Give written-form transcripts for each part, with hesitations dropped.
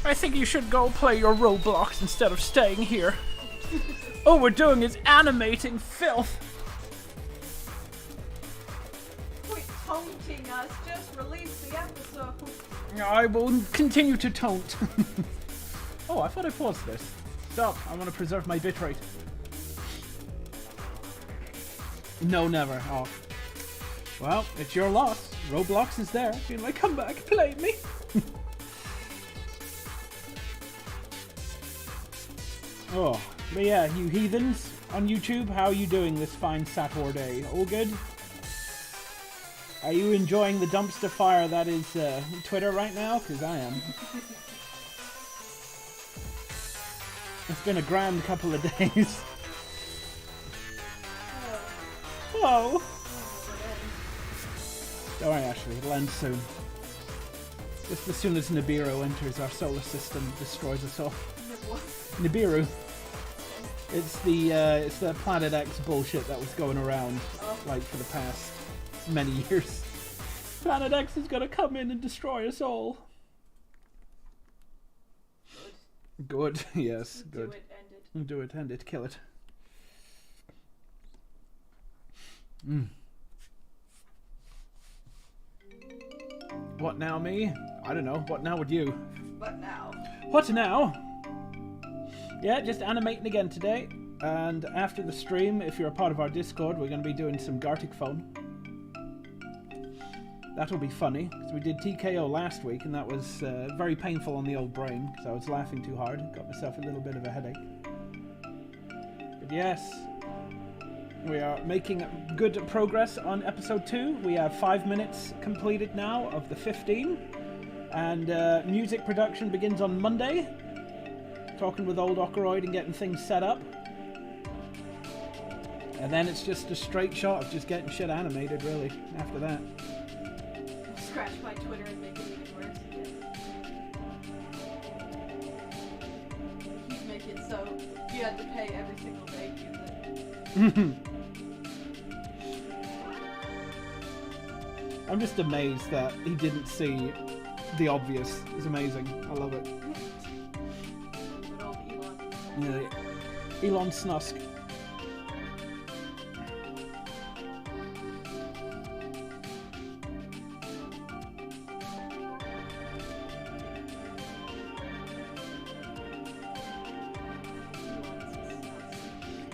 I think you should go play your Roblox instead of staying here. All we're doing is animating filth. Quit taunting us. Just release the episode. I will continue to taunt. Oh, I thought I paused this. Stop. I want to preserve my bitrate. No, never. Oh. Well, it's your loss. Roblox is there. If you like, come back, play me. Oh, but yeah, you heathens on YouTube, how are you doing this fine Saturday? All good? Are you enjoying the dumpster fire that is Twitter right now? Because I am. It's been a grand couple of days. Hello. Don't worry, Ashley, it'll end soon. Just as soon as Nibiru enters our solar system, destroys us all. Nibiru. It's the Planet X bullshit that was going around like for the past many years. Planet X is gonna come in and destroy us all. Good. Yes, good. Do it, end it, kill it. What now, me? I don't know. What now would you? What now? What now? Yeah, just animating again today. And after the stream, if you're a part of our Discord, we're going to be doing some Gartic Phone. That'll be funny, because we did TKO last week, and that was very painful on the old brain, because I was laughing too hard. Got myself a little bit of a headache. But yes, we are making good progress on episode 2. We have 5 minutes completed now of the 15. And music production begins on Monday. Talking with old Okoroid and getting things set up. And then it's just a straight shot of just getting shit animated, really, after that. Scratch my Twitter and make it even worse again. He'd make it so you had to pay every single day to use it. I'm just amazed that he didn't see the obvious. It's amazing. I love it. Good old Elon. Yeah. Elon Snusk.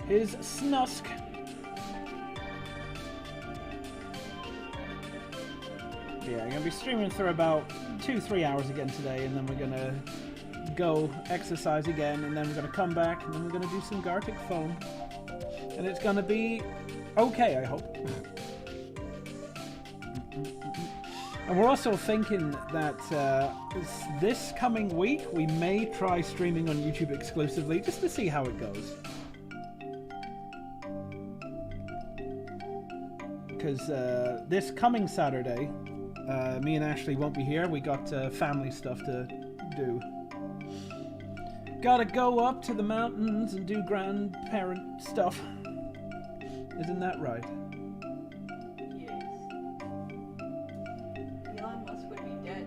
His Snusk. Yeah, I'm going to be streaming for about 2-3 hours again today, and then we're going to go exercise again, and then we're going to come back, and then we're going to do some Gartic Phone. And it's going to be okay, I hope. And we're also thinking that this coming week, we may try streaming on YouTube exclusively, just to see how it goes. Because this coming Saturday, me and Ashley won't be here. We got family stuff to do. Gotta go up to the mountains and do grandparent stuff. Isn't that right? Yes. Elon Musk would be dead.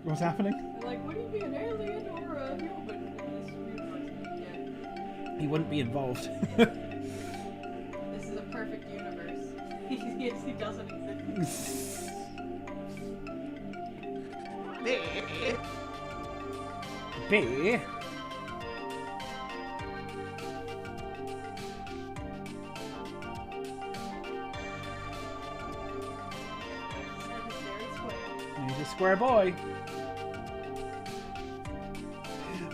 What's happening? Like, would he be an alien or a human in this universe? He'd be dead. He wouldn't be involved. This is a perfect universe. Yes, he doesn't exist. B. He's a square boy.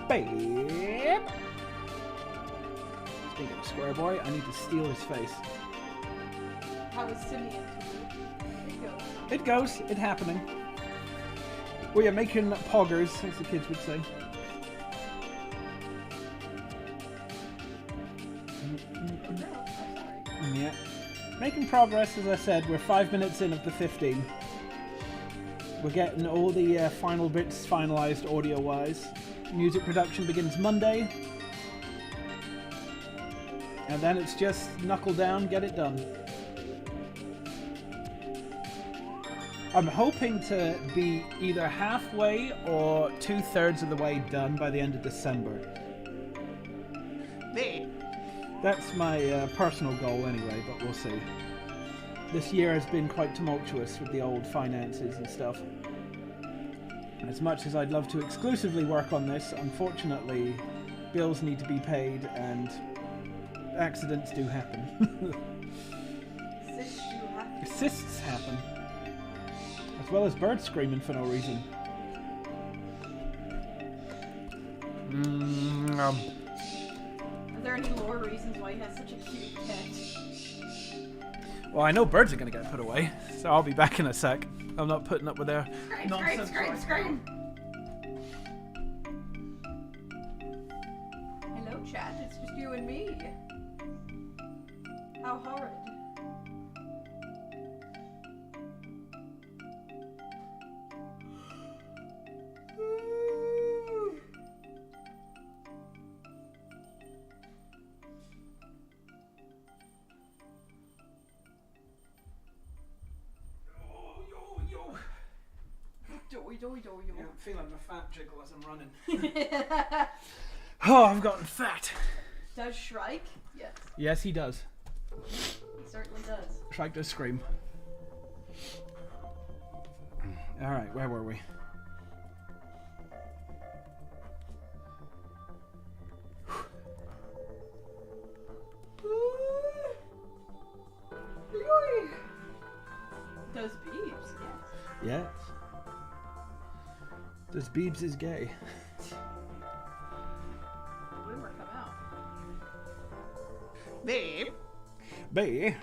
Babe. Speaking of square boy, I need to steal his face. How is Simeon? It goes. It goes. It's happening. We are making poggers, as the kids would say. Yeah. Making progress, as I said. We're 5 minutes in of the 15. We're getting all the final bits finalized audio-wise. Music production begins Monday. And then it's just knuckle down, get it done. I'm hoping to be either halfway or 2/3 of the way done by the end of December. That's my personal goal anyway, but we'll see. This year has been quite tumultuous with the old finances and stuff. And as much as I'd love to exclusively work on this, unfortunately, bills need to be paid and accidents do happen. Cysts happen. As well as birds screaming for no reason. Are there any lore reasons why he has such a cute pet? Well, I know birds are going to get put away, so I'll be back in a sec. I'm not putting up with their Scream, nonsense. scream! Hello, chat. It's just you and me. How horrid. Yeah, I'm feeling my fat jiggle as I'm running. Oh, I've gotten fat. Does Shrike? Yes. Yes, he does. He certainly does. Shrike does scream. Alright, where were we? Does Beebs? Yes. Yes. Does Beebs is gay? Rumor come out. Babe. Babe.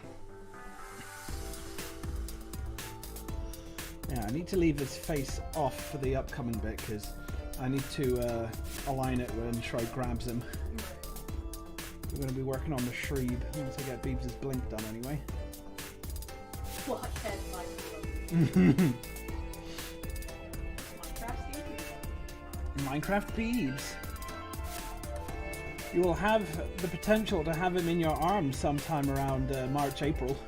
Yeah, I need to leave his face off for the upcoming bit because I need to align it when Shrike grabs him. We're going to be working on the Shreeb once I get Beebs' blink done anyway. Blockhead Minecraft. Minecraft Beebs. You will have the potential to have him in your arms sometime around March, April.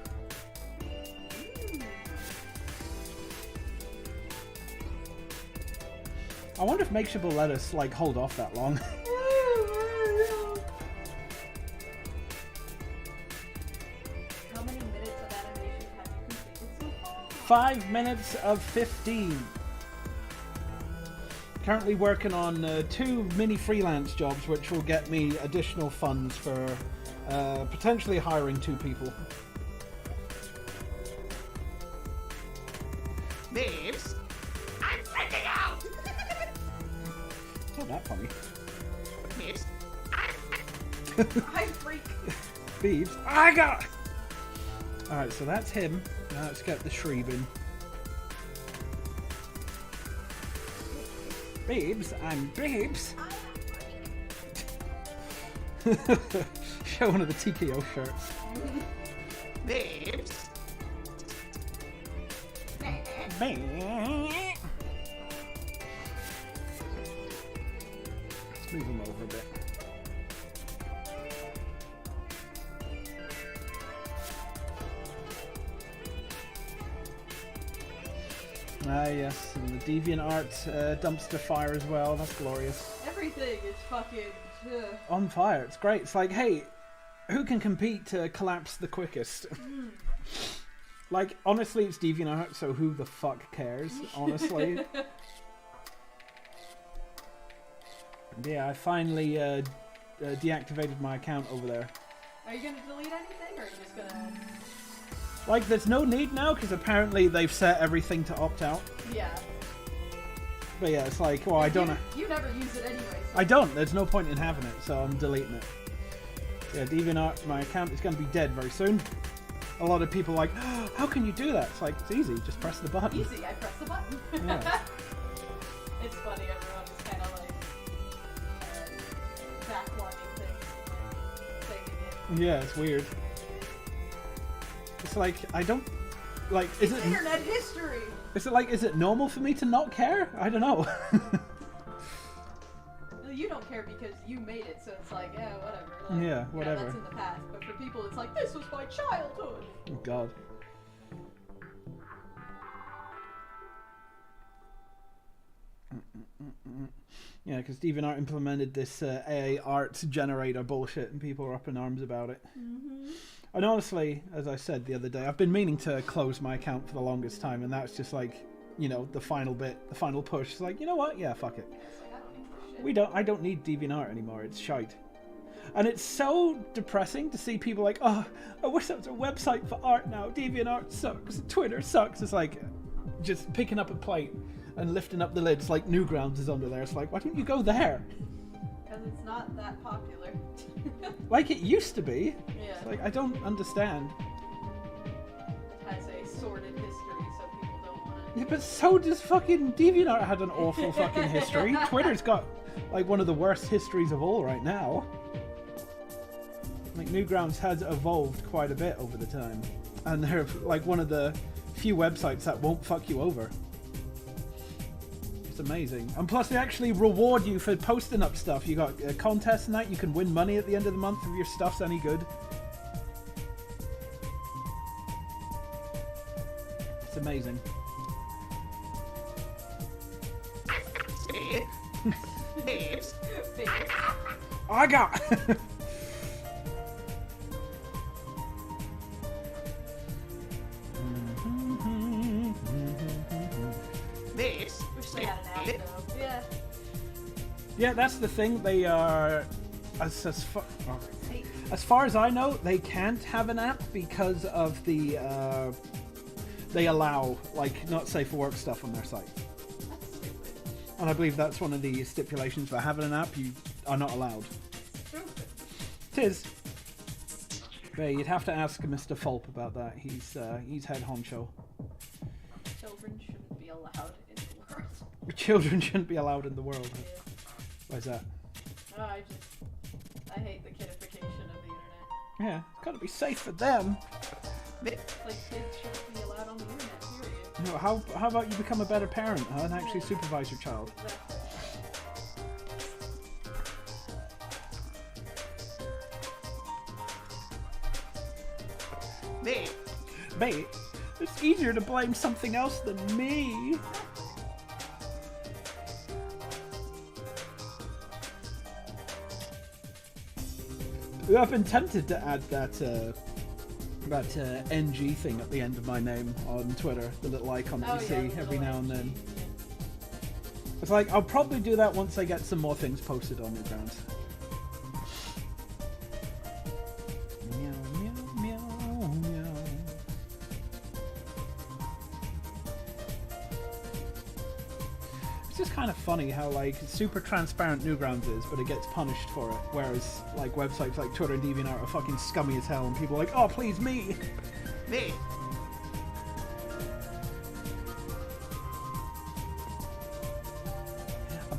I wonder if Makeshift will let us like hold off that long. How many minutes of animation have you completed so far? 5 minutes of 15. Currently working on 2 mini freelance jobs which will get me additional funds for potentially hiring 2 people. Babes, I'm freaking out! It's not that funny. Babes, I freak. Beebs, I got. Alright, so that's him. Now let's get the Shreeb in. Babes, I'm Babes. Show one of the TKO shirts. babes, Let's move him over a bit. Ah yes, and the DeviantArt dumpster fire as well. That's glorious. Everything is fucking. On fire. It's great. It's like, hey, who can compete to collapse the quickest? Like, honestly, it's DeviantArt, so who the fuck cares? Honestly. Yeah, I finally deactivated my account over there. Are you gonna delete anything, or are you just gonna? Like, there's no need now because apparently they've set everything to opt out. Yeah. But yeah, it's like, well, I don't. You never use it anyway. So. I don't. There's no point in having it, so I'm deleting it. Yeah, DeviantArt, my account is going to be dead very soon. A lot of people are like, oh, how can you do that? It's like, it's easy. Just press the button. Easy. I press the button. Yeah. It's funny. Everyone's kind of like backlogging things and saving it. Yeah, it's weird. It's like, I don't... Like, is It's it... internet history. Is it like, is it normal for me to not care? I don't know. Well, you don't care because you made it, so it's like, yeah, whatever. Like, Yeah, whatever. Yeah, that's in the past. But for people, it's like, this was my childhood. Oh, God. Yeah, because DeviantArt implemented this AA art generator bullshit, and people are up in arms about it. Mm-hmm. And honestly, as I said the other day, I've been meaning to close my account for the longest time, and that's just like, you know, the final bit, the final push. It's like, you know what? Yeah, fuck it. It's like, I don't need this shit. I don't need DeviantArt anymore. It's shite. And it's so depressing to see people like, oh, I wish there was a website for art now. DeviantArt sucks. Twitter sucks. It's like just picking up a plate and lifting up the lids like Newgrounds is under there. It's like, why don't you go there? Because it's not that popular. Like it used to be. Yeah. It's like, I don't understand. It has a sordid history, so people don't want Yeah, but so does fucking DeviantArt had an awful fucking history. Twitter's got like one of the worst histories of all right now. Like Newgrounds has evolved quite a bit over the time, and they're like one of the few websites that won't fuck you over. It's amazing, and plus they actually reward you for posting up stuff. You got a contest and that you can win money at the end of the month if your stuff's any good. It's amazing. Babes. it. I got. This. Wish they had an app though. Yeah. Yeah, that's the thing. They are, as far as I know, they can't have an app because of the they allow like not safe for work stuff on their site, That's stupid. and I believe that's one of the stipulations for having an app. You are not allowed. Stupid. Tis. But you'd have to ask Mr. Fulp about that. He's head honcho. Children shouldn't be allowed in the world. Children shouldn't be allowed in the world. Yeah. Why's that? Oh, I hate the kidification of the internet. Yeah, it's got to be safe for them. Like kids shouldn't be allowed on the internet, period. No, how about you become a better parent, huh, and actually supervise your child? Exactly. Babe. Mate, it's easier to blame something else than me. I've been tempted to add that NG thing at the end of my name on Twitter, the little icon that you see the every little now and then. NG. It's like, I'll probably do that once I get some more things posted on Newgrounds. Meow, meow, meow, meow. It's just kind of funny how like super transparent Newgrounds is, but it gets punished for it. Whereas like websites like Twitter and DeviantArt are fucking scummy as hell, and people are like, oh please me. Babe.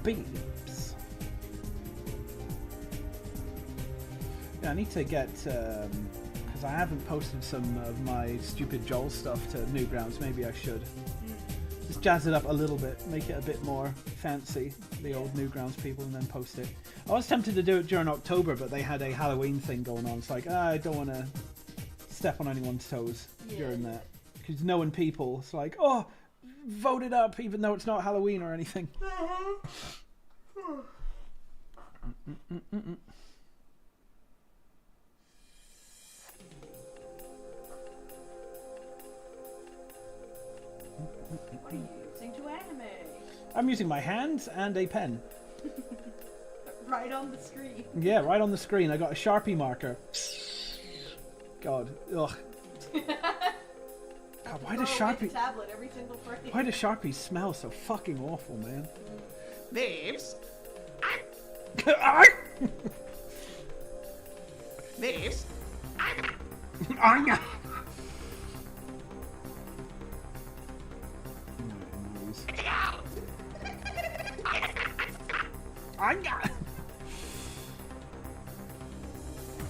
Beeps. Yeah, I need to get because I haven't posted some of my stupid Joel stuff to Newgrounds. Maybe I should just jazz it up a little bit, make it a bit more fancy. The old Newgrounds people, and then post it. I was tempted to do it during October, but they had a Halloween thing going on. It's like I don't want to step on anyone's toes during that, because knowing people, it's like, oh, vote it up, even though it's not Halloween or anything. What are you using to anime? I'm using my hands and a pen. Right on the screen. Yeah, right on the screen. I got a Sharpie marker. God, ugh. God, why does Throw away the Sharpie? tablet every single frame. Why does Sharpie smell so fucking awful, man? Babes. I Babes.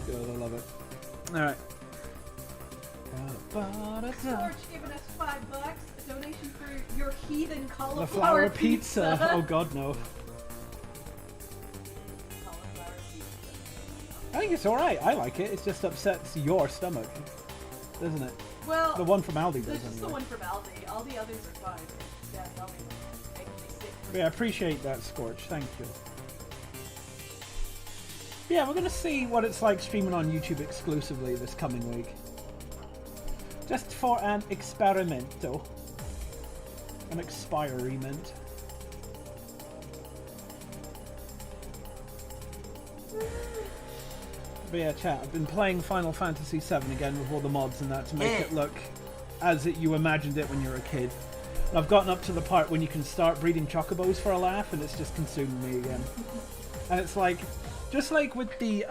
God, I love it. All right. George giving us $5, a donation for your heathen The cauliflower flower pizza. Oh God, no. Cauliflower pizza. I think it's all right. I like it. It just upsets your stomach, doesn't it? Well, The one from Aldi this does is the anyway. one from Aldi. All the others are fine. Yeah, Aldi makes me Yeah, I appreciate that, Scorch. Thank you. Yeah, we're gonna see what it's like streaming on YouTube exclusively this coming week. Just for an experimento. An experiment. But yeah, chat, I've been playing Final Fantasy VII again with all the mods and that to make it look as you imagined it when you were a kid. And I've gotten up to the part when you can start breeding chocobos for a laugh and it's just consuming me again. And it's like, just like with the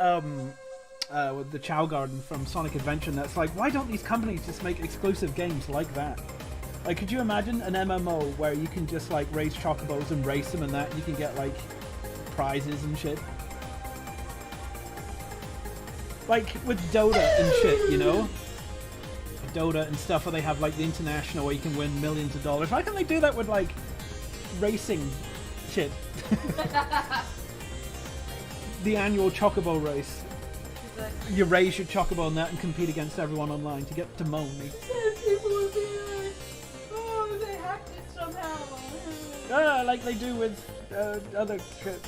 Chow Garden from Sonic Adventure, that's like, why don't these companies just make exclusive games like that? Like, could you imagine an MMO where you can just like raise chocobos and race them and that, and you can get like prizes and shit? Like with Dota and shit, you know? Dota and stuff where they have like the international where you can win millions of dollars. Why can't they do that with like racing shit? The annual chocobo race. Exactly. You raise your chocobo on that and compete against everyone online to get to money. People would be like, oh, they hacked it somehow. Ah, like they do with other shit.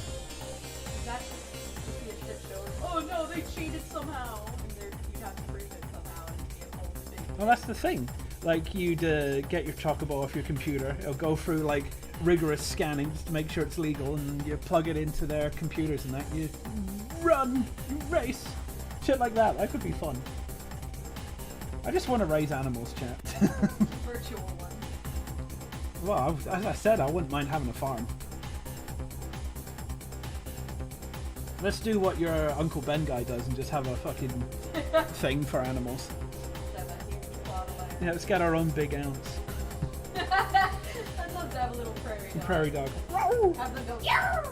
That should be a shit show. Oh no, they cheated somehow. And you have to prove it somehow and be a whole thing. Well, that's the thing. Like, you'd get your chocobo off your computer. It'll go through like rigorous scanning just to make sure it's legal, and you plug it into their computers and that. You run, you race, shit like that. That could be fun. I just want to raise animals, chat. Virtual one. Well, as I said, I wouldn't mind having a farm. Let's do what your Uncle Ben guy does and just have a fucking thing for animals. Have a huge plot of land. Yeah, let's get our own big ounce. I'd love to have a little prairie dog. Prairie dog. Have them go, yeah!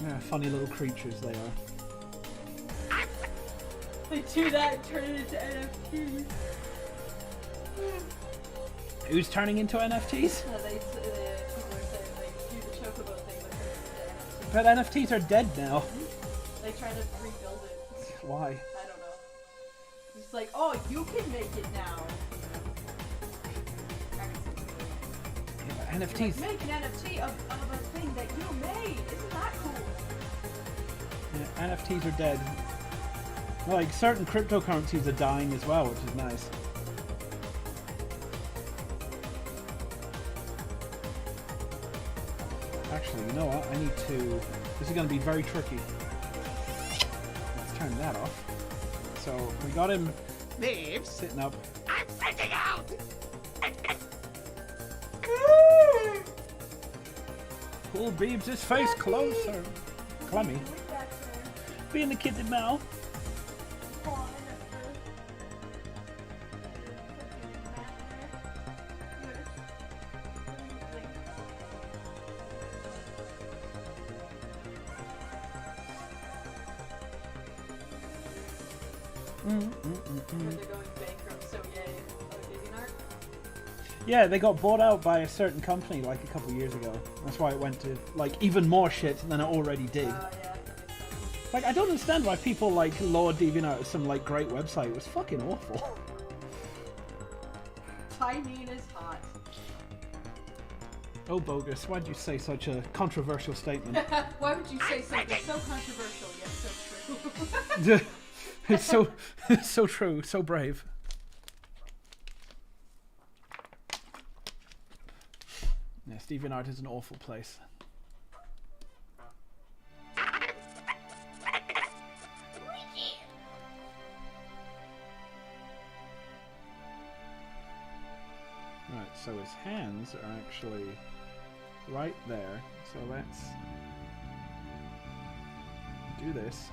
Yeah, funny little creatures they are. They do that, turn it into NFTs. Who's turning into NFTs? People are saying like do the chocobo thing, but turn it into NFTs. But NFTs are dead now. They try to rebuild it. Why? I don't know. It's like, oh, you can make it now. NFTs. Make an NFT of a thing that you made. Isn't that cool? Yeah, NFTs are dead. Like, certain cryptocurrencies are dying as well, which is nice. Actually, you know what? I need to... This is going to be very tricky. Let's turn that off. So, we got him Beeves, sitting up. I'm freaking out! Pull Beebs' face closer. Clemmy. Look back there. Being the kid in mouth. Oh, They're going bankrupt, so yay. Oh, DeviantArt? Yeah, they got bought out by a certain company like a couple years ago. That's why it went to like even more shit than it already did. Yeah, that makes sense. Like, I don't understand why people like laud DeviantArt as some like great website. It was fucking awful. Timing is hot. Oh, bogus! Why'd you say such a controversial statement? Why would you say something so controversial yet so true? it's so true, so brave. Yes, DeviantArt is an awful place. Right, so his hands are actually right there. So let's do this.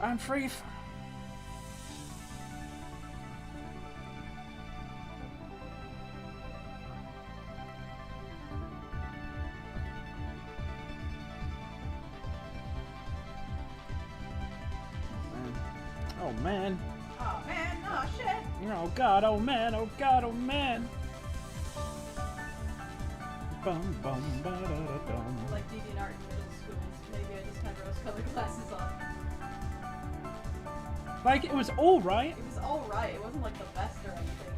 I'm free. Oh man. Oh man, oh shit. Oh god, oh man, oh god, oh man. Bum, bum, ba-da-da-dum. Like DeviantArt in middle school. Maybe I just had rose-colored glasses on. Like, it was alright. It was alright. It wasn't like the best or anything.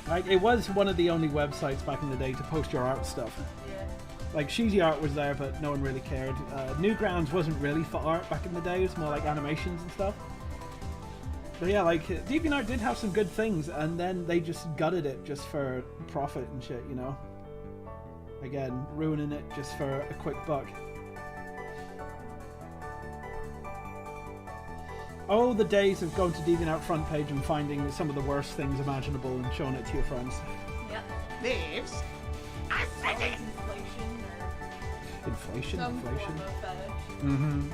Like, it was one of the only websites back in the day to post your art stuff. Yeah. Like, Cheesy Art was there, but no one really cared. Newgrounds wasn't really for art back in the day. It was more like animations and stuff. But yeah, like, DeviantArt did have some good things, and then they just gutted it just for profit and shit, you know? Again, ruining it just for a quick buck. Oh, the days of going to DeviantArt front page and finding some of the worst things imaginable and showing it to your friends. Yep. Thieves. I'm Always ready. inflation or some Inflation? form of fetish. Mm-hmm.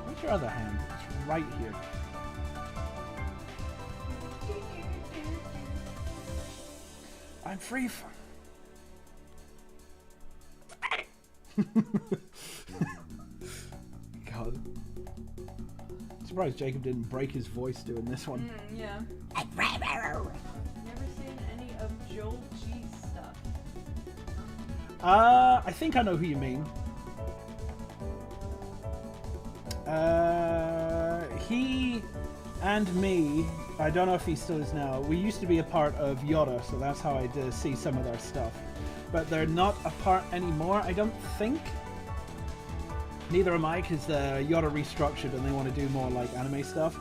Where's your other hand? It's right here. I'm free from... God. I'm surprised Jacob didn't break his voice doing this one. Yeah. Never seen any of Joel G's stuff. I think I know who you mean. He and me, I don't know if he still is now, we used to be a part of Yoda, so that's how I did see some of their stuff. But they're not a part anymore, I don't think. Neither am I, because Yoda restructured and they want to do more like anime stuff.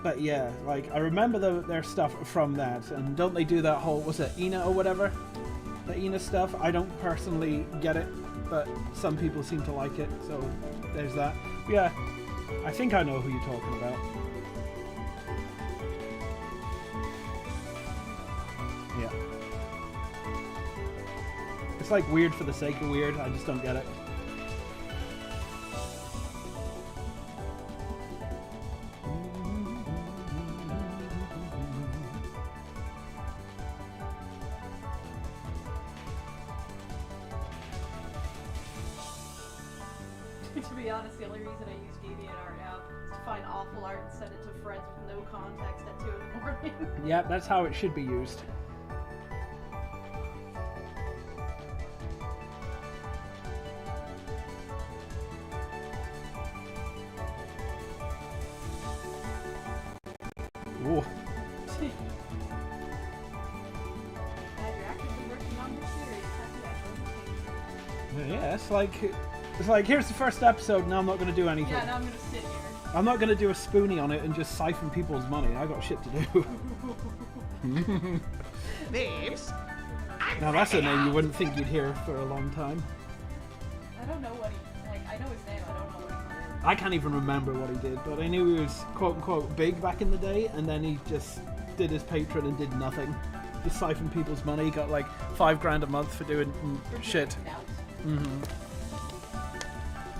But yeah, like, I remember their stuff from that, and don't they do that whole, was it Ina or whatever? The Ina stuff? I don't personally get it, but some people seem to like it, so there's that. But yeah, I think I know who you're talking about. Yeah. It's like weird for the sake of weird, I just don't get it. To be honest, the only reason I use DeviantArt now is to find awful art and send it to friends with no context at 2 in the morning. Yeah, that's how it should be used. Ooh. Glad you're actively working on your series. Happy Yeah, it's like here's the first episode, now I'm not going to do anything. Yeah, now I'm gonna sit here. I'm not going to do a spoonie on it and just siphon people's money. I got shit to do. Thieves. I'm Now that's a ready. name you wouldn't think you'd hear for a long time. I don't know what he, like, I know his name, I don't know what he did. I can't even remember what he did, but I knew he was quote unquote big back in the day, and then he just did his Patreon and did nothing. Just siphoned people's money, got like $5 grand a month for doing shit. Mm-hmm.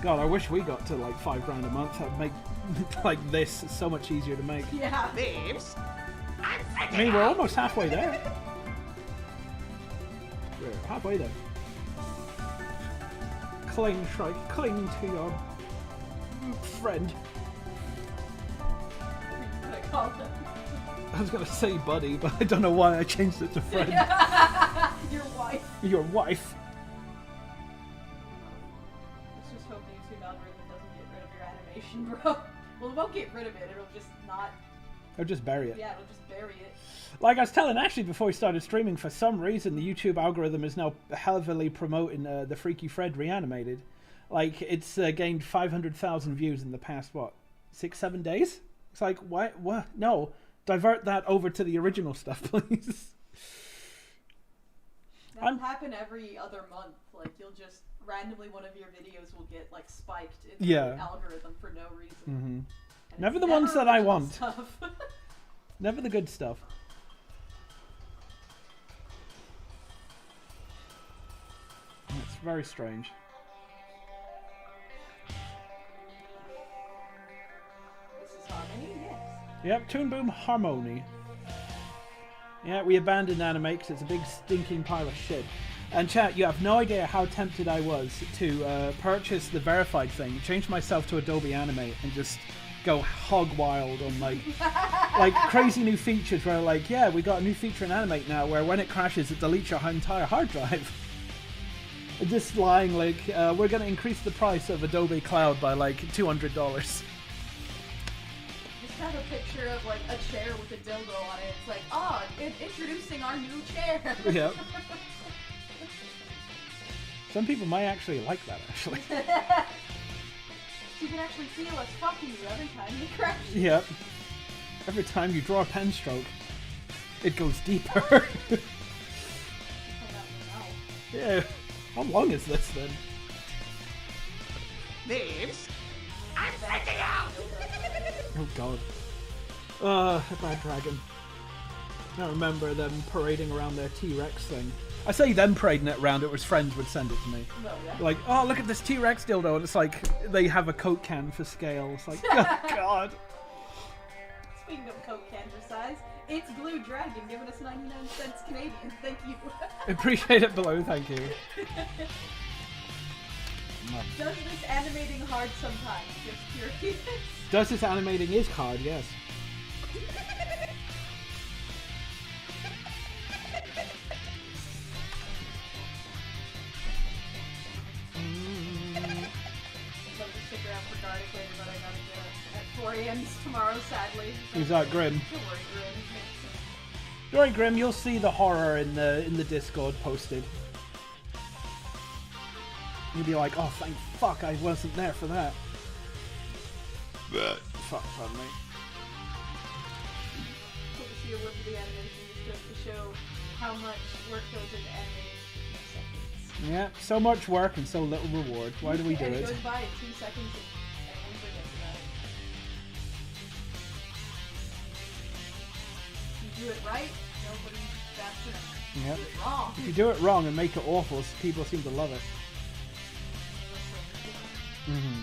God, I wish we got to like $5 grand a month. That'd make like this so much easier to make. Yeah. Thieves. I'm ready. I mean, we're almost halfway there. We're halfway there. Cling, Shrike, cling to your friend. What do I call him? I was gonna say buddy, but I don't know why I changed it to friend. Your wife. Your wife. Let's just hope the YouTube algorithm doesn't get rid of your animation, bro. Well, it won't get rid of it, it'll just not, Or just bury it. yeah, it'll just bury it. Like I was telling Ashley before we started streaming, for some reason the YouTube algorithm is now heavily promoting the Freaky Fred Reanimated. Like, it's gained 500,000 views in the past, what, 6-7 days? It's like, what? No, divert that over to the original stuff, please. That'll happen every other month. Like, you'll just, randomly one of your videos will get, like, spiked in Yeah. the algorithm for no reason. Mm-hmm. And Never it's the ones that I original want. stuff. Never the good stuff. It's very strange. This is Harmony? Yes. Yep, Toon Boom Harmony. Yeah, we abandoned Animate because it's a big stinking pile of shit. And chat, you have no idea how tempted I was to purchase the verified thing, change myself to Adobe Animate, and just go hog wild on like crazy new features where like, yeah, we got a new feature in Animate now where when it crashes it deletes your entire hard drive. And just lying like, we're going to increase the price of Adobe Cloud by like $200. Just have a picture of like a chair with a dildo on it. It's like, oh, introducing our new chair. Yep. Some people might actually like that, actually. You can actually feel us fucking you every time you crash. Yep. Every time you draw a pen stroke, it goes deeper. Oh, Yeah. How long is this then? Names. I'm freaking out. Oh god. Bad Dragon. I remember them parading around their T-Rex thing. I say them parading it around, it was friends would send it to me. No, yeah. Like, oh, look at this T-Rex dildo, and it's like, they have a Coke can for scale. It's like, oh god. Speaking of Coke can for size, it's Blue Dragon giving us 99 cents Canadian. Thank you. Appreciate it below, thank you. Does this animating hard sometimes? Just curious. Does this animating is hard, yes. Love to stick around for Gartic later, but I gotta get up at 4 a.m. tomorrow, sadly. Who's that, Grim? Don't worry, Grim. Don't worry, Grim, you'll see the horror in the Discord posted. You'll be like, oh, thank fuck I wasn't there for that. Fuck, pardon me. Cool to see a whip of the animation just to show how much work goes into animating 2 seconds. Yeah, so much work and so little reward. Why do we do And it it? goes by in 2 seconds and everyone forgets about it. You do it right, nobody bats an eye. Yep. Do it wrong. If you do it wrong and make it awful, people seem to love it. Mm-hmm.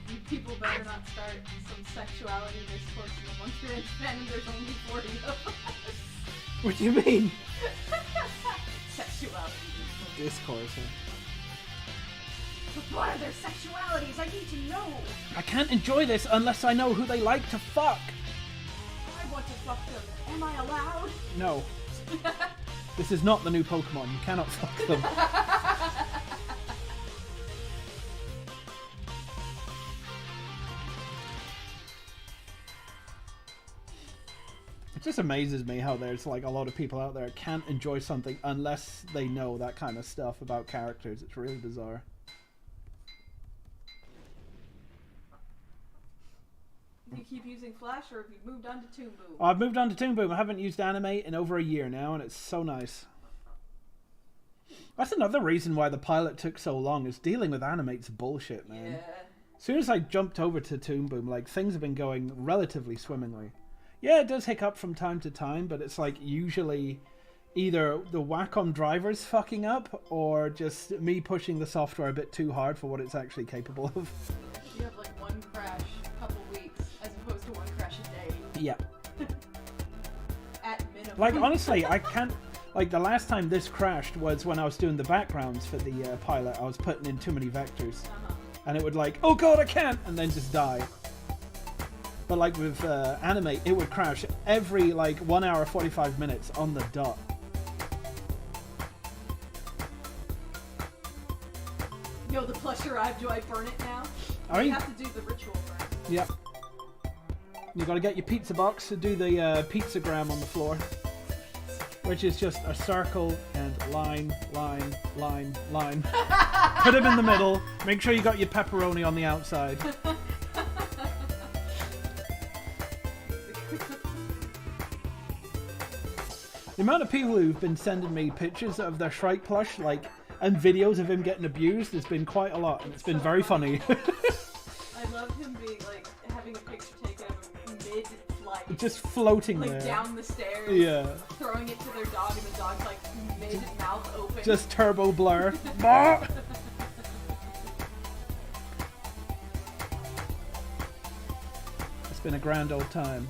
You people better not start some sexuality discourse in the Monkey Ranch fan and there's only 40 of us. What do you mean? Sexuality discourse. Discourse. Huh? What are their sexualities? I need to know. I can't enjoy this unless I know who they like to fuck. I want to fuck them. Am I allowed? No. This is not the new Pokemon. You cannot fuck them. It just amazes me how there's like a lot of people out there that can't enjoy something unless they know that kind of stuff about characters. It's really bizarre. Do you keep using Flash or have you moved on to Toon Boom? I've moved on to Toon Boom. I haven't used Animate in over a year now, and it's so nice. That's another reason why the pilot took so long, is dealing with Animate's bullshit, man. Yeah. As soon as I jumped over to Toon Boom, like, things have been going relatively swimmingly. Yeah, it does hiccup from time to time, but it's like usually either the Wacom driver's fucking up or just me pushing the software a bit too hard for what it's actually capable of. You have like one crash a couple weeks as opposed to one crash a day. Yeah. At minimum. Like, honestly, I can't... Like, the last time this crashed was when I was doing the backgrounds for the pilot. I was putting in too many vectors. And it would like, oh god, I can't! And then just die. But like with Animate, it would crash every like 1 hour 45 minutes on the dot. Yo, the plush arrived. Do I burn it now? Are You you? have to do the ritual first. Yep. You gotta get your pizza box to do the pizzagram on the floor. Which is just a circle and line, line, line, line. Put them in the middle. Make sure you got your pepperoni on the outside. The amount of people who've been sending me pictures of their Shrike plush, like, and videos of him getting abused has been quite a lot, and it's been very funny. I love him being like having a picture taken of him mid-flight. Just floating like there. down the stairs. Yeah. Throwing it to their dog, and the dog's like mid-mouth open. Just turbo blur. Bah! been a grand old time.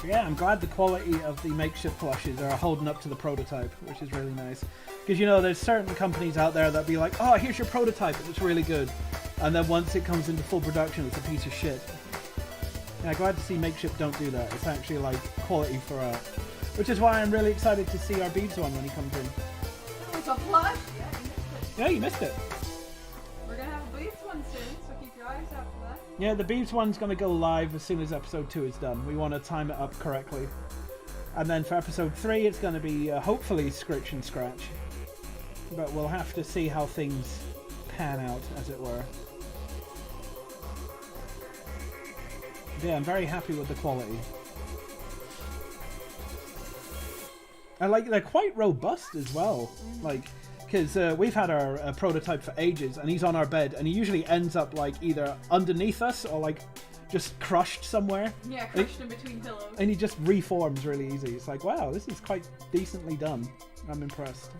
Yeah, I'm glad the quality of the makeshift plushes are holding up to the prototype, which is really nice. Because, you know, there's certain companies out there that be like, oh, here's your prototype, and it's really good. And then once it comes into full production, it's a piece of shit. Yeah, glad to see Makeshift don't do that. It's actually, like, quality for art. Which is why I'm really excited to see our Beebs one when he comes in. Oh, it's a plush? Yeah, you missed it. Yeah, you missed it. We're gonna have a Beebs one soon, so keep your eyes out for that. Yeah, the Beebs one's going to go live as soon as episode 2 is done. We want to time it up correctly. And then for episode 3, it's going to be hopefully Scritch and Scratch. But we'll have to see how things pan out, as it were. Yeah, I'm very happy with the quality. And like, they're quite robust as well. Like, because we've had our prototype for ages, and he's on our bed, and he usually ends up like either underneath us or like just crushed somewhere. Yeah, crushed in between pillows. And he just reforms really easy. It's like, wow, this is quite decently done. I'm impressed.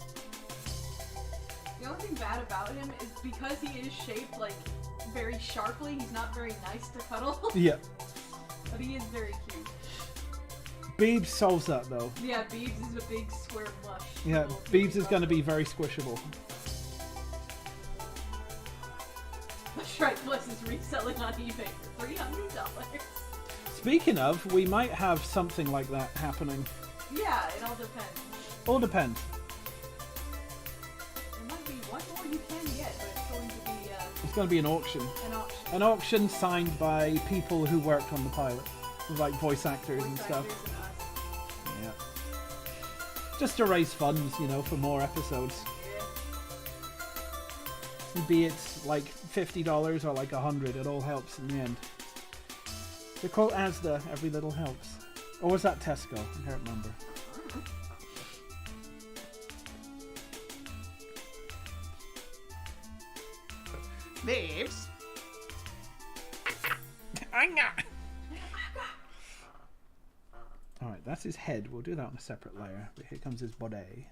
The only thing bad about him is because he is shaped like very sharply, he's not very nice to cuddle. Yeah. But he is very cute. Beebs solves that though. Yeah, Beebs is a big square mush. Yeah, Beebs is going to be very squishable. Shrike Bliss is reselling on eBay for $300. Speaking of, we might have something like that happening. Yeah, it all depends. All depends. There might be one more you can get, but it's going to be It's going to be an auction. an auction. An auction signed by people who worked on the pilot. Like voice actors and Voice stuff. actors and us. Yeah. Just to raise funds, you know, for more episodes. Yeah. Be it like $50 or like $100, it all helps in the end. To quote Asda, every little helps. Or was that Tesco? I can't remember. Babes. Alright, that's his head. We'll do that on a separate layer. But here comes his body.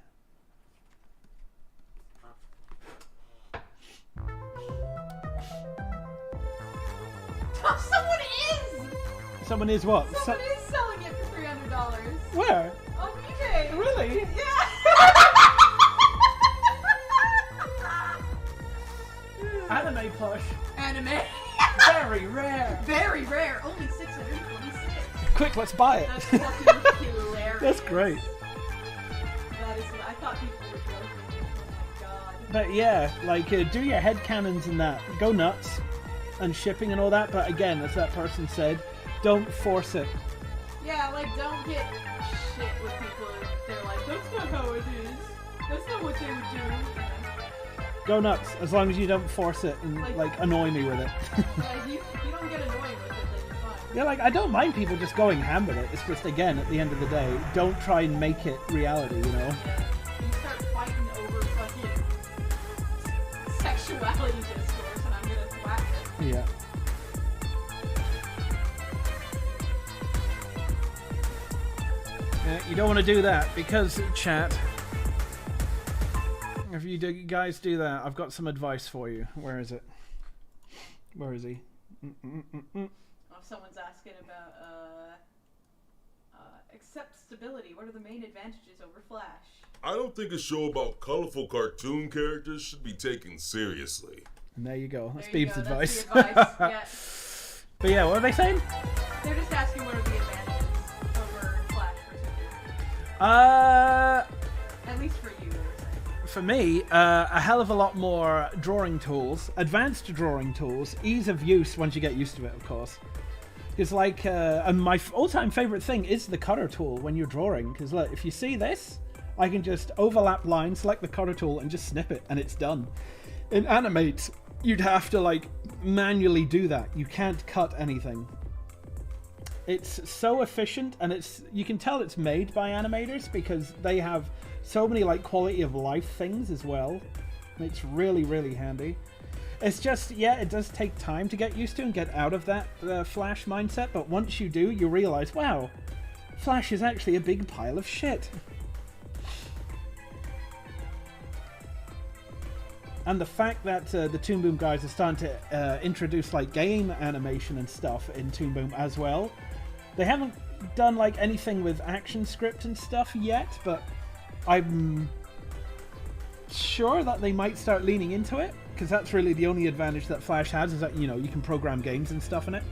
Oh, someone is! Someone is what? Someone is selling it for $300. Where? On eBay! Really? Yeah! Anime plush. Anime. Very rare. Very rare. Only 626. Quick, let's buy it. That's fucking hilarious. That's great. That is, I thought people were joking. Oh my god. But yeah, like do your head cannons and that. Go nuts. And shipping and all that. But again, as that person said, don't force it. Yeah, like, don't get shit with people. They're like, that's not how it is. That's not what they would do. Go nuts, as long as you don't force it and like annoy me with it. Yeah, if you don't get annoyed with it, then you're fine. Yeah, like I don't mind people just going ham with it. It's just again, at the end of the day, don't try and make it reality, you know? Yeah. You start fighting over fucking sexuality discourse, and I'm gonna thwap it. Yeah. Yeah, you don't want to do that because chat. If you guys do that, I've got some advice for you. Where is it? Where is he? Oh, someone's asking about accept stability. What are the main advantages over Flash? I don't think a show about colorful cartoon characters should be taken seriously. And there you go. That's There you Beeb's go, advice. That's the advice. Yeah. But yeah, what are they saying? They're just asking what are the advantages over Flash for TV. At least for you, they were saying. For me, a hell of a lot more drawing tools, advanced drawing tools, ease of use once you get used to it, of course. Because like, and my all-time favorite thing is the cutter tool when you're drawing. Because look, if you see this, I can just overlap lines, select the cutter tool, and just snip it, and it's done. In Animate, you'd have to like manually do that. You can't cut anything. It's so efficient, and you can tell it's made by animators because they have so many like quality of life things as well. It's really, really handy. It's just, yeah, it does take time to get used to and get out of that Flash mindset, but once you do, you realize, wow, Flash is actually a big pile of shit. And the fact that the Toon Boom guys are starting to introduce like game animation and stuff in Toon Boom as well. They haven't done like anything with action script and stuff yet, but I'm sure that they might start leaning into it, because that's really the only advantage that Flash has, is that, you know, you can program games and stuff in it.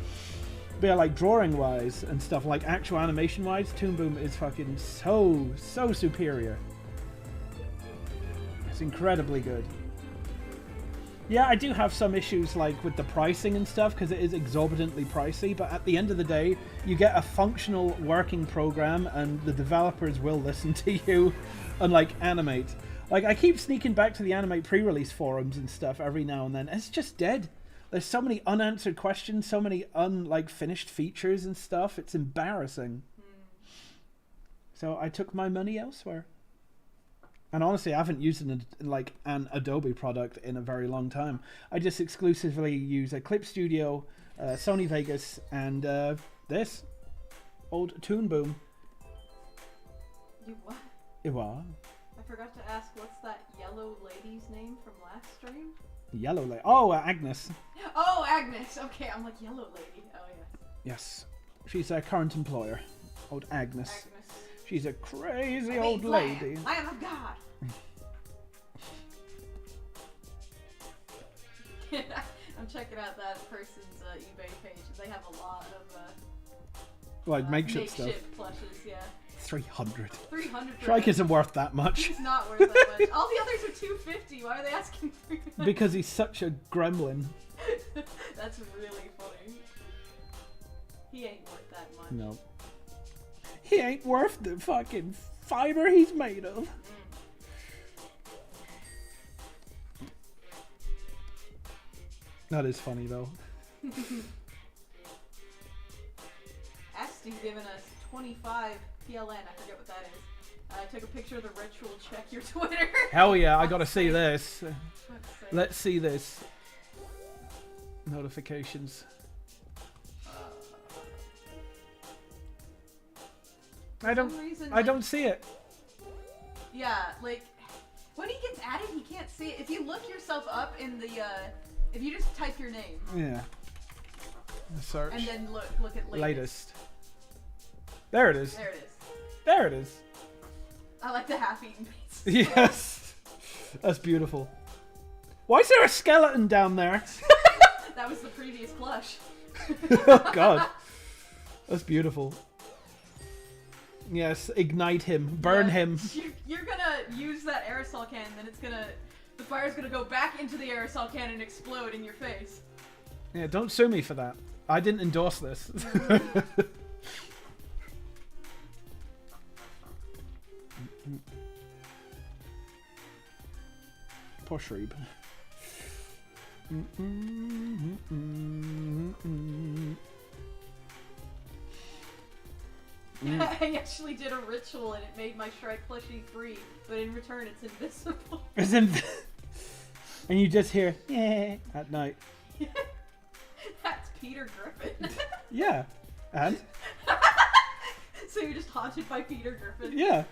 But yeah, like drawing wise and stuff, like actual animation wise, Toon Boom is fucking so superior. It's incredibly good. Yeah, I do have some issues like with the pricing and stuff, because it is exorbitantly pricey, but at the end of the day, you get a functional working program and the developers will listen to you and like animate. Like, I keep sneaking back to the Animate pre-release forums and stuff every now and then. It's just dead. There's so many unanswered questions, so many finished features and stuff. It's embarrassing. So I took my money elsewhere. And honestly, I haven't used an Adobe product in a very long time. I just exclusively use a Clip Studio, Sony Vegas, and this old Toon Boom. You what? Iwa. I forgot to ask, what's that yellow lady's name from last stream? Yellow lady. Oh, Agnes. Oh, Agnes. Okay, I'm like, yellow lady. Oh, yeah. Yes. She's our current employer. Old Agnes. Agnes. She's a crazy I old mean, lady. I am a god. I'm checking out that person's eBay page. They have a lot of Like makeshift stuff. plushes, yeah. 300. 300. Shrike isn't worth that much. It's not worth that much. All the others are 250. Why are they asking 300? Because he's such a gremlin. That's really funny. He ain't worth that much. No. He ain't worth the fucking fiber he's made of. That is funny though. Asty's giving us 25 PLN. I forget what that is. I took a picture of the ritual. Check your Twitter. Hell yeah, I gotta see this. Let's see this. Notifications. I don't see it. Yeah, like when he gets added, he can't see it. If you look yourself up in the, if you just type your name. Yeah. Search. And then look at latest. There it is. There it is. There it is. I like the half-eaten pizza. Yes. That's beautiful. Why is there a skeleton down there? That was the previous plush. Oh god. That's beautiful. Yes, ignite him. Burn him. You're gonna use that aerosol can, then the fire's gonna go back into the aerosol can and explode in your face. Yeah, don't sue me for that. I didn't endorse this. Poor Shreeb. I actually did a ritual and it made my Shrike plushie free, but in return it's invisible. And you just hear, yeah, at night. That's Peter Griffin. Yeah. And? So you're just haunted by Peter Griffin? Yeah.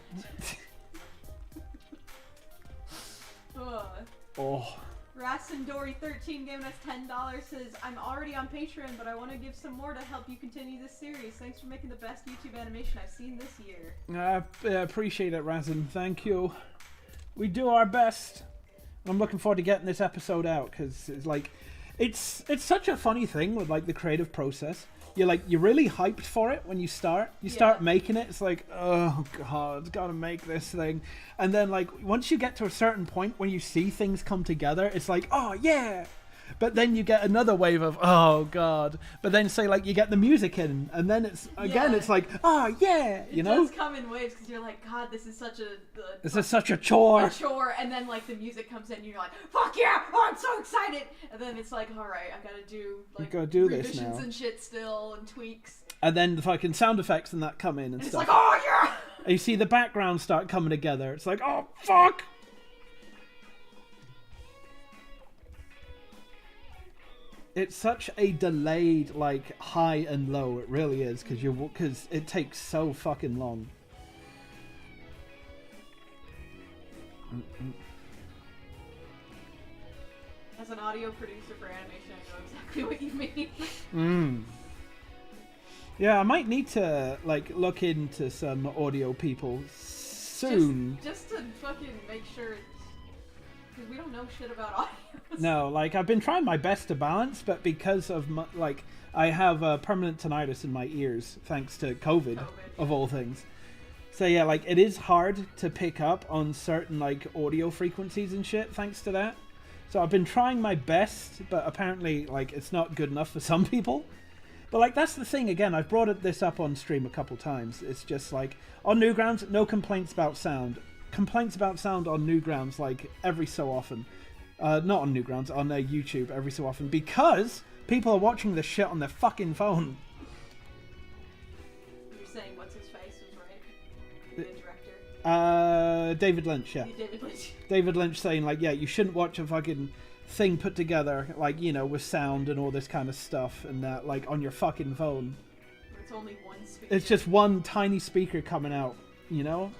Oh. Rasindori13 giving us $10 says, I'm already on Patreon, but I want to give some more to help you continue this series. Thanks for making the best YouTube animation I've seen this year. I appreciate it, Razin. Thank you. We do our best. I'm looking forward to getting this episode out, because it's like, it's such a funny thing with like the creative process. You're really hyped for it when you start. You start making it. It's like, oh god, gotta make this thing. And then like once you get to a certain point when you see things come together, it's like, oh yeah. But then you get another wave of, oh god. But then say like you get the music in, and then it's again, it's like, oh yeah, you know. It does come in waves because you're like, God, this is such a chore. A chore, and then like the music comes in, and you're like, fuck yeah, oh, I'm so excited. And then it's like, all right, I gotta do like this now and shit still and tweaks. And then the fucking sound effects and that come in and stuff. It's like, oh yeah. And you see the background start coming together. It's like, oh fuck. It's such a delayed, like, high and low. It really is, because it takes so fucking long. As an audio producer for animation, I know exactly what you mean. Yeah, I might need to like look into some audio people soon. Just to fucking make sure it's... Because we don't know shit about audio. No, like I've been trying my best to balance, but because of like I have permanent tinnitus in my ears thanks to COVID, of all things. So yeah, like it is hard to pick up on certain like audio frequencies and shit thanks to that. So I've been trying my best, but apparently like it's not good enough for some people. But like that's the thing again, I've brought this up on stream a couple times. It's just like on Newgrounds, no complaints about sound. Complaints about sound on Newgrounds like every so often. Not on Newgrounds, on YouTube every so often, because people are watching this shit on their fucking phone. You're saying what's his face was right? The director? David Lynch, yeah. David Lynch. David Lynch saying like, yeah, you shouldn't watch a fucking thing put together, like, you know, with sound and all this kind of stuff and that, like, on your fucking phone. It's only one speaker. It's just one tiny speaker coming out, you know?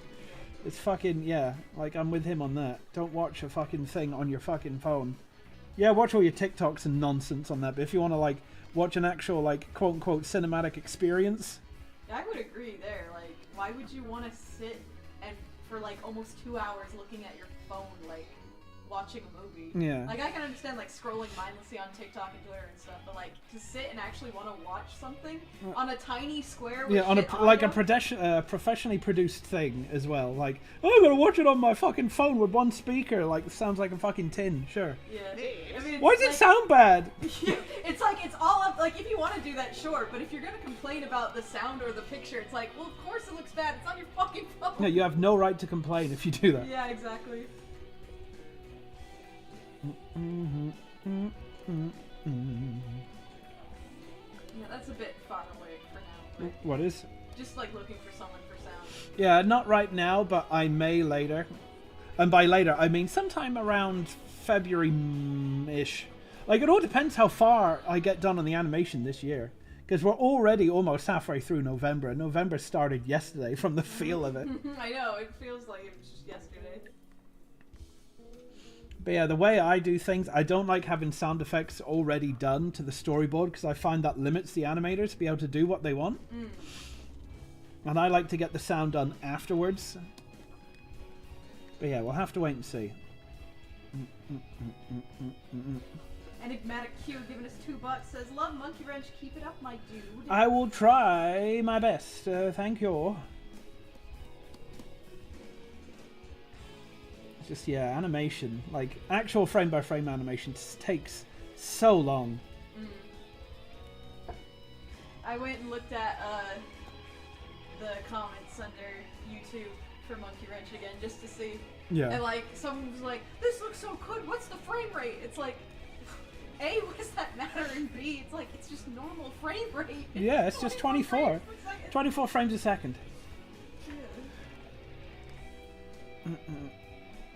It's fucking, yeah, like, I'm with him on that. Don't watch a fucking thing on your fucking phone. Yeah, watch all your TikToks and nonsense on that, but if you want to, like, watch an actual, like, quote-unquote cinematic experience... I would agree there. Like, why would you want to sit and for, like, almost 2 hours looking at your phone, like, watching a movie? Yeah. Like, I can understand, like, scrolling mindlessly on TikTok and Twitter and stuff, but, like, to sit and actually want to watch something on a tiny square with yeah, on shit a like audio? a professionally produced thing as well. Like, oh, I'm gonna watch it on my fucking phone with one speaker. Like, sounds like a fucking tin. Sure. Yeah. I mean, Why does it sound bad? It's like, it's all up, like, if you want to do that, sure, but if you're gonna complain about the sound or the picture, it's like, well, of course it looks bad, it's on your fucking phone. No, you have no right to complain if you do that. Yeah, exactly. Yeah, that's a bit far away for now. But What is? just like looking for someone for sound. Yeah, not right now, but I may later. And by later, I mean sometime around February-ish. Like, it all depends how far I get done on the animation this year. Because we're already almost halfway through November. And November started yesterday from the feel of it. I know, it feels like it was just yesterday. But yeah, the way I do things, I don't like having sound effects already done to the storyboard because I find that limits the animators to be able to do what they want. And I like to get the sound done afterwards. But yeah, we'll have to wait and see. Enigmatic Q giving us $2 says, "Love Monkey Wrench, keep it up, my dude." I will try my best. Thank you. Just, yeah, animation. Like, actual frame-by-frame animation just takes so long. I went and looked at the comments under YouTube for Monkey Wrench again just to see. Yeah. And like, someone was like, "This looks so good, what's the frame rate?" It's like, A, what does that matter? And B, it's like, it's just normal frame rate. Yeah, it's just 24. frames per second. 24 frames a second. Yeah.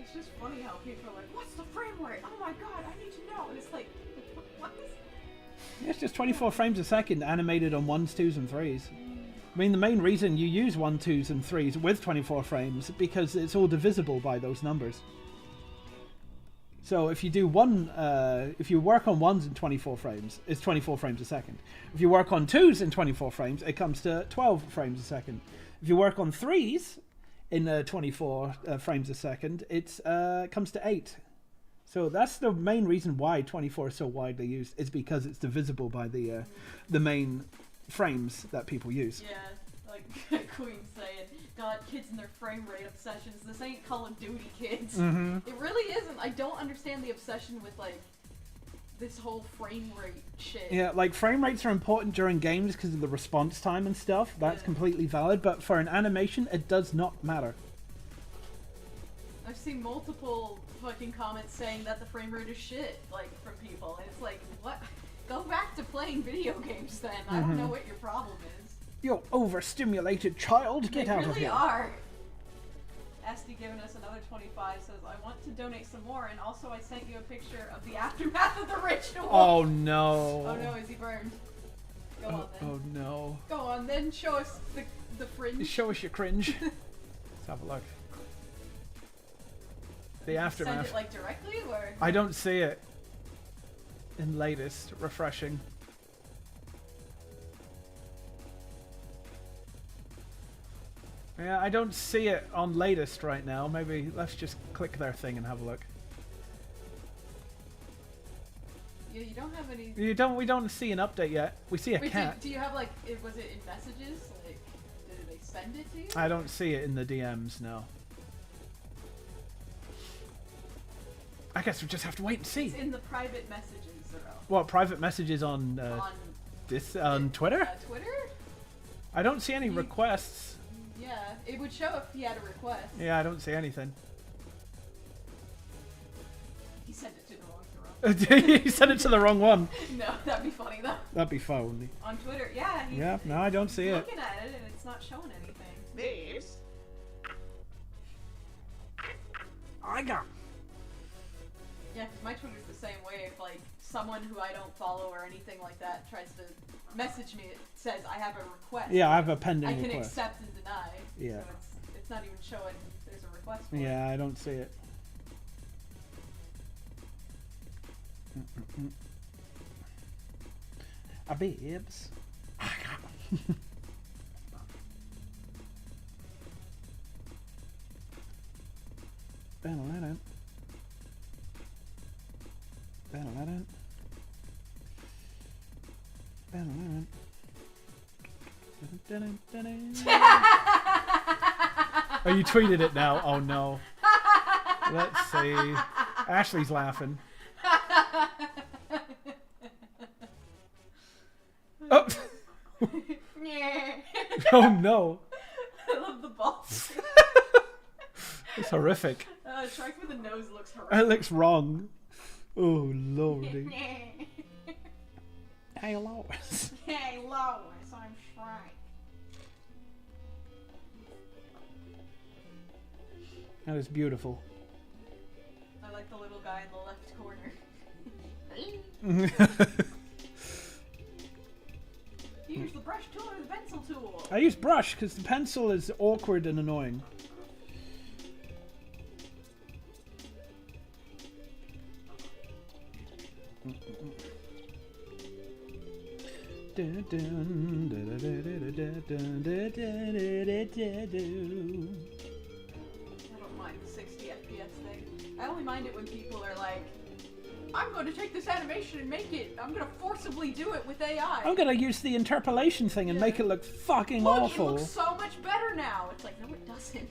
It's just funny how people are like, "What's the frame rate? Oh my god, I need to know." And it's like, what is... It's just 24 frames a second animated on 1s, 2s, and 3s. I mean, the main reason you use 1s, 2s, and 3s with 24 frames because it's all divisible by those numbers. So if you do if you work on 1s in 24 frames, it's 24 frames a second. If you work on 2s in 24 frames, it comes to 12 frames a second. If you work on 3s in 24 frames a second, it comes to 8. So that's the main reason why 24 is so widely used, is because it's divisible by the main frames that people use. Yeah, like Queen saying, "God, kids and their frame rate obsessions. This ain't Call of Duty, kids." It really isn't. I don't understand the obsession with like this whole frame rate shit. Yeah, like frame rates are important during games because of the response time and stuff. That's completely valid, but for an animation, it does not matter. I've seen multiple fucking comments saying that the frame rate is shit, like, from people, and it's like, what? Go back to playing video games then. I don't know what your problem is. You overstimulated child, get out of They here. really are. Esty giving us another 25 says, "I want to donate some more, and also I sent you a picture of the aftermath of the ritual." Oh no. Oh no, is he burned? Go on then. Oh no. Go on then, show us the fringe. Show us your cringe. Let's have a look. The aftermath. Send it like directly, or? I don't see it. in latest, refreshing. Yeah, I don't see it on latest right now. Maybe let's just click their thing and have a look. Yeah, you don't have any. We don't see an update yet. We see a Wait, cat. do you have like? Was it in messages? Like, did they send it to you? I don't see it in the DMs, no. I guess we just have to wait and see. It's in the private messages, or What, private messages on on Twitter? Twitter. I don't see any requests. Yeah, it would show if he had a request. Yeah, I don't see anything. He sent it to the wrong. You sent it to the wrong one. No, that'd be funny though. That'd be funny. On Twitter, yeah. Yeah, no, I don't see it. Looking at it and it's not showing anything. Babes. I got. Yeah, because my Twitter's the same way. If like someone who I don't follow or anything like that tries to message me, it says I have a request. Yeah, I have a pending I can request. accept and deny. Yeah. So it's not even showing there's a request for it. Yeah, I don't see it. Babes. Oh, you tweeted it now? Oh no. Let's see. Ashley's laughing. Oh. Oh no. I love the balls. It's horrific. Shark with a nose looks It horrific. looks wrong. Oh lordy. Hey Lois. Hey Lois, I'm Shrike. That is beautiful. I like the little guy in the left corner. You use the brush tool or the pencil tool? I use brush because the pencil is awkward and annoying. I don't mind the 60 FPS thing. I only mind it when people are like, I'm going to take this animation and make it, I'm going to forcibly do it with AI. I'm gonna use the interpolation thing and make it look fucking Look, awful. it looks so much better now. It's like, no, it doesn't.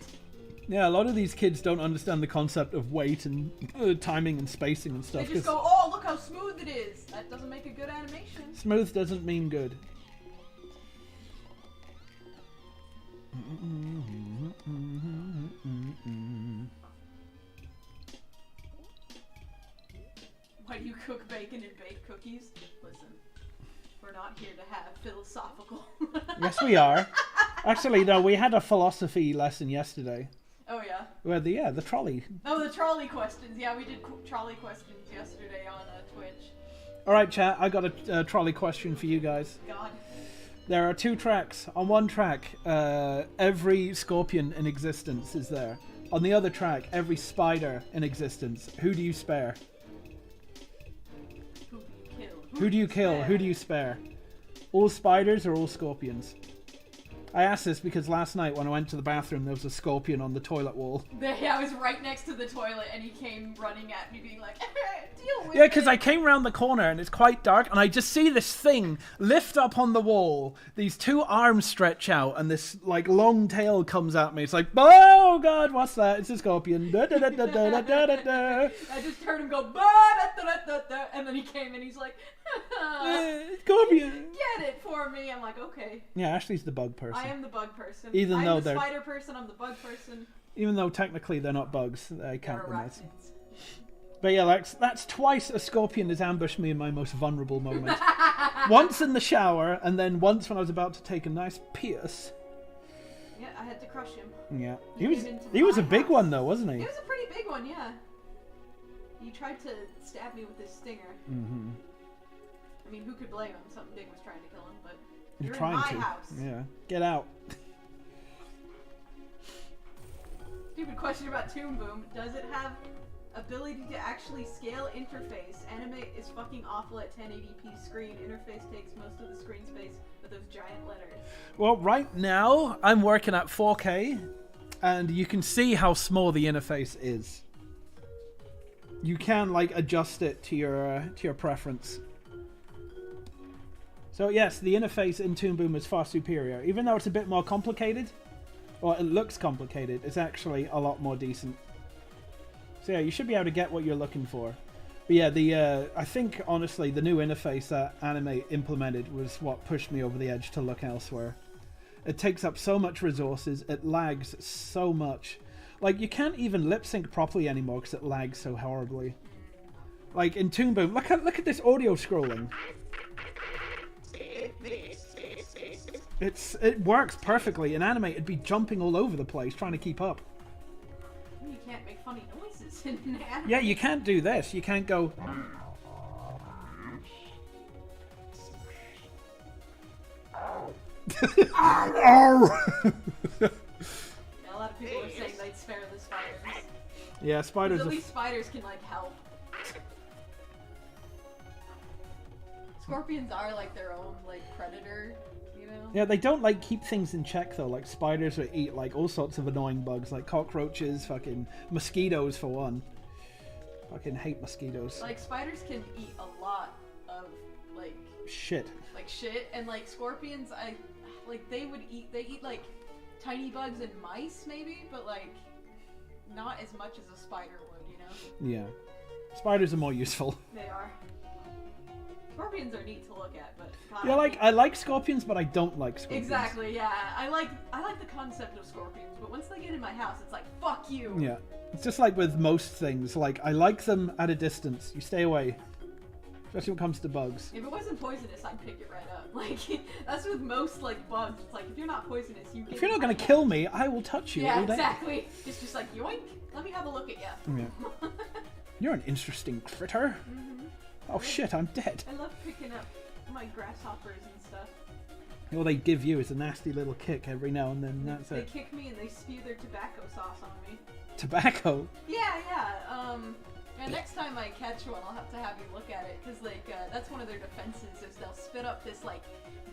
Yeah, a lot of these kids don't understand the concept of weight and timing and spacing and stuff. They just 'cause go, oh, look how smooth it is. That doesn't make a good animation. smooth doesn't mean good. Why do you cook bacon and bake cookies? Listen, we're not here to have philosophical. Yes, we are. Actually, no, we had a philosophy lesson yesterday. Oh, yeah. Where the trolley. Oh, the trolley questions. Yeah, we did trolley questions yesterday on Twitch. All right, chat. I got a trolley question for you guys. God. There are 2 tracks. On one track, every scorpion in existence is there. On the other track, every spider in existence. Who do you spare? Who do you kill? Who do you kill? spare? Who do you spare? All spiders or all scorpions? I asked this because last night when I went to the bathroom, there was a scorpion on the toilet wall. Yeah, I was right next to the toilet, and he came running at me, being like, "Deal with Yeah, because it." I came around the corner and it's quite dark, and I just see this thing lift up on the wall. These 2 arms stretch out, and this like long tail comes at me. It's like, oh god, what's that? It's a scorpion. Da, da, da, da, da, da, da, da. I just heard him go, "Ba-da-da-da-da-da," and then he came and he's like, Scorpion. "Get it for me." I'm like, okay. Yeah, Ashley's the bug person. I am the bug person. Even I'm though the they're- spider person, I'm the bug person. Even though technically they're not bugs, I They're count them as. arachnids. But yeah, that's twice a scorpion has ambushed me in my most vulnerable moment. Once in the shower, and then once when I was about to take a nice piss. Yeah, I had to crush him. Yeah, He he came into was a my big house. one though, wasn't he? It was a pretty big one, yeah. He tried to stab me with his stinger. Mm-hmm. I mean, who could blame him? Something big was trying to kill him, but You're you're trying in my to. house. Yeah, get out. Stupid question about Toon Boom. Does it have Ability to actually scale interface. Anime is fucking awful at 1080p screen. Interface takes most of the screen space with those giant letters. Well, right now I'm working at 4K, and you can see how small the interface is. You can like adjust it to your preference. So yes, the interface in Toon Boom is far superior, even though it's a bit more complicated. Or it looks complicated. It's actually a lot more decent. So yeah, you should be able to get what you're looking for. But yeah, I think honestly the new interface that Anime implemented was what pushed me over the edge to look elsewhere. It takes up so much resources, it lags so much. Like you can't even lip sync properly anymore because it lags so horribly. Like in Toon Boom, look at this audio scrolling. It works perfectly. In Anime, it'd be jumping all over the place trying to keep up. You can't make funny noises in anime. Yeah, you can't do this. You can't go. Yeah, a lot of people are saying they'd spare the spiders. Yeah, spiders. At least spiders can like help. Scorpions are like their own like predator, you know? Yeah, they don't like keep things in check though. Like spiders would eat like all sorts of annoying bugs, like cockroaches, fucking mosquitoes for one. Fucking hate mosquitoes. Like spiders can eat a lot of like Shit. shit, and like scorpions, they eat like tiny bugs and mice maybe, but like not as much as a spider would, you know? Yeah. Spiders are more useful. They are. Scorpions are neat to look at, but God, Yeah, like I like scorpions, but I don't like scorpions. exactly, yeah. I like the concept of scorpions, but once they get in my house, it's like fuck you. Yeah. It's just like with most things. Like I like them at a distance. You stay away. Especially when it comes to bugs. If it wasn't poisonous, I'd pick it right up. Like that's with most like bugs. It's like if you're not poisonous, you. If you're not gonna kill me, I will touch you Yeah, all day. exactly. It's just like yoink. Let me have a look at you. Yeah. You're an interesting critter. Oh shit, I'm dead. I love picking up my grasshoppers and stuff. All they give you is a nasty little kick every now and then. That's They it. kick me and they spew their tobacco sauce on me. Tobacco. Yeah. And next time I catch one, I'll have to have you look at it, because like that's one of their defenses is they'll spit up this like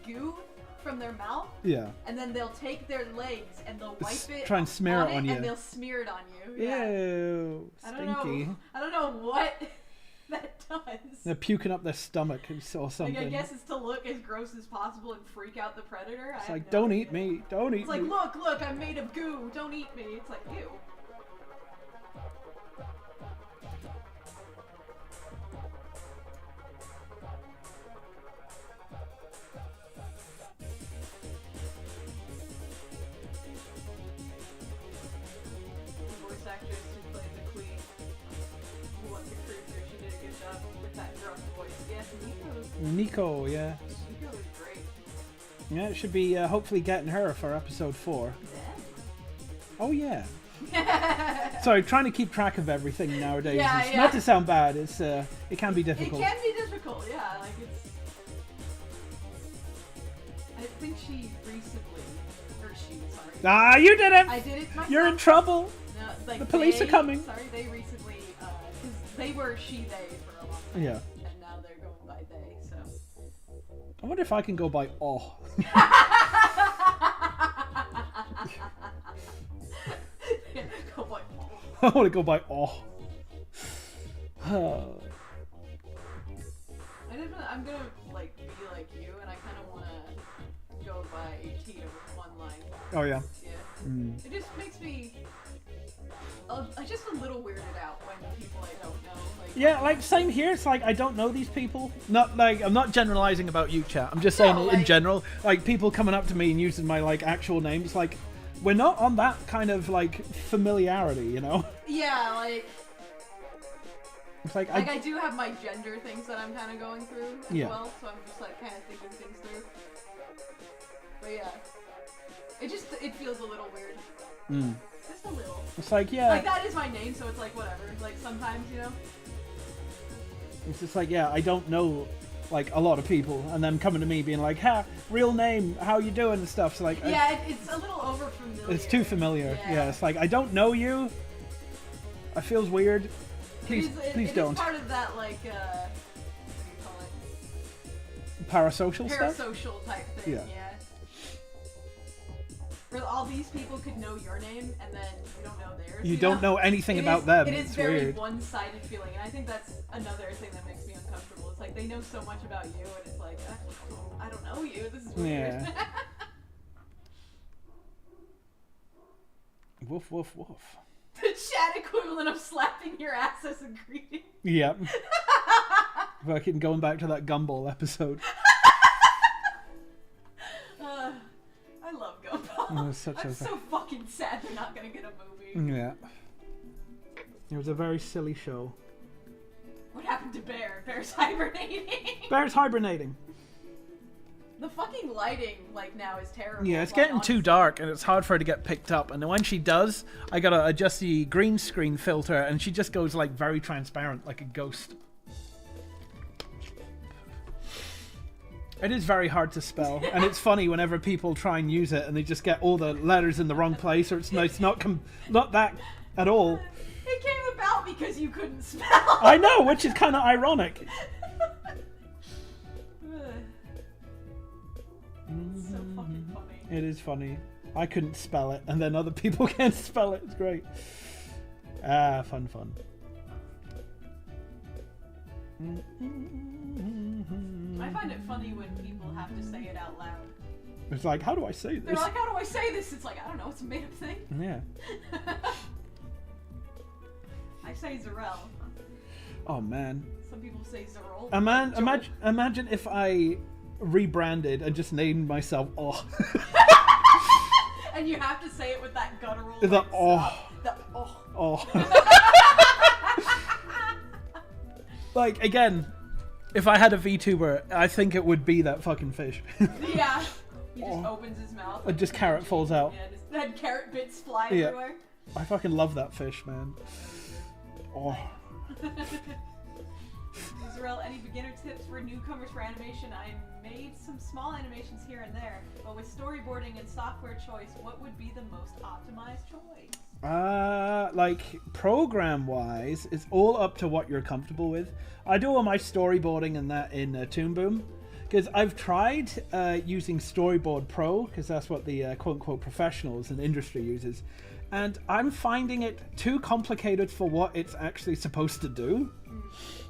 goo from their mouth, Yeah. and then they'll take their legs and they'll wipe it, Try and smear it on you. and they'll smear it on you. Yeah. Ew. I Stinky. don't know what that does. They're puking up their stomach or something. Like I guess it's to look as gross as possible and freak out the predator. It's like, don't eat me. Don't eat It's like, me. look, I'm made of goo. Don't eat me. It's like, ew. The voice actress who played the queen, who won the cruiser, she did a good job with that gruff voice. Yes, Nico, yeah. Nico is great. Yeah, it should be hopefully getting her for episode 4. Oh yeah. Sorry, trying to keep track of everything nowadays. Yeah, It's yeah. not to sound bad. It's it can be It difficult. can be difficult, yeah. Like it's. I think she recently, or she, sorry. Ah, you did it. I did it myself. You're in trouble. No, like The police are coming. Sorry, they recently, because they were she/they for a long time. Yeah. And now they're going by they. So. I wonder if I can go by oh. Go by. I want to go by oh. I'm gonna like be like you, and I kind of want to go by Tito with one line. Oh yeah. Yeah. It just makes me just a little weirded out when people I don't know. Like, Yeah, like same here. It's like I don't know these people. Not like I'm not generalizing about you, chat. I'm just saying No, in like- general. Like people coming up to me and using my like actual name. It's like we're not on that kind of like familiarity, you know. Yeah, like It's like I do have my gender things that I'm kind of going through as Yeah. well, so I'm just like kind of thinking things through. But yeah, it feels a little weird. Just a little. It's like yeah. Like that is my name, so it's like whatever. Like sometimes, you know. It's just like yeah. I don't know like a lot of people, and them coming to me being like, "Ha, real name, how you doing?" and stuff. So like Yeah, it's a little over familiar. it's too familiar. Yeah. Yeah. It's like I don't know you. It feels weird. Please, please it don't. is part of that, like, what do you call it? Parasocial stuff? Parasocial type thing, Yeah. yeah. Where all these people could know your name, and then you don't know theirs. You don't know anything about them. It is It's very weird. one-sided feeling, and I think that's another thing that makes me uncomfortable. It's like they know so much about you, and it's like, I don't know you. This is weird. Yeah. Woof, woof, woof. The chat equivalent of slapping your ass as a greeting. Yep. Fucking going back to that Gumball episode. I love Gumball. It was such I'm so fucking sad they're not gonna get a movie. Yeah. It was a very silly show. What happened to Bear? Bear's hibernating. Bear's hibernating. The fucking lighting, like, now is terrible. Yeah, it's like, getting honestly. too dark and it's hard for her to get picked up. And when she does, I gotta adjust the green screen filter and she just goes like very transparent, like a ghost. It is very hard to spell, and it's funny whenever people try and use it and they just get all the letters in the wrong place, or it's not that at all. It came about because you couldn't spell. I know, which is kind of ironic. It's so fucking funny. It is funny. I couldn't spell it, and then other people can spell it. It's great. Ah, fun. I find it funny when people have to say it out loud. It's like, how do I say They're this? like, how do I say this? It's like, I don't know, it's a made up thing. Yeah. I say Zarel. Oh man. Some people say Zerol. Imagine if I rebranded and just named myself Oh. And you have to say it with that guttural. The like, oh. stop. The oh. Oh. Like, again, if I had a VTuber, I think it would be that fucking fish. Yeah. He just opens his mouth. And just carrot falls out. Yeah, just had carrot bits fly Yeah. everywhere. I fucking love that fish, man. Oh. Zarel, any beginner tips for newcomers for animation? I made some small animations here and there, but with storyboarding and software choice, what would be the most optimized choice? Like, program-wise, it's all up to what you're comfortable with. I do all my storyboarding and that in Toon Boom, because I've tried using Storyboard Pro, because that's what the quote-unquote professionals in the industry uses, and I'm finding it too complicated for what it's actually supposed to do.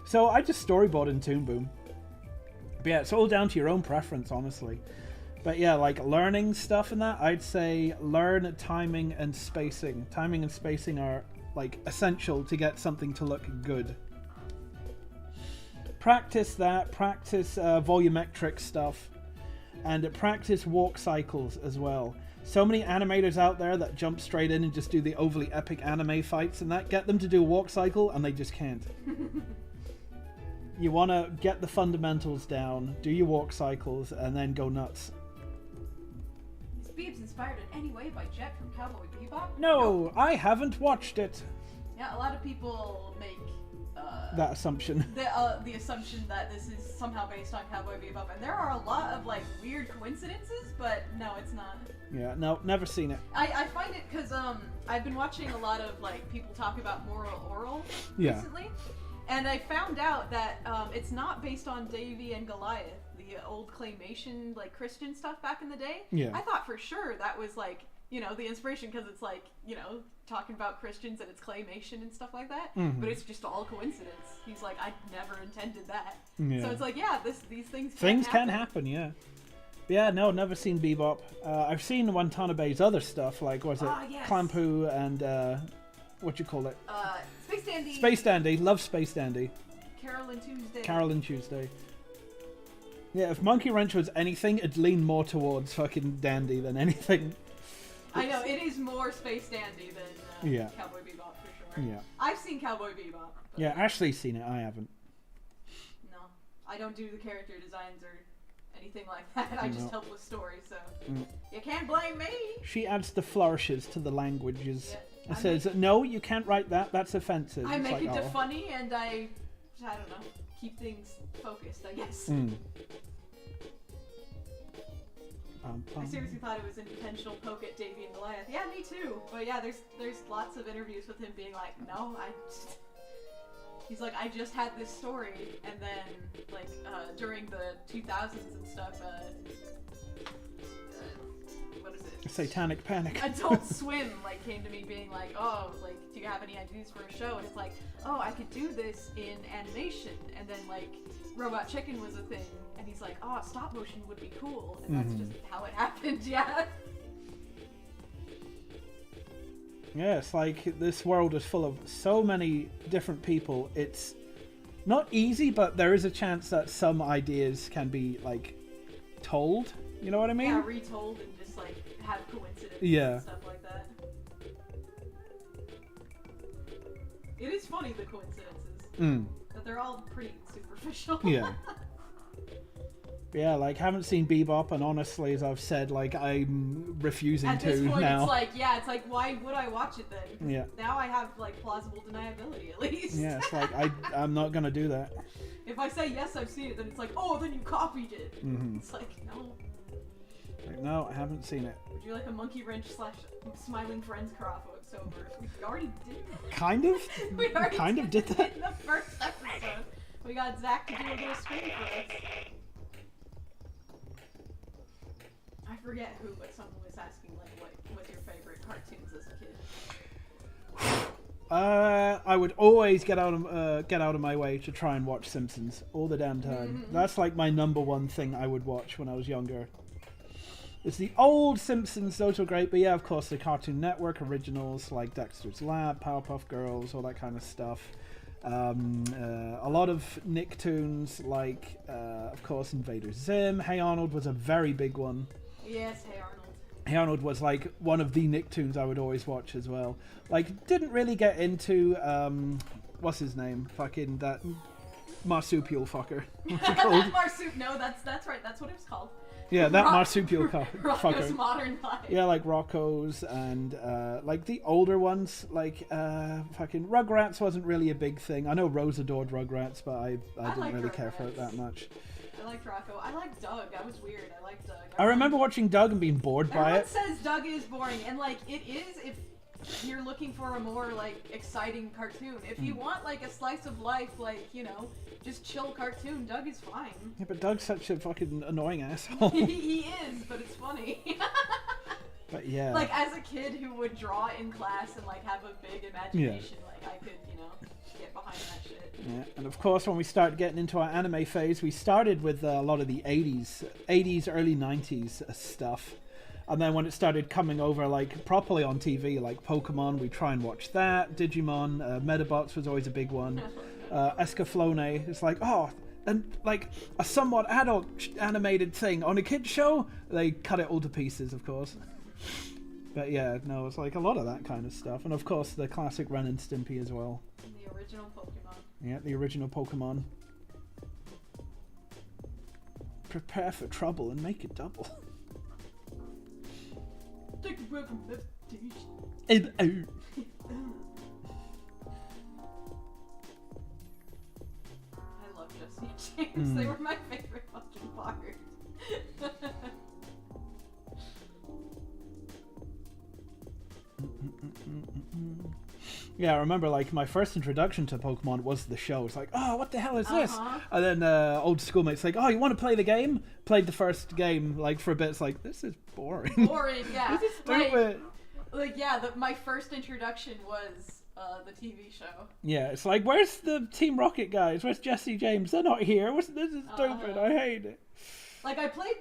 So I just storyboard in Toon Boom. But yeah, it's all down to your own preference, honestly. But yeah, like learning stuff and that, I'd say learn timing and spacing. Timing and spacing are like essential to get something to look good. Practice that, practice volumetric stuff, and practice walk cycles as well. So many animators out there that jump straight in and just do the overly epic anime fights and that, get them to do a walk cycle and they just can't. You want to get the fundamentals down, do your walk cycles, and then go nuts. Is Beebs inspired in any way by Jet from Cowboy Bebop? No, I haven't watched it. Yeah, a lot of people make That assumption. the assumption that this is somehow based on Cowboy Bebop, and there are a lot of like weird coincidences, but no, it's not. Yeah, no, never seen it. I find it because I've been watching a lot of like people talk about Moral Oral Yeah. recently, and I found out that it's not based on Davy and Goliath, the old claymation like Christian stuff back in the day. Yeah. I thought for sure that was like, you know, the inspiration because it's like, you know, talking about Christians and it's claymation and stuff like that. Mhm. But it's just all coincidence. He's like, I never intended that. Yeah. So it's like, yeah, these things Can happen, yeah. Yeah, no, never seen Bebop. I've seen Watanabe's other stuff, like, was it Yes. Clampu and, what you call it? Space Dandy. Space Dandy, love Space Dandy. Carolyn Tuesday. Carolyn Tuesday. Yeah, if Monkey Wrench was anything, it'd lean more towards fucking Dandy than anything. I know, it is more Space Dandy than Yeah. Cowboy Bebop for sure. Yeah. I've seen Cowboy Bebop. But Yeah, Ashley's seen it, I haven't. No, I don't do the character designs or anything like that. I just No. help with story, so Mm. you can't blame me. She adds the flourishes to the languages. Yeah, It I says, no, you can't write that, that's offensive. I It's make like, it oh. funny and I don't know, keep things focused, I guess. Mm. I seriously thought it was an intentional poke at Davy and Goliath. Yeah, me too. But yeah, there's lots of interviews with him being like, no, He's like, I just had this story, and then, like, during the 2000s and stuff, what is it? Satanic Panic. Adult Swim, like, came to me being like, oh, like, do you have any ideas for a show? And it's like, oh, I could do this in animation. And then, like, Robot Chicken was a thing, and he's like, oh, stop motion would be cool. And that's just how it happened, yeah. Yeah, it's like this world is full of so many different people. It's not easy, but there is a chance that some ideas can be, like, told. You know what I mean? Yeah, retold and just, like, have coincidences Yeah. and stuff like that. It is funny, the coincidences. But they're all pretty superficial. Yeah. Yeah, like, haven't seen Bebop, and honestly, as I've said, like, I'm refusing At to this point, now. it's like, why would I watch it then? Yeah. Now I have, like, plausible deniability, at least. Yeah, it's like, I'm not gonna do that. If I say, yes, I've seen it, then it's like, oh, then you copied it. It's like, no. Like, no, I haven't seen it. Would you like a Monkey Wrench / Smiling Friends crossover? We already did that. Kind of? We already kind of did that. in the first episode. We got Zach to do a little screen for us. I forget who, but someone was asking, like, what was your favorite cartoons as a kid? I would always get out of my way to try and watch Simpsons all the damn time. That's like my number one thing I would watch when I was younger. It's the old Simpsons, those were great, but yeah, of course, the Cartoon Network originals like Dexter's Lab, Powerpuff Girls, all that kind of stuff. A lot of Nicktoons, like, of course, Invader Zim. Hey Arnold was a very big one. Yes, Hey Arnold. Hey Arnold was like one of the Nicktoons I would always watch as well. Like, didn't really get into, what's his name? Fucking that marsupial fucker. What's it called? No, that's right, that's what it was called. Yeah, that marsupial Rocko's fucker. Modern Life. Yeah, like Rocco's and like the older ones, like fucking Rugrats wasn't really a big thing. I know Rose adored Rugrats, but I didn't liked really care for it Rugrats. that much. I liked Rocco. I liked Doug. That was weird. I liked Doug. I remember watching Doug and being bored by Everyone it. says Doug is boring, and like it is if you're looking for a more like exciting cartoon. If you want like a slice of life, like, you know, just chill cartoon, Doug is fine. Yeah, but Doug's such a fucking annoying asshole. He is, but it's funny. But yeah. Like, as a kid who would draw in class and like have a big imagination, like I could, you know, get behind that shit. Yeah, and of course, when we started getting into our anime phase, we started with a lot of the 80s, early 90s stuff. And then when it started coming over, like, properly on TV, like Pokemon, we try and watch that. Digimon, Metabots was always a big one. Escaflowne, it's like, oh, and like a somewhat adult animated thing on a kid's show, they cut it all to pieces, of course. But yeah, no, it's like a lot of that kind of stuff. And of course, the classic Ren and Stimpy as well. And the original Pokemon. Yeah, the original Pokemon. Prepare for trouble and make it double. Take a breath from meditation. I love Jesse and James. They were my favorite fucking part. Yeah, I remember like my first introduction to Pokemon was the show. It's like, oh, what the hell is this? And then old schoolmates like, oh, you want to play the game? Played the first game like for a bit. It's like, this is boring. Boring, yeah. This is stupid. Like yeah, my first introduction was the TV show. Yeah, it's like, where's the Team Rocket guys? Where's Jesse James? They're not here. This is stupid. I hate it. Like I played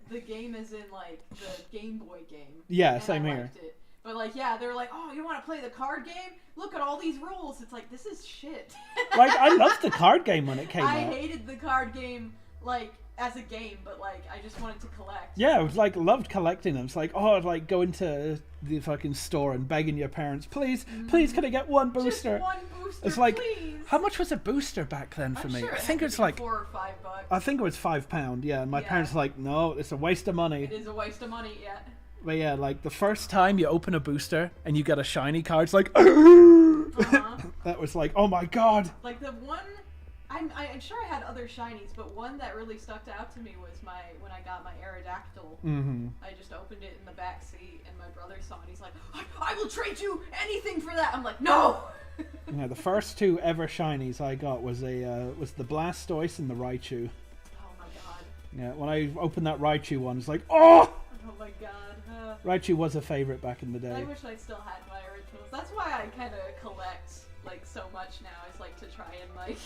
the game as in like the Game Boy game. Yeah, and same I here. liked it. But like, yeah, they were like, oh, you want to play the card game? Look at all these rules. It's like, this is shit. Like, I loved the card game when it came I out. hated the card game, like, as a game, but like, I just wanted to collect. Yeah, I was like, loved collecting them. It's like, oh, I'd like go into the fucking store and begging your parents, please, can I get one booster? Just one booster, It's like, please. how much was a booster back then for I'm me? sure I it think had it's to be like, $4 or $5. I think it was £5. Yeah, and my Yeah. parents were like, no, it's a waste of money. It is a waste of money, yeah. But yeah, like the first time you open a booster and you get a shiny card, it's like, Uh-huh. that was like, oh my god. Like the one I'm sure I had other shinies, but one that really stuck out to me was when I got my Aerodactyl. Mm-hmm. I just opened it in the back seat, and my brother saw it. He's like, I will trade you anything for that. I'm like, no. Yeah, the first two ever shinies I got was the Blastoise and the Raichu. Oh my god. Yeah, when I opened that Raichu one, it's like, oh! Oh my god. Raichu was a favorite back in the I day. wish I still had my originals. That's why I kind of collect like so much now. Is like to try and like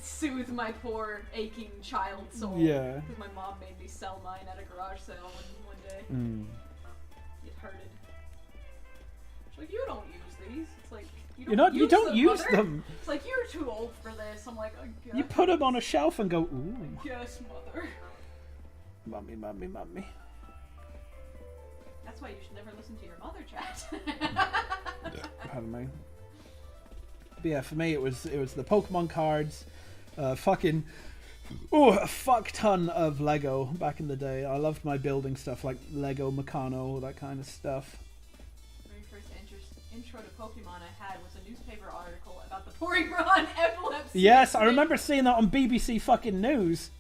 soothe my poor aching child soul. Yeah. Because my mom made me sell mine at a garage sale one day. Mm. It hurted. She's like, you don't use these. It's like You don't use mother. them. It's like, you're too old for this. I'm like, oh, God. You put them on a shelf and go, ooh. Yes, mother. Mummy, mummy, mummy. That's why you should never listen to your mother, chat. Pardon me. But yeah, for me it was the Pokemon cards, a fuck ton of Lego back in the day. I loved my building stuff like Lego Meccano, that kind of stuff. Very first intro to Pokemon I had was a newspaper article about the Porygon epilepsy. Yes, I remember seeing that on BBC fucking News.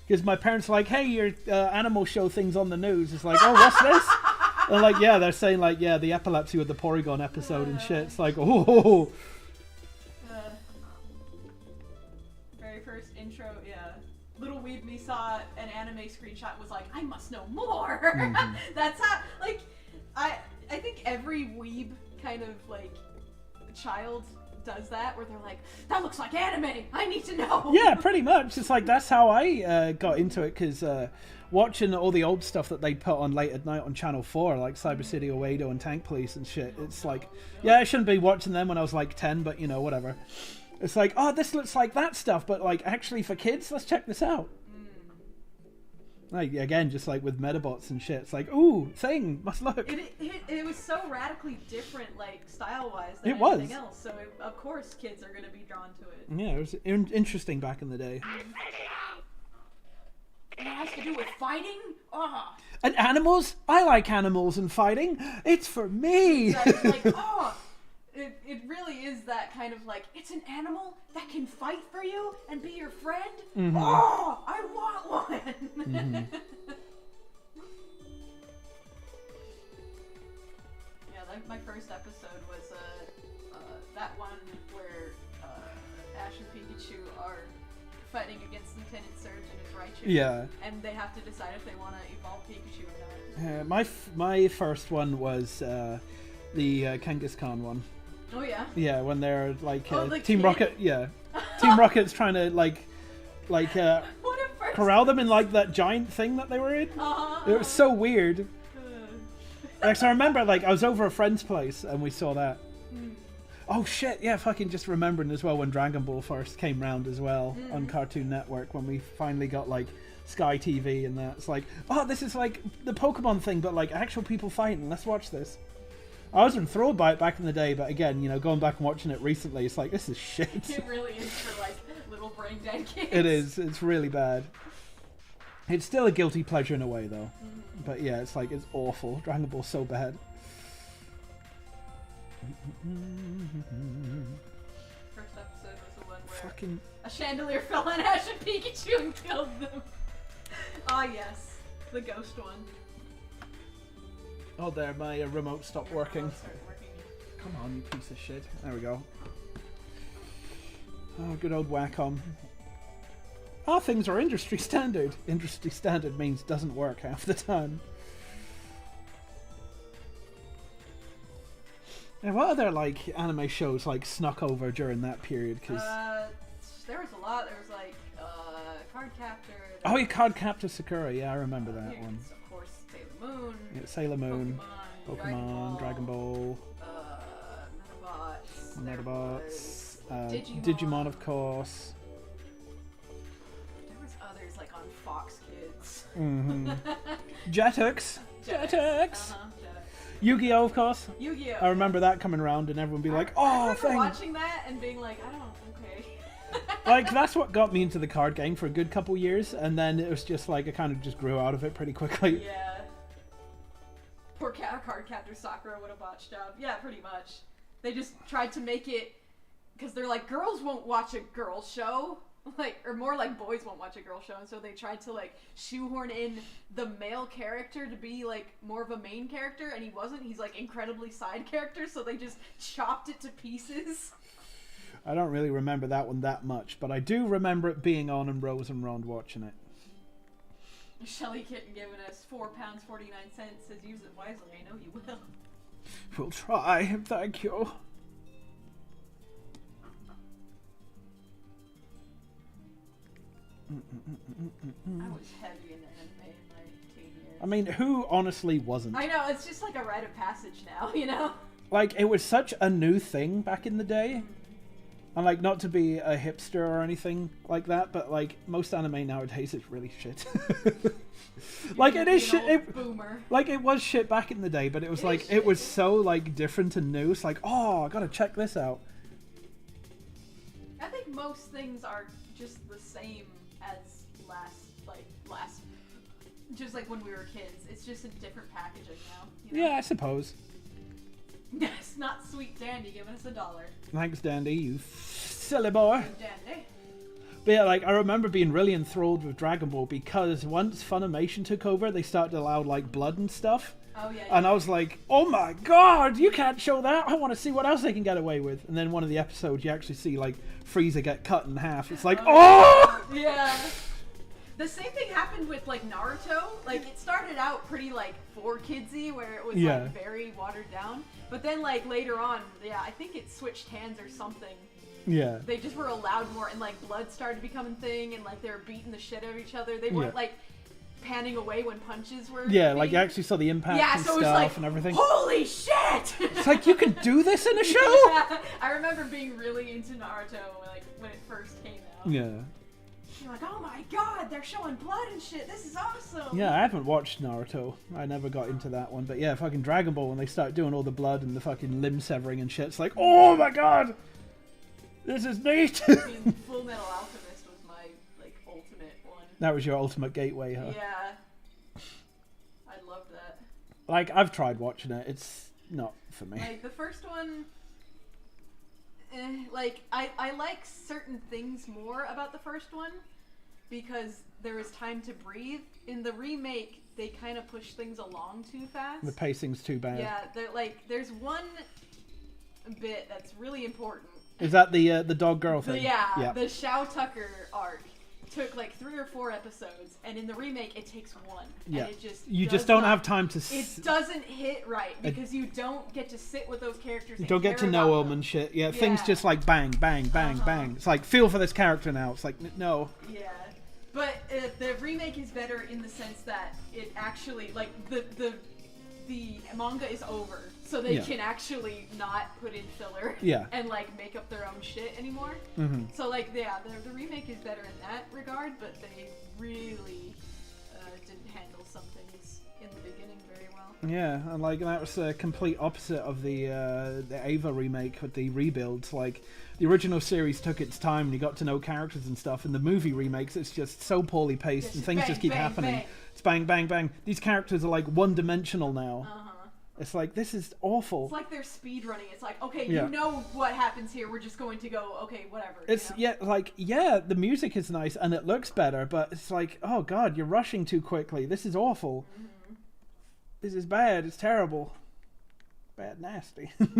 Because my parents were like, hey, your animal show thing's on the news. It's like, oh, what's this? And like, yeah, they're saying like, yeah, the epilepsy with the Porygon episode and shit. It's like, oh. Very first intro, yeah. Little Weeb me saw an anime screenshot, was like, I must know more. Mm-hmm. That's how, like, I think every weeb kind of like child does that, where they're like, that looks like anime, I need to know. Yeah, pretty much. It's like, that's how I got into it, because watching all the old stuff that they'd put on late at night on Channel 4, like Cyber City Oedo and Tank Police and shit, it's like, yeah, I shouldn't be watching them when I was like 10, but you know, whatever. It's like, oh, this looks like that stuff, but like, actually for kids, let's check this out. Like, again, just like with Metabots and shit, it's like, ooh, thing, must look. It was so radically different, like, style-wise than It was. anything else, so of course kids are going to be drawn to it. Yeah, it was interesting back in the day. It has to do with fighting? Oh. And animals? I like animals and fighting. It's for me. It's like, oh, it really is that kind of like, it's an animal that can fight for you and be your friend? Mm-hmm. Oh, I want one! Mm-hmm. Yeah, like my first episode was that one where Ash and Pikachu are fighting against Lieutenant Surge and his Raichu. Yeah. And they have to decide if they want to evolve Pikachu or not. My first one was the Kangaskhan Khan one. Oh yeah? Yeah, when they're like the Team kid? Rocket. Yeah, Team Rocket's trying to like What a first... corral them in like that giant thing that they were in. Uh-huh. It was so weird. Like, so I remember like I was over a friend's place and we saw that. Oh shit, yeah, fucking just remembering as well when Dragon Ball first came round as well on Cartoon Network, when we finally got like Sky TV and that. It's like, oh, this is like the Pokemon thing, but like actual people fighting. Let's watch this. I was enthralled by it back in the day, but again, you know, going back and watching it recently, it's like, this is shit. It really is for like little brain dead kids. It is. It's really bad. It's still a guilty pleasure in a way, though. But yeah, it's like, it's awful. Dragon Ball's so bad. First episode was the one where Fucking... a chandelier fell on Ash and Pikachu and killed them. Ah yes, the ghost one. Oh, there, my remote stopped working. Remote started working. Come on, you piece of shit. There we go. Oh, good old Wacom. Our things are industry standard. Industry standard means doesn't work half the time. And what other like anime shows like snuck over during that period? Cause there was a lot. There was like Cardcaptor. oh, yeah, Cardcaptor Sakura. Yeah, I remember that Here's, one. Of course, Sailor Moon. Yeah, Sailor Moon, Pokemon, Dragon Ball, Metabots. Metabots, Digimon, of course. There was others like on Fox Kids. Mm-hmm. Jetix. Jetix. Jetix. Yu-Gi-Oh, of course. Yu-Gi-Oh. I remember that coming around and everyone be like, I oh, remember thing. watching that and being like, I don't, okay. Like, that's what got me into the card game for a good couple years, and then it was just like, I kind of just grew out of it pretty quickly. Yeah. Poor Cardcaptor Sakura would have botched job. Yeah, pretty much. They just tried to make it because they're like, girls won't watch a girl show. Like, or more like boys won't watch a girl show, and so they tried to like shoehorn in the male character to be like more of a main character, and he wasn't. He's like incredibly side character, so they just chopped it to pieces. I don't really remember that one that much, but I do remember it being on and Rose and Ron watching it. Shelly Kitten giving us £4.49 says use it wisely. I know you will. We'll try. Thank you. I was heavy in anime in my teen years. I mean, who honestly wasn't? I know, it's just like a rite of passage now, you know? Like, it was such a new thing back in the day. And, like, not to be a hipster or anything like that, but, like, most anime nowadays is really shit. Like, it is shit. Boomer. Like, it was shit back in the day, but it was, like, it was so, like, different and new. It's like, oh, I gotta check this out. I think most things are just the same as last, just like when we were kids. It's just a different packaging now. You know? Yeah, I suppose. Yes, not Sweet Dandy giving us $1. Thanks, Dandy, you silly boy. Dandy. But yeah, like, I remember being really enthralled with Dragon Ball because once Funimation took over, they started to allow, like, blood and stuff. Oh, yeah. And I was like, oh my god, you can't show that. I want to see what else they can get away with. And then one of the episodes, you actually see, like, Frieza get cut in half. It's like, oh! Yeah. The same thing happened with, like, Naruto. Like, it started out pretty, like, for kidsy, where it was, like, very watered down. But then, like, later on, yeah, I think it switched hands or something. Yeah. They just were allowed more, and, like, blood started becoming a thing, and, like, they were beating the shit out of each other. They weren't, like, panning away when punches were like, you actually saw the impact and so stuff it was like, and everything. Holy shit! It's like, you can do this in a show? Yeah, I remember being really into Naruto, like, when it first came out. Yeah. You're like, oh my god, they're showing blood and shit. This is awesome. Yeah, I haven't watched Naruto. I never got into that one. But yeah, fucking Dragon Ball, when they start doing all the blood and the fucking limb severing and shit, it's like, oh my god! This is neat! I mean, Full Metal Alchemist was my, like, ultimate one. That was your ultimate gateway, huh? Yeah. I loved that. Like, I've tried watching it. It's not for me. Like, the first one... like, I like certain things more about the first one because there was time to breathe. In the remake, they kind of push things along too fast. The pacing's too bad. Yeah, there's one bit that's really important. Is that the dog girl thing? The Shao Tucker arc took like 3 or 4 episodes, and in the remake it takes 1. Yeah. And it just you just don't have time to... It doesn't hit right, because you don't get to sit with those characters. You don't get to know them and shit. Yeah, things just like bang, bang, bang, bang. It's like, feel for this character now. It's like, no. Yeah. But the remake is better in the sense that it actually, like, the manga is over, so they can actually not put in filler and, like, make up their own shit anymore. Mm-hmm. So, like, yeah, the remake is better in that regard, but they really didn't handle some things in the beginning very well. Yeah, and, like, that was the complete opposite of the Ava remake with the rebuilds. Like, the original series took its time and you got to know characters and stuff, and the movie remakes, it's just so poorly paced and things just keep happening. Bang. It's bang, bang, bang. These characters are, like, one-dimensional now. It's like, this is awful. It's like they're speed running. It's like, okay, you know what happens here. We're just going to go, okay, whatever. It's, the music is nice and it looks better, but it's like, oh god, you're rushing too quickly. This is awful. Mm-hmm. This is bad. It's terrible. Bad, nasty. I will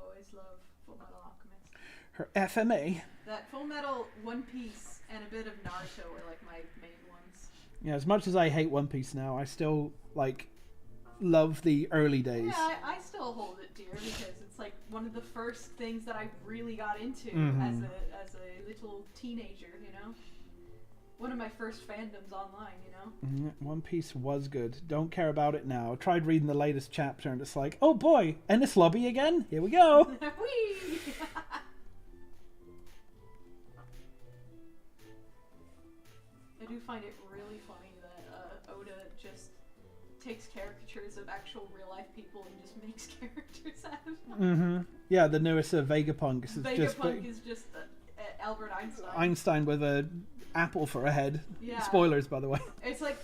always love Full Metal Alchemist. Her FMA. That Full Metal, One Piece, and a bit of Naruto were like my main ones. Yeah, as much as I hate One Piece now, I still, like, love the early days. Yeah, I still hold it dear because it's like one of the first things that I really got into as a little teenager, you know? One of my first fandoms online, you know? One Piece was good. Don't care about it now. I tried reading the latest chapter and it's like, oh boy, Ennis Lobby again? Here we go! Whee! I do find it really funny that Oda just takes caricatures of actual real life people and just makes characters out of them. Mm-hmm. Yeah, the newest Vegapunk is Vegapunk is just Albert Einstein. Einstein with a apple for a head. Yeah. Spoilers, by the way. It's like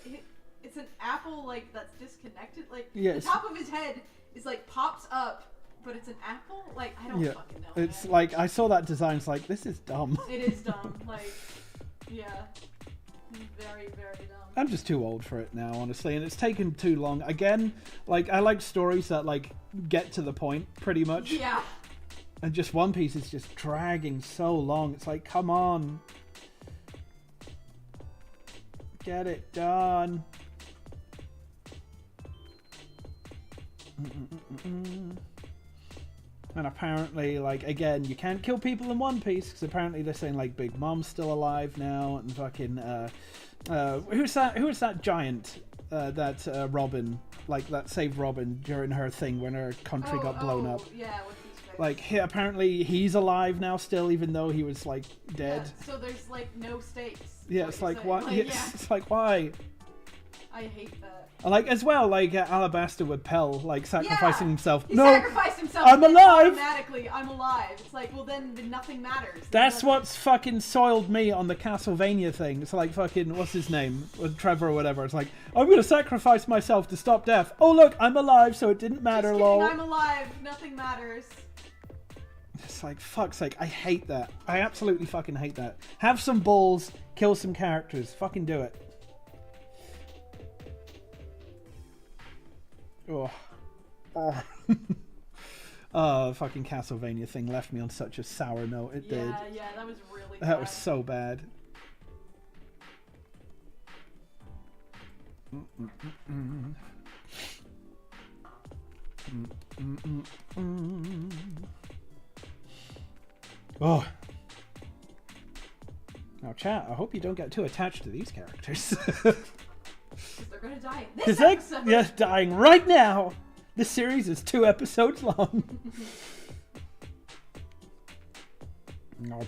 it's an apple like that's disconnected. Like yes. the top of his head is like pops up, But it's an apple? Like, I don't Yeah, fucking know. it's man. like I saw that design. It's like this is dumb. It is dumb. Like, yeah. Very, very dumb. I'm just too old for it now, honestly, and it's taken too long. Again, like I like stories that like get to the point, pretty much. Yeah. And just One Piece is just dragging so long. It's like, come on, get it done. And apparently, like, again, you can't kill people in One Piece because apparently they're saying like Big Mom's still alive now, and fucking who's that giant that Robin, like, that saved Robin during her thing when her country got blown up. Yeah, what's his face? Like, apparently he's alive now still, even though he was like dead. Yeah, so there's like no stakes. Yeah, it's like why? Yes, yeah. it's like why? I hate that. And like as well, like Alabasta with Pell, like sacrificing himself. He No, sacrificed himself. I'm alive! Automatically, I'm alive. It's like, well, then nothing matters. that's what's fucking soiled me on the Castlevania thing. It's like fucking what's his name, with Trevor or whatever. It's like I'm gonna sacrifice myself to stop death. Oh look, I'm alive, so it didn't matter. Just Lol. kidding, I'm alive. Nothing matters. It's like fuck's sake, I hate that. I absolutely fucking hate that. Have some balls, kill some characters. Fucking do it. Oh. Oh. Fucking Castlevania thing left me on such a sour note. It did. Yeah, that was really That was so bad. Oh. Now, chat, I hope you don't get too attached to these characters. Because they're gonna die in this Because they're episode. dying right now. This series is 2 episodes long. No.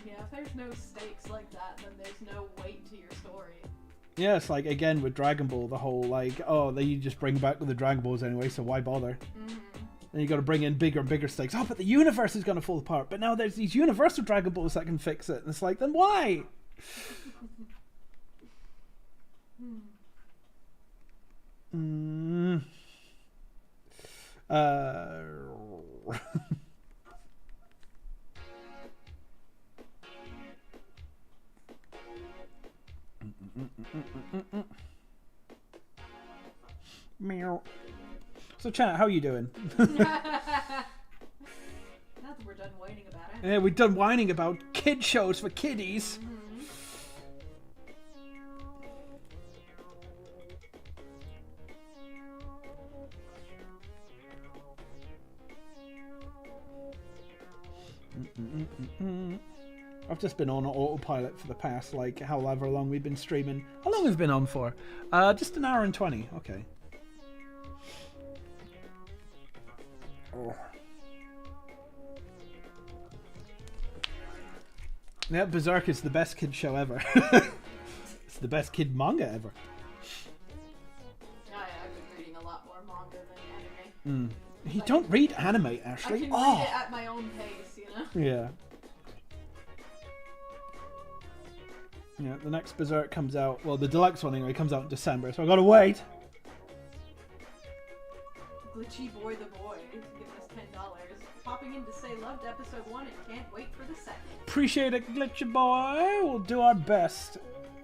Yeah, if there's no stakes like that, then there's no weight to your story. Yeah, it's like, again, with Dragon Ball, the whole, like, oh, you just bring back the Dragon Balls anyway, so why bother? Then you got to bring in bigger and bigger stakes. Oh, but the universe is going to fall apart. But now there's these universal Dragon Balls that can fix it. And it's like, then why? Meow. So, chat, how you doing? Now that we're done whining about it. Yeah, we've done whining about kid shows for kiddies. I've just been on autopilot for the past, like, however long we've been streaming. How long have we been on for? Just an hour and 20. Okay. Oh. Yeah, Berserk is the best kid show ever. It's the best kid manga ever. I've been reading a lot more manga than anime. You don't read anime, I Ashley. can Oh, read it at my own pace, you know? yeah. Yeah, the next Berserk comes out. Well, the deluxe one anyway comes out in December, so I gotta wait. Glitchy Boy the Boy is giving us $10. Popping in to say loved episode 1 and can't wait for the second. Appreciate it, Glitchy Boy. We'll do our best.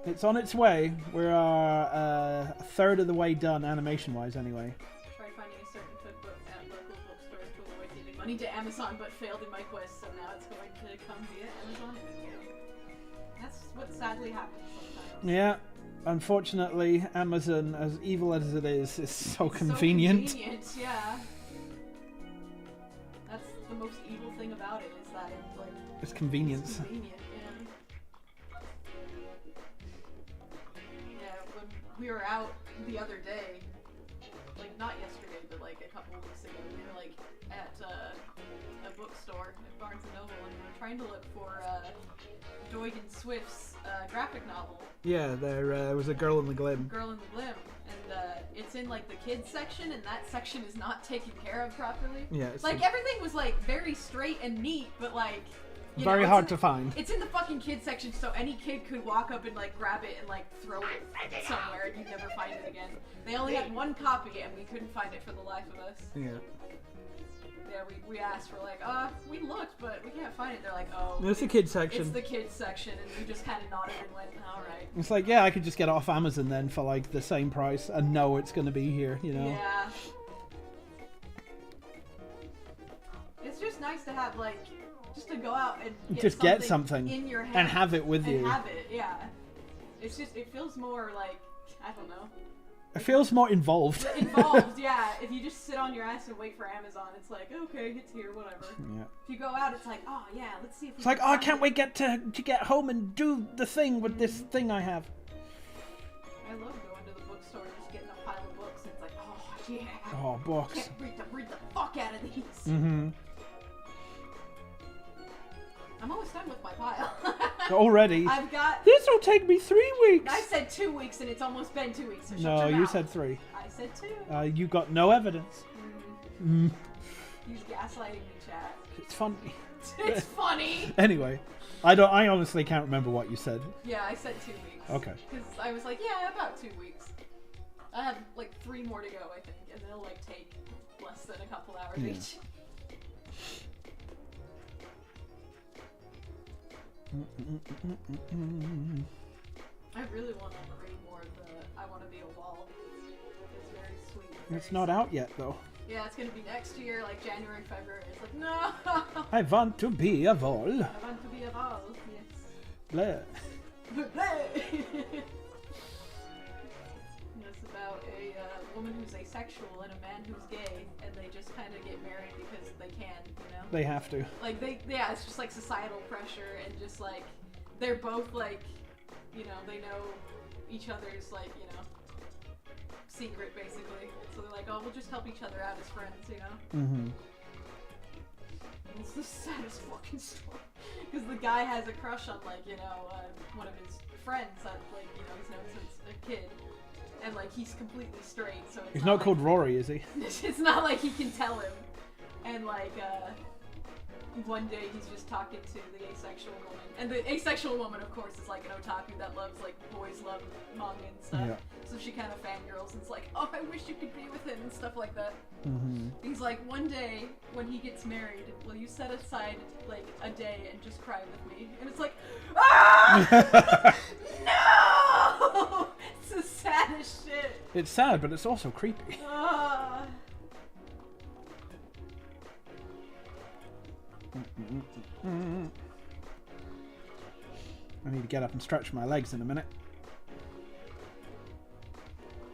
It's on its way. We're a third of the way done, animation-wise, anyway. Tried finding a certain cookbook at local bookstores to avoid giving money to Amazon, but failed in my quest, so now it's going to come via Amazon. That's what sadly happens sometimes. Yeah, unfortunately, Amazon, as evil as it is so convenient. So convenient, yeah. That's the most evil thing about it, is that it's like... It's convenience. It's convenient, yeah, when we were out the other day, like not yesterday, but like a couple weeks ago, we were like at a bookstore at Barnes & Noble, and we were trying to look for Doigan Swift's graphic novel, Yeah, there was a Girl in the Glim. Girl in the Glim, and it's in like the kids section, and that section is not taken care of properly. Yeah, it's Like everything was like very straight and neat, but like very it's hard in- to find. It's in the fucking kids section, so any kid could walk up and like grab it and like throw it somewhere, and you'd never find it again. They only had one copy, and we couldn't find it for the life of us. Yeah. Yeah, we asked, we're like, we looked, but we can't find it. They're like, oh. It's the kids section. It's the kids section, and we just kind of nodded and went, alright. It's like, yeah, I could just get it off Amazon then for like the same price and know it's going to be here, you know? Yeah. It's just nice to have, like, just to go out and get something in your hand. And have it with you. And have it, yeah. It's just, it feels more like, I don't know. It feels more involved. Involved, yeah. If you just sit on your ass and wait for Amazon, it's like, okay, it's here, whatever. Yeah. If you go out, it's like, oh yeah, let's see if we It's like, oh, I can't wait to get home and do the thing with this thing I have. I love going to the bookstore and just getting a pile of books, and it's like, oh yeah. Oh, books. Can't read the fuck out of these. Mm-hmm. I'm almost done with my pile. Already? I've got... This will take me 3 weeks. I said 2 weeks, and it's almost been 2 weeks. So no, shut your you mouth. said 3. I said 2. You got no evidence. You're gaslighting me, chat. It's funny. It's funny. Anyway, I honestly can't remember what you said. Yeah, I said 2 weeks. Okay. Because I was like, yeah, about 2 weeks. I have like 3 more to go, I think, and they'll like take less than a couple hours each. I really want to read more of the I Want to Be a Wall. It's very sweet. It's not out yet, though. Yeah, it's going to be next year, like January, February. It's like, no! I want to be a wall. I want to be a wall, yes. Blah. It's about a woman who's asexual and a man who's gay, and they just kind of get married because they can, you know? They have to. Like, yeah, it's just like societal pressure, and just like, they're both like, you know, they know each other's like, you know, secret basically. So they're like, oh, we'll just help each other out as friends, you know? Mm-hmm. And it's the saddest fucking story. Because the guy has a crush on, like, you know, one of his friends that, like, you know, he's known since a kid. And, like, he's completely straight, so it's He's not called like, Rory, is he? It's not like he can tell him. And, like, one day he's just talking to the asexual woman. And the asexual woman, of course, is like an otaku that loves, like, boys love manga and stuff. Yeah. So she kind of fangirls and it's like, oh, I wish you could be with him and stuff like that. Mm-hmm. He's like, one day when he gets married, will you set aside, like, a day and just cry with me? And it's like, ah! No! It's the saddest shit. It's sad, but it's also creepy. I need to get up and stretch my legs in a minute.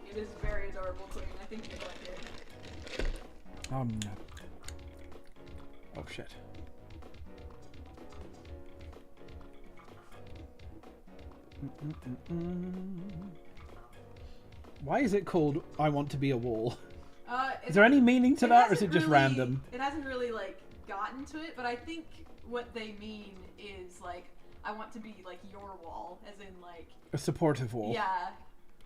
It is very adorable, Queen. I think you'd like it. No. Oh shit. Why is it called I Want to Be a Wall? Is there any meaning to that, or is it just random? It hasn't really, like, gotten to it, but I think what they mean is, like, I want to be, like, your wall, as in, like... A supportive wall. Yeah.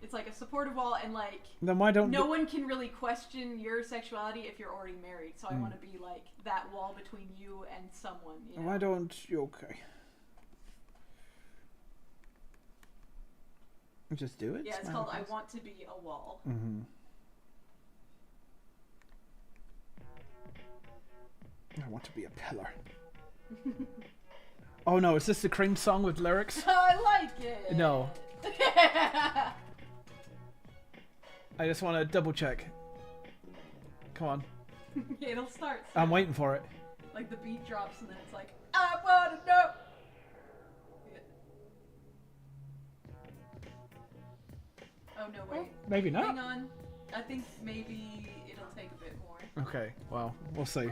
It's like a supportive wall, and, like... Then why don't... No one can really question your sexuality if you're already married, so I want to be, like, that wall between you and someone, you know? Why don't you... Okay. Just do it? Yeah, it's called I Want to Be a Wall. Mm-hmm. I want to be a pillar. Oh no, is this the Cream song with lyrics? I like it! No. I just want to double check. Come on. It'll start soon. I'm waiting for it. Like the beat drops and then it's like, I wanna know! Oh no, wait. Maybe not. Hang on. I think maybe it'll take a bit more. Okay, well, we'll see.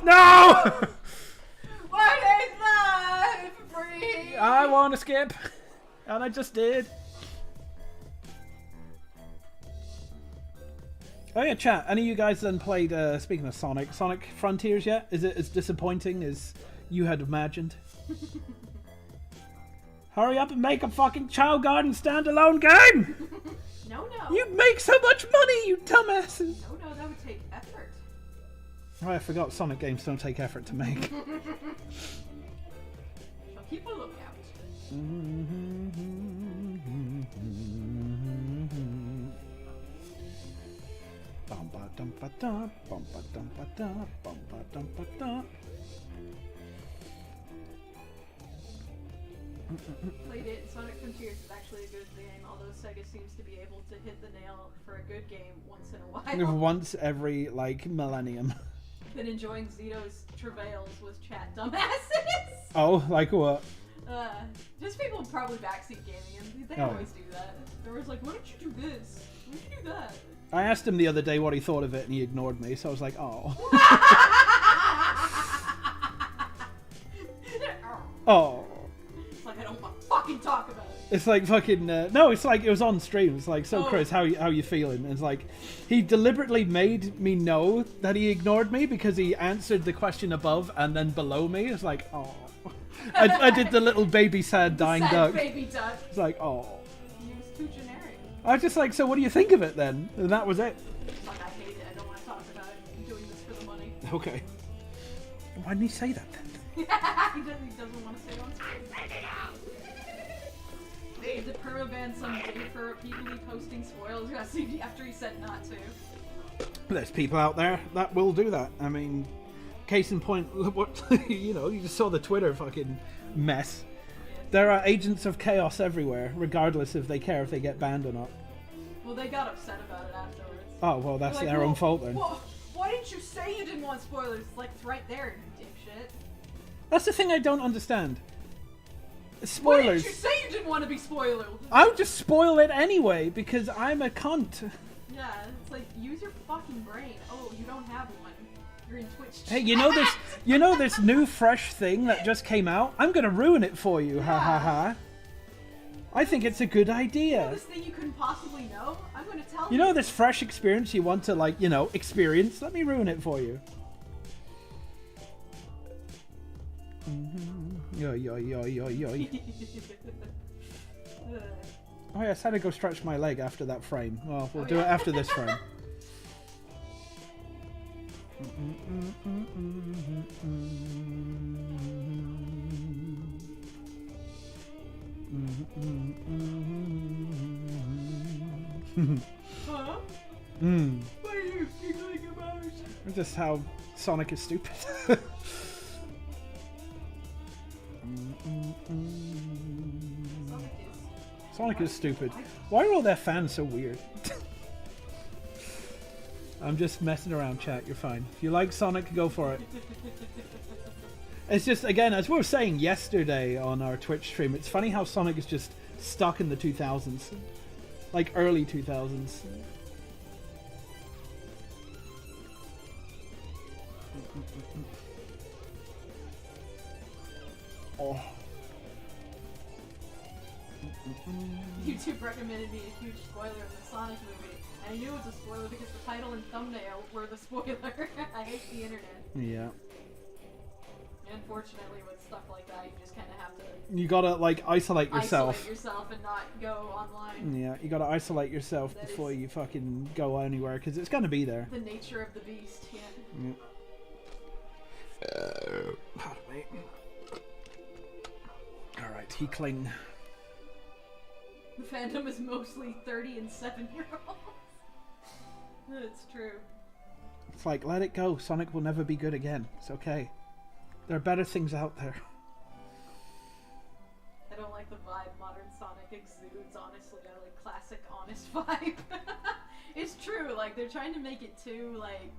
No! What is life free? I want to skip. And I just did. Oh yeah, chat. Any of you guys then played, speaking of Sonic Frontiers yet? Is it as disappointing as you had imagined? Hurry up and make a fucking Child Garden standalone game! No. You make so much money, you dumbasses! No, that would take effort. Oh, I forgot Sonic games don't take effort to make. So keep a lookout. ba-da, bum ba-dum ba-da, bum ba-dum ba-da. Played it. Sonic Frontiers is actually a good game, although Sega seems to be able to hit the nail for a good game once in a while. Once every, like, millennium. Been enjoying Zito's travails with chat dumbasses. Oh, like what? Just people probably backseat gaming, and they Oh. always do that. They're always like, why don't you do this? Why don't you do that? I asked him the other day what he thought of it, and he ignored me, so I was like, oh. Oh. It's like, I don't want to fucking talk about it. It's like fucking no. It's like it was on stream. It's like, so Oh. Chris, how you feeling? And it's like he deliberately made me know that he ignored me because he answered the question above and then below me. It's like, oh, I did the little baby sad dying Sad duck. baby duck. It's like, oh. He was too generic. I was just like, so what do you think of it then? And that was it. It's like, I hate it. I don't want to talk about it. I'm doing this for the money. Okay. Why didn't he say that then? He doesn't want to say it on screen. Did Permaban some day for repeatedly posting spoilers after he said not to? There's people out there that will do that. I mean, case in point, what you know, you just saw the Twitter fucking mess. There are agents of chaos everywhere, regardless if they care if they get banned or not. Well, they got upset about it afterwards. Oh, well, that's They're like, their own "Well, fault then. well, why didn't you say you didn't want spoilers? It's like, it's right there, you dipshit. That's the thing I don't understand. Why Spoilers. didn't you say you didn't want to be spoiled? I would just spoil it anyway because I'm a cunt. Yeah, it's like, use your fucking brain. Oh, you don't have one. You're in Twitch. Hey, you know this new fresh thing that just came out? I'm gonna ruin it for you. Ha ha ha. I think it's a good idea. This thing you couldn't possibly know? I'm gonna tell You know this fresh experience you want to, like, you know, experience? Let me ruin it for you. Yo, yo, yo, yo, yo. Oh yeah, I said I'd go stretch my leg after that frame. Well, we'll do it after this frame. Huh? Mm. What are you giggling about? It's just how Sonic is stupid. Sonic is stupid. Why are all their fans so weird? I'm just messing around, chat. You're fine. If you like Sonic, go for it. It's just, again, as we were saying yesterday on our Twitch stream, it's funny how Sonic is just stuck in the 2000s. Like, early 2000s. Oh. YouTube recommended me a huge spoiler of the Sonic movie. And I knew it was a spoiler because the title and thumbnail were the spoiler. I hate the internet. Yeah. Unfortunately, with stuff like that, you just kind of have to You gotta, like, isolate yourself. isolate yourself and not go online. Yeah, you gotta isolate yourself That before is- you fucking go anywhere, because it's gonna be there. The nature of the beast, yeah. Pardon me. Alright, he cling. The fandom is mostly 30 and 7-year-olds. It's true. It's like, let it go. Sonic will never be good again. It's okay. There are better things out there. I don't like the vibe modern Sonic exudes, honestly. I like classic, honest vibe. It's true, like, they're trying to make it too, like,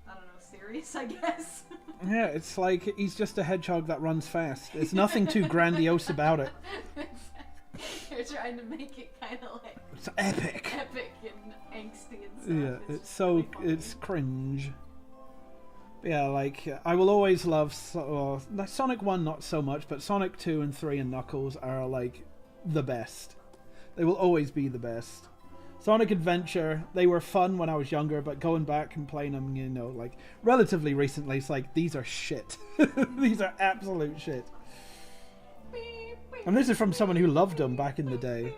I don't know, serious, I guess. Yeah, it's like he's just a hedgehog that runs fast. There's nothing too grandiose about it. They're trying to make it kind of, like, It's epic. epic and angsty and stuff. Yeah, it's so, really funny. it's cringe. Yeah, like, I will always love Sonic 1, not so much, but Sonic 2 and 3 and Knuckles are, like, the best. They will always be the best. Sonic Adventure, they were fun when I was younger, but going back and playing them, you know, like, relatively recently, it's like, these are shit. These are absolute shit. And this is from someone who loved them back in the day.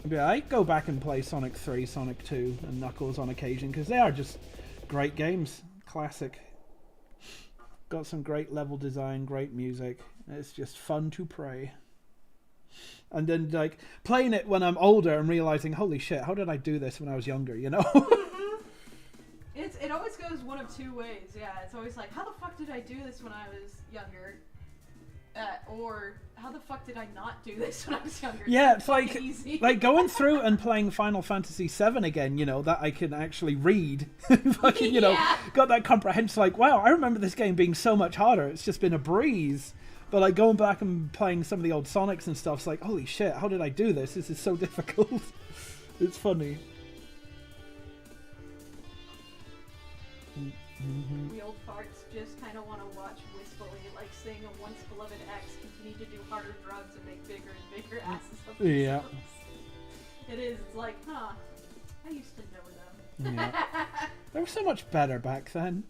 Yeah, I go back and play Sonic 3, Sonic 2, and Knuckles on occasion, because they are just great games. Classic. Got some great level design, great music. It's just fun to play. And then, like, playing it when I'm older and realizing, holy shit, how did I do this when I was younger, you know? It always goes one of two ways, yeah. It's always like, how the fuck did I do this when I was younger? Or, how the fuck did I not do this when I was younger? Yeah, it's like easy. like going through and playing Final Fantasy VII again, you know, that I can actually read. Fucking, you know, Yeah. got that comprehension, like, wow, I remember this game being so much harder. It's just been a breeze. But, like, going back and playing some of the old Sonics and stuff, it's like, holy shit, how did I do this? This is so difficult. It's funny. We old farts just kind of want to watch wistfully, like seeing a once beloved ex continue to do harder drugs and make bigger and bigger asses of themselves. Yeah. It is. It's like, huh, I used to know them. Yeah. They were so much better back then.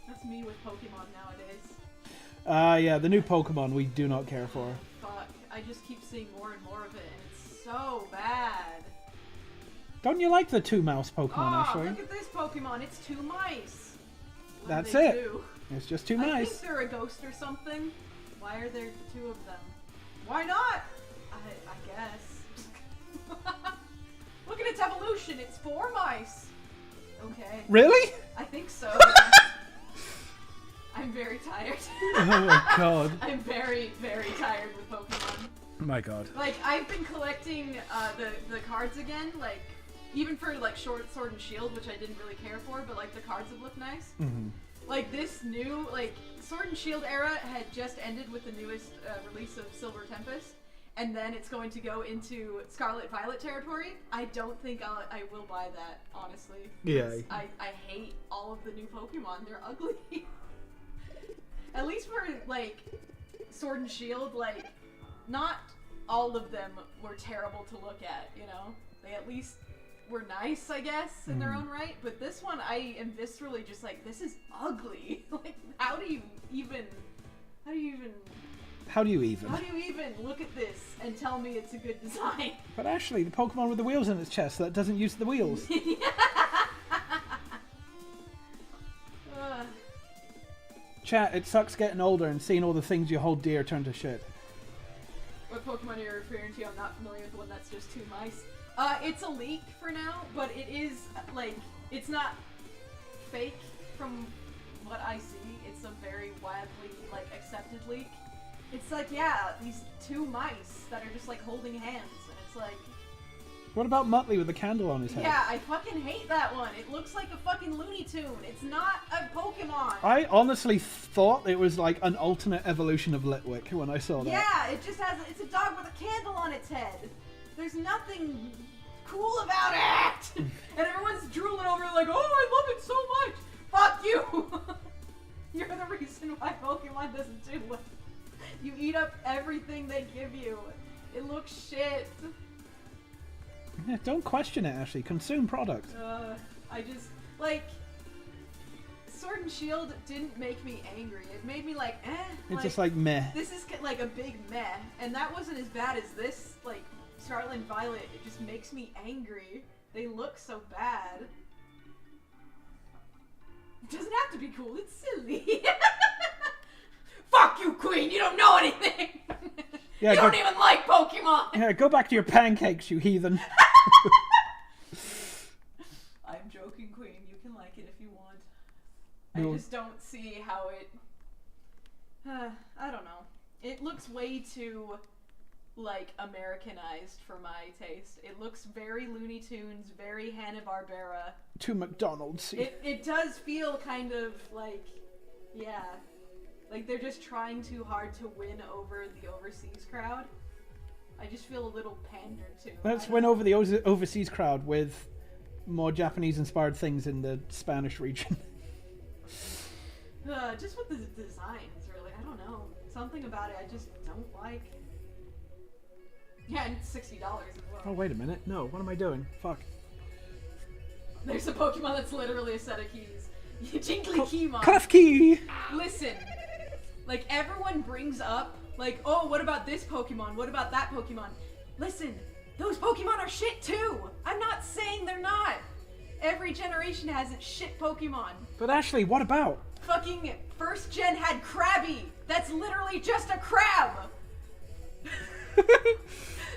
That's me with Pokemon nowadays. Yeah, the new Pokemon we do not care for. Fuck, I just keep seeing more and more of it, and it's so bad. Don't you like the two mouse Pokemon, Oh, actually? look at this Pokemon. It's two mice. What That's do they it. do? It's just two I mice. think they're a ghost or something. Why are there two of them? Why not? I guess. Look at its evolution. It's 4 mice. Okay. Really? I think so. I'm very tired. Oh my god. I'm very, very tired with Pokemon. Oh my god. Like, I've been collecting the cards again, like, even for, like, Sword and Shield, which I didn't really care for, but, like, the cards have looked nice. Mm-hmm. Like, this new, like, Sword and Shield era had just ended with the newest release of Silver Tempest, and then it's going to go into Scarlet Violet territory. I don't think I will buy that, honestly. Yeah. I hate all of the new Pokemon. They're ugly. At least for, like, Sword and Shield, like, not all of them were terrible to look at, you know? They at least were nice, I guess, in their own right. But this one, I am viscerally just like, this is ugly. Like, how do you even look at this and tell me it's a good design? But actually, the Pokemon with the wheels in its chest that doesn't use the wheels. Chat, it sucks getting older and seeing all the things you hold dear turn to shit. What Pokemon are you referring to? I'm not familiar with the one that's just 2 mice. It's a leak for now, but it is, like, it's not fake from what I see. It's a very widely, like, accepted leak. It's like, yeah, these 2 mice that are just, like, holding hands, and it's like... What about Muttley with the candle on his head? Yeah, I fucking hate that one. It looks like a fucking Looney Tune. It's not a Pokemon. I honestly thought it was like an alternate evolution of Litwick when I saw that. Yeah, it just has, it's a dog with a candle on its head. There's nothing cool about it. And everyone's drooling over it like, oh, I love it so much. Fuck you. You're the reason why Pokemon doesn't do it. You eat up everything they give you. It looks shit. Yeah, don't question it, Ashley. Consume product. I just, like, Sword and Shield didn't make me angry. It made me like, eh. It's just like meh. This is like a big meh. And that wasn't as bad as this, like, Scarlet and Violet. It just makes me angry. They look so bad. It doesn't have to be cool. It's silly. Fuck you, Queen. You don't know anything. Yeah, you don't even like Pokemon. Yeah, go back to your pancakes, you heathen. I'm joking, Queen. You can like it if you want. No. I just don't see how it... I don't know. It looks way too, like, Americanized for my taste. It looks very Looney Tunes, very Hanna-Barbera. To McDonald's. It does feel kind of like, yeah, like they're just trying too hard to win over the overseas crowd. I just feel a little pandered to. Let's win over the overseas crowd with more Japanese-inspired things in the Spanish region. Just with the designs, really. I don't know. Something about it I just don't like. Yeah, and it's $60 as well. Oh, wait a minute. No, what am I doing? Fuck. There's a Pokemon that's literally a set of keys. Jiggly Keymon. Cuff key! Listen, like, everyone brings up, like, oh, what about this Pokemon? What about that Pokemon? Listen, those Pokemon are shit too! I'm not saying they're not! Every generation has its shit Pokemon. But Ashley, what about Fucking first gen had Krabby. That's literally just a crab.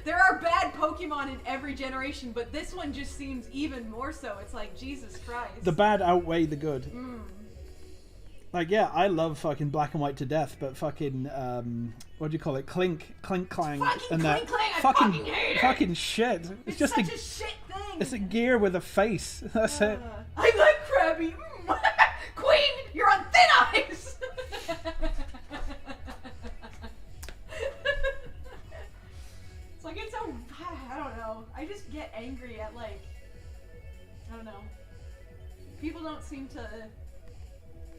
There are bad Pokemon in every generation, but this one just seems even more so. It's like, Jesus Christ. The bad outweigh the good. Like, yeah, I love fucking Black and White to death, but fucking, what do you call it? Clink Clang. Fucking and that Clink Clang, I fucking hate it! fucking shit. It's just such a shit thing. it's a gear with a face. That's it. I like Krabby. Queen, you're on thin ice. It's like, it's so, I don't know. I just get angry at, like, I don't know. People don't seem to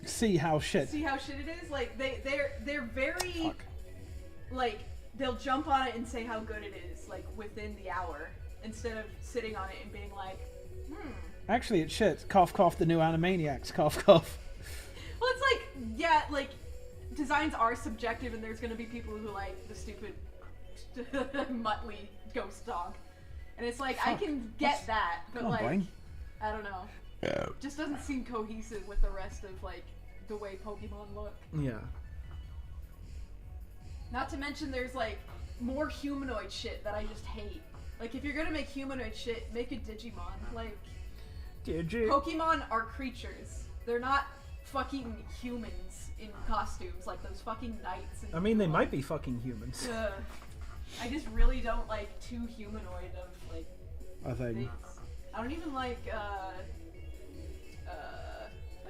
See how shit. see how shit it is. Like, they're very, Fuck. like, they'll jump on it and say how good it is, like, within the hour, instead of sitting on it and being like, Actually, it's shit. Cough, cough. The new Animaniacs. Cough, cough. Well, it's like, yeah, like, designs are subjective, and there's gonna be people who like the stupid Muttley ghost dog. And it's like, I can get that, but Come on, like, Blaine. I don't know. Just doesn't seem cohesive with the rest of, like, the way Pokemon look. Yeah. Not to mention there's, like, more humanoid shit that I just hate. Like, if you're gonna make humanoid shit, make a Digimon. Like, Pokemon are creatures. They're not fucking humans in costumes like those fucking knights. And I mean, they might be fucking humans. I just really don't like too humanoid of, like, I think. things. I don't even like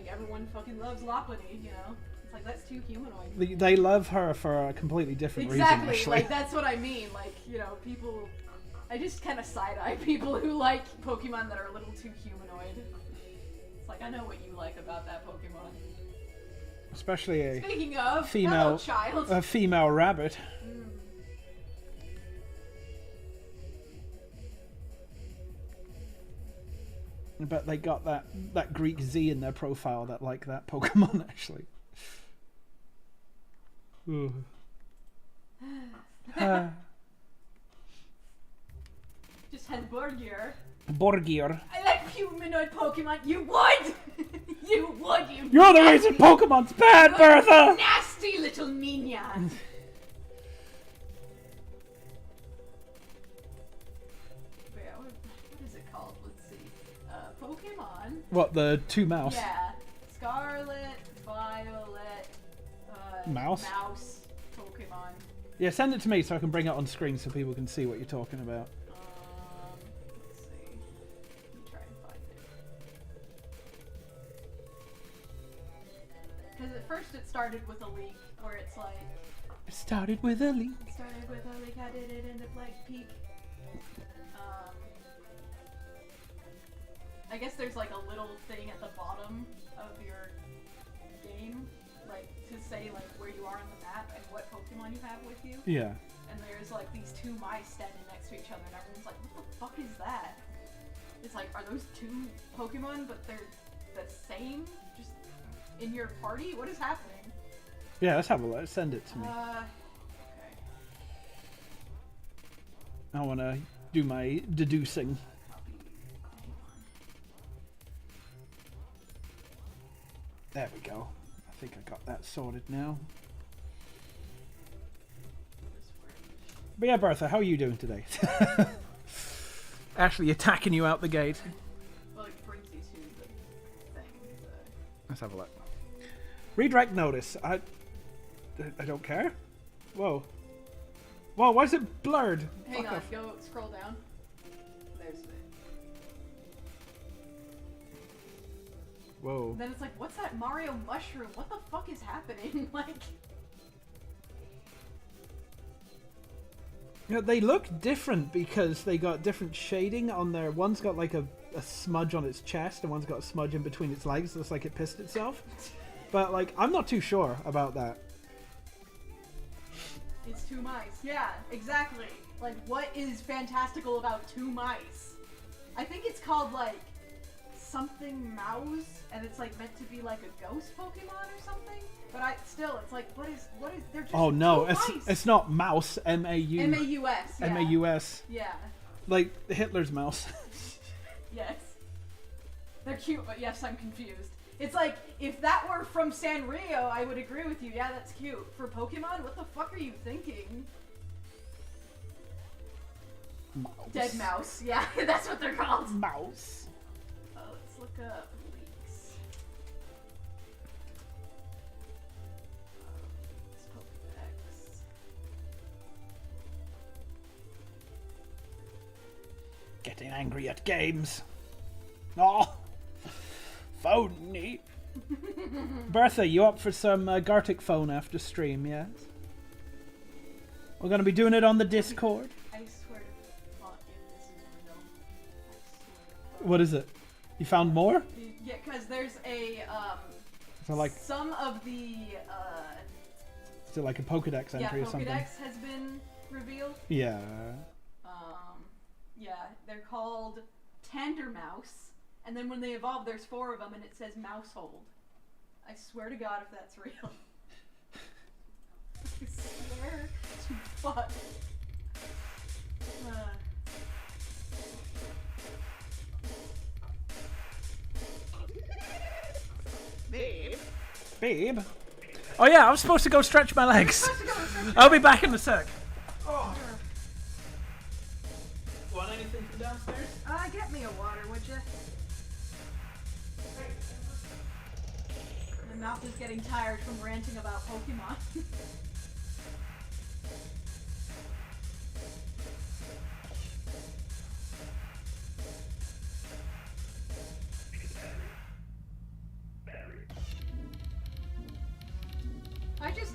everyone fucking loves Lopunny, you know? It's like, that's too humanoid. They love her for a completely different reason, Exactly, actually. like, that's what I mean. Like, you know, people... I just kind of side-eye people who like Pokemon that are a little too humanoid. It's like, I know what you like about that Pokemon. Especially a Speaking of, female, hello, child. a female rabbit. But they got that Greek Z in their profile that like that Pokemon, actually. Ooh. Just had Borgir. Borgir. I like humanoid Pokemon. You would! You would, you You're the reason Pokemon's bad, Bertha! nasty little minion! What is it called? Let's see. Pokemon. What, the two mouse? Yeah. Scarlet, Violet, Mouse? Mouse Pokemon. Yeah, send it to me so I can bring it on screen so people can see what you're talking about. Let's see. Let me try and find it. Because at first it started with a leak where it's like, It started with a leak. it started with a leak, how did it end up like peak? I guess there's like a little thing at the bottom of your game, like to say like where you are on the map and what Pokemon you have with you. Yeah. And there's like these two mice standing next to each other, and everyone's like, what the fuck is that? It's like, are those two Pokemon, but they're the same? Just in your party? What is happening? Yeah, let's have a look. Send it to me. Okay. I want to do my deducing. Copy Pokemon. There we go. I think I got that sorted now. But yeah, Bertha, how are you doing today? Ashley attacking you out the gate. Well, it brings you to the thing. Let's have a look. Redirect notice. I don't care. Whoa. Whoa, why is it blurred? Hang Fuck on, off. go scroll down. There's it. Whoa. Then it's like, what's that Mario mushroom? What the fuck is happening? Like, You know, they look different because they got different shading on their... One's got like a smudge on its chest and one's got a smudge in between its legs. Looks like it pissed itself. But like, I'm not too sure about that. it's two mice. Yeah, exactly. Like, what is fantastical about two mice? I think it's called, like, something mouse, and it's, like, meant to be, like, a ghost Pokemon or something? But it's like, what is, they're just Oh no, two mice. it's not mouse. M-A-U. M-A-U-S, yeah. M-A-U-S. Yeah, Like Hitler's mouse. yes. They're cute, but yes, I'm confused. It's like, if that were from Sanrio, I would agree with you. Yeah, that's cute. For Pokemon, what the fuck are you thinking? Mouse. Dead mouse. Yeah, that's what they're called. Mouse. Let's look up leaks. Leaks Pokedex. Getting angry at games. Oh, phony. Bertha, you up for some Gartic phone after stream, yes? We're going to be doing it on the Discord. I swear to God, if this is real. I swear. What is it? You found more? Yeah, because there's a, So like, some of the, is it like a Pokedex yeah, entry or something? Pokedex has been revealed. Yeah. Yeah, they're called Tandermouse, and then when they evolve, there's 4 of them, and it says Mousehold. I swear to God if that's real. I swear to fuck. Babe. Babe? Oh yeah, I was supposed to go stretch my legs. I'll be back in a sec. Oh. Want anything from downstairs? Get me a water, would you? My mouth is getting tired from ranting about Pokemon.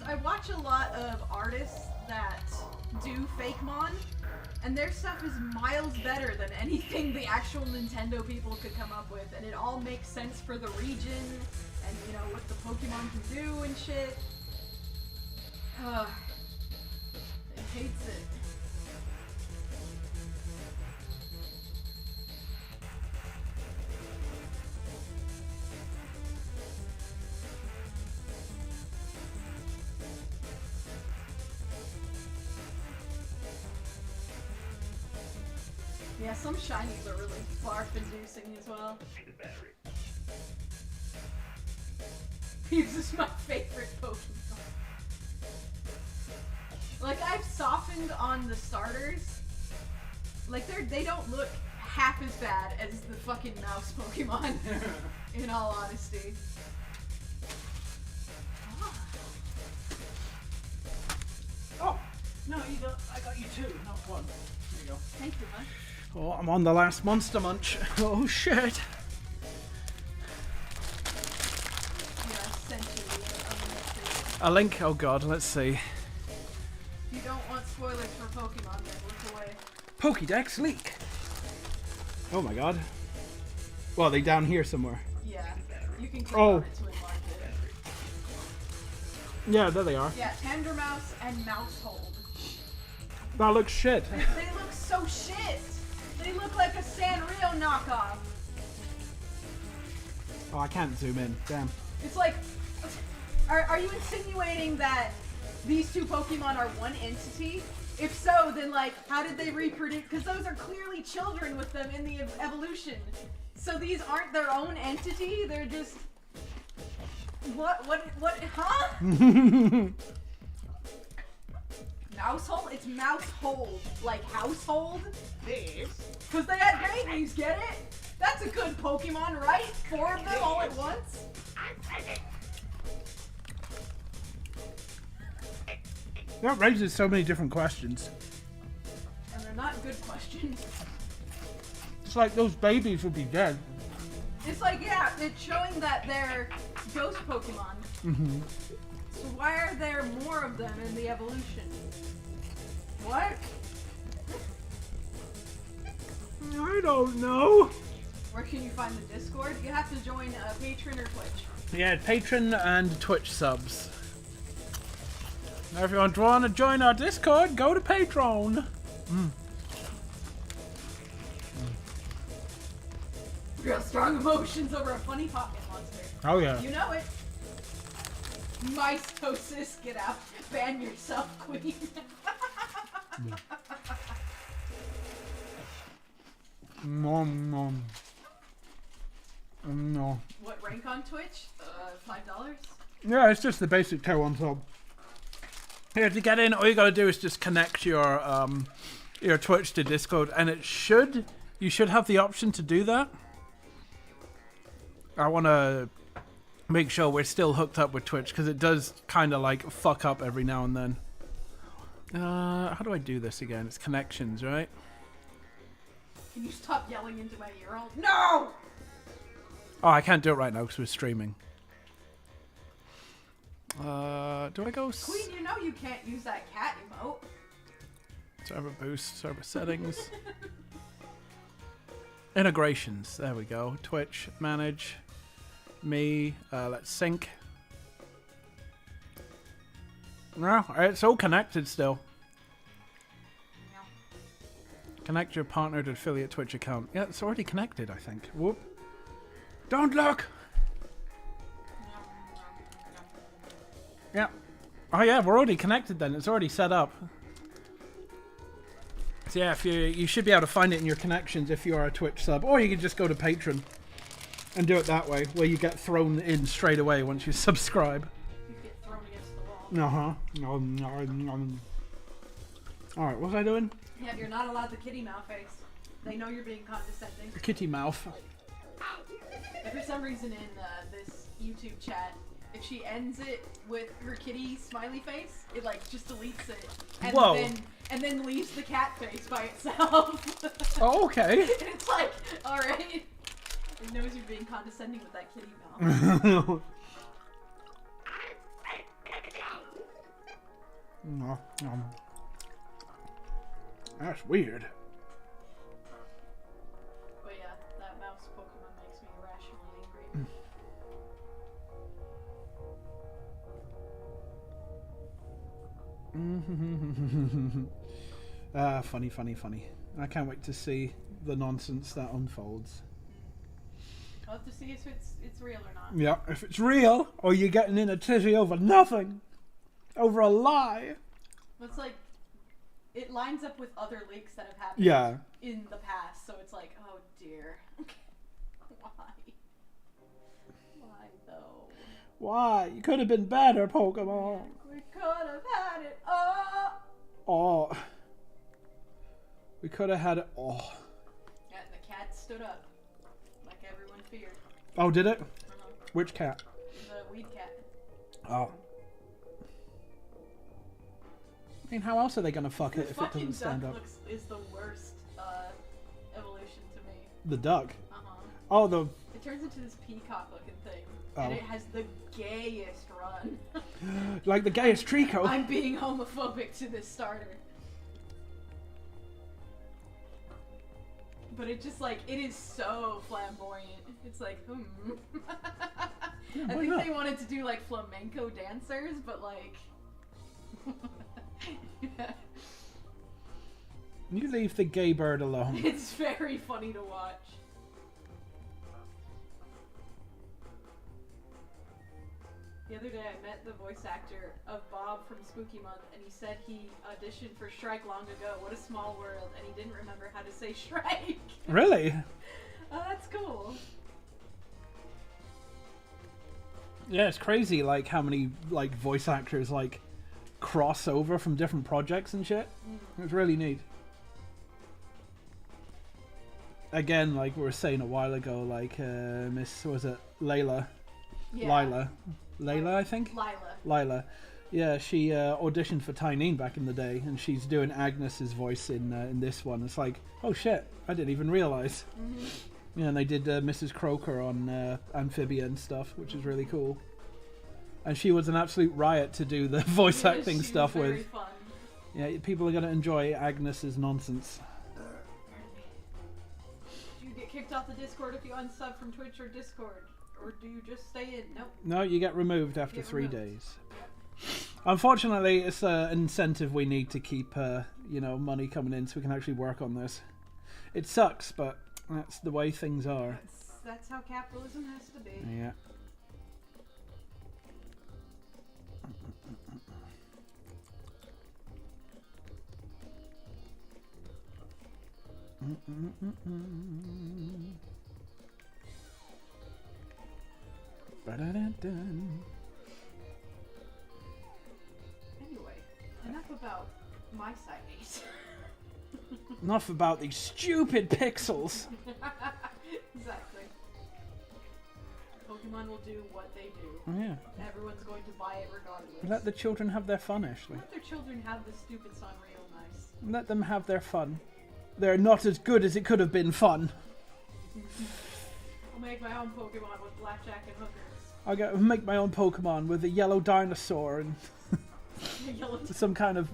I watch a lot of artists that do Fakemon, and their stuff is miles better than anything the actual Nintendo people could come up with, and it all makes sense for the region, and you know, what the Pokemon can do and shit. It hates it. Yeah, some shinies are really barf-inducing as well. This is my favorite Pokemon. Like, I've softened on the starters. Like, they don't look half as bad as the fucking mouse Pokemon, in all honesty. Oh, no, you don't. I got you 2, not 1. There you go. Thank you, man. Oh, I'm on the last Monster Munch. Oh shit. Yeah, essentially, A link? Oh god, let's see. if you don't want spoilers for Pokemon, then look away. Pokédex leak. Oh my god. Well, are they down here somewhere? Yeah, you can click Oh. on it to enlarge it. Yeah, there they are. Yeah, Tandermouse and Mousehold. That looks shit. They look so shit! They look like a Sanrio knockoff. Oh, I can't zoom in. Damn. It's like, are you insinuating that these 2 Pokemon are one entity? If so, then like, how did they reproduce? Because those are clearly children with them in the evolution. So these aren't their own entity? They're just... What, huh? Mousehold? It's Mousehold. Like household? Babes. Because they had babies, get it? That's a good Pokemon, right? 4 of them all at once? That raises so many different questions. And they're not good questions. It's like those babies would be dead. It's like, yeah, it's showing that they're ghost Pokemon. Mm-hmm. So why are there more of them in the evolution? What? I don't know. Where can you find the Discord? You have to join Patreon or Twitch. Yeah, Patreon and Twitch subs. Now, if you want to join our Discord, go to Patreon. Real strong emotions over a funny pocket monster. Oh yeah. You know it. Mystosis, get out. Ban yourself, queen. Nom nom. No. What rank on Twitch? $5. Yeah, it's just the basic tier 1 sub. Here, to get in, all you gotta do is just connect your Twitch to Discord, and you should have the option to do that. I want to make sure we're still hooked up with Twitch, because it does kind of like fuck up every now and then. How do I do this again? It's connections, right? Can you stop yelling into my ear hole? No! Oh, I can't do it right now because we're streaming. Do I go Queen, you know you can't use that cat emote. server boost, server settings, integrations? There we go. Twitch, manage, me. Let's sync. No, it's all connected still. Connect your partnered affiliate Twitch account. Yeah, it's already connected, I think. Whoop. Don't look! Yeah. Oh yeah, we're already connected then. It's already set up. So yeah, if you should be able to find it in your connections if you are a Twitch sub. Or you can just go to Patreon and do it that way, where you get thrown in straight away once you subscribe. You get thrown against the wall. Uh-huh. Alright, what was I doing? Yeah, you're not allowed the kitty mouth face. They know you're being condescending. Kitty mouth. And for some reason in this YouTube chat, if she ends it with her kitty smiley face, it like just deletes it. And Whoa. and then leaves the cat face by itself. Oh, okay. And it's like, alright. It knows you're being condescending with that kitty mouth. No, that's weird. But yeah, that mouse Pokemon makes me irrationally angry. Funny. I can't wait to see the nonsense that unfolds. I'll have to see if it's real or not. Yeah, if it's real, or you're getting in a tizzy over nothing. Over a lie. It's like, it lines up with other leaks that have happened Yeah. in the past, so it's like, oh dear. Why? Why though? Why? You could have been better, Pokemon. We could have had it all. Oh. We could have had it. Oh. Yeah, the cat stood up, like everyone feared. Oh, did it? Uh-huh. Which cat? The weed cat. Oh. I mean, how else are they gonna fuck it if it Fucking doesn't stand duck up? is the worst evolution to me. The duck. Uh-huh. Oh, the. It turns into this peacock-looking thing, Oh. and it has the gayest run. Like the gayest Trico. I'm being homophobic to this starter. But it just like, it is so flamboyant. It's like, Yeah, I why think not? they wanted to do like flamenco dancers, but like... You leave the gay bird alone. It's very funny to watch. The other day I met the voice actor of Bob from Spooky Month, and he said he auditioned for Shrek long ago. What a small world, and he didn't remember how to say Shrek. Really? Oh, that's cool. Yeah, it's crazy. Like how many like voice actors like cross over from different projects and shit. It's really neat. Again, like we were saying a while ago, like Miss, was it Layla? Yeah. Layla, I think. Lila. Yeah, she auditioned for Tyneen back in the day, and she's doing Agnes's voice in this one. It's like, oh shit, I didn't even realize. Yeah, and they did Mrs. Croker on Amphibia and stuff, which is really cool. And she was an absolute riot to do the voice acting She stuff was very with. fun. Yeah, people are going to enjoy Agnes's nonsense. Do you get kicked off the Discord if you unsub from Twitch or Discord? Or do you just stay in? Nope. No, you get removed after Get 3 removed. days. Unfortunately, it's an incentive we need to keep, money coming in so we can actually work on this. It sucks, but that's the way things are. That's how capitalism has to be. Yeah. Ba-da-da-dun. Anyway, enough about my side eight. Enough about these stupid pixels. Exactly. Pokemon will do what they do. Yeah. Everyone's going to buy it regardless. Let the children have their fun, Ashley. Let their children have the stupid Sanrio nice. Let them have their fun. They're not as good as it could have been fun. I'll make my own Pokemon with blackjack and hookers. I'll make my own Pokemon with a yellow dinosaur and Yellow some kind of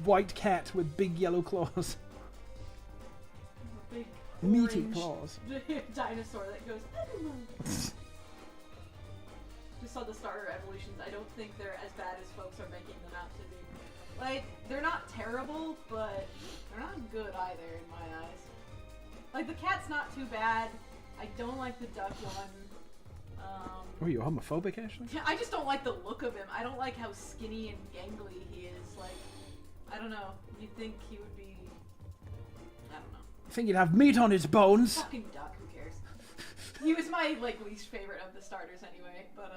white cat with big yellow claws. big Meaty orange claws. dinosaur that goes. Just saw the starter evolutions. I don't think they're as bad as folks are making them out to be. Like, they're not terrible, but they're not good either in my eyes. Like, the cat's not too bad. I don't like the duck one. Are you homophobic, Ashley? I just don't like the look of him. I don't like how skinny and gangly he is. Like, I don't know. You'd think he would be. I don't know. I think you'd have meat on his bones. Fucking duck. Who cares? He was my like least favorite of the starters anyway. But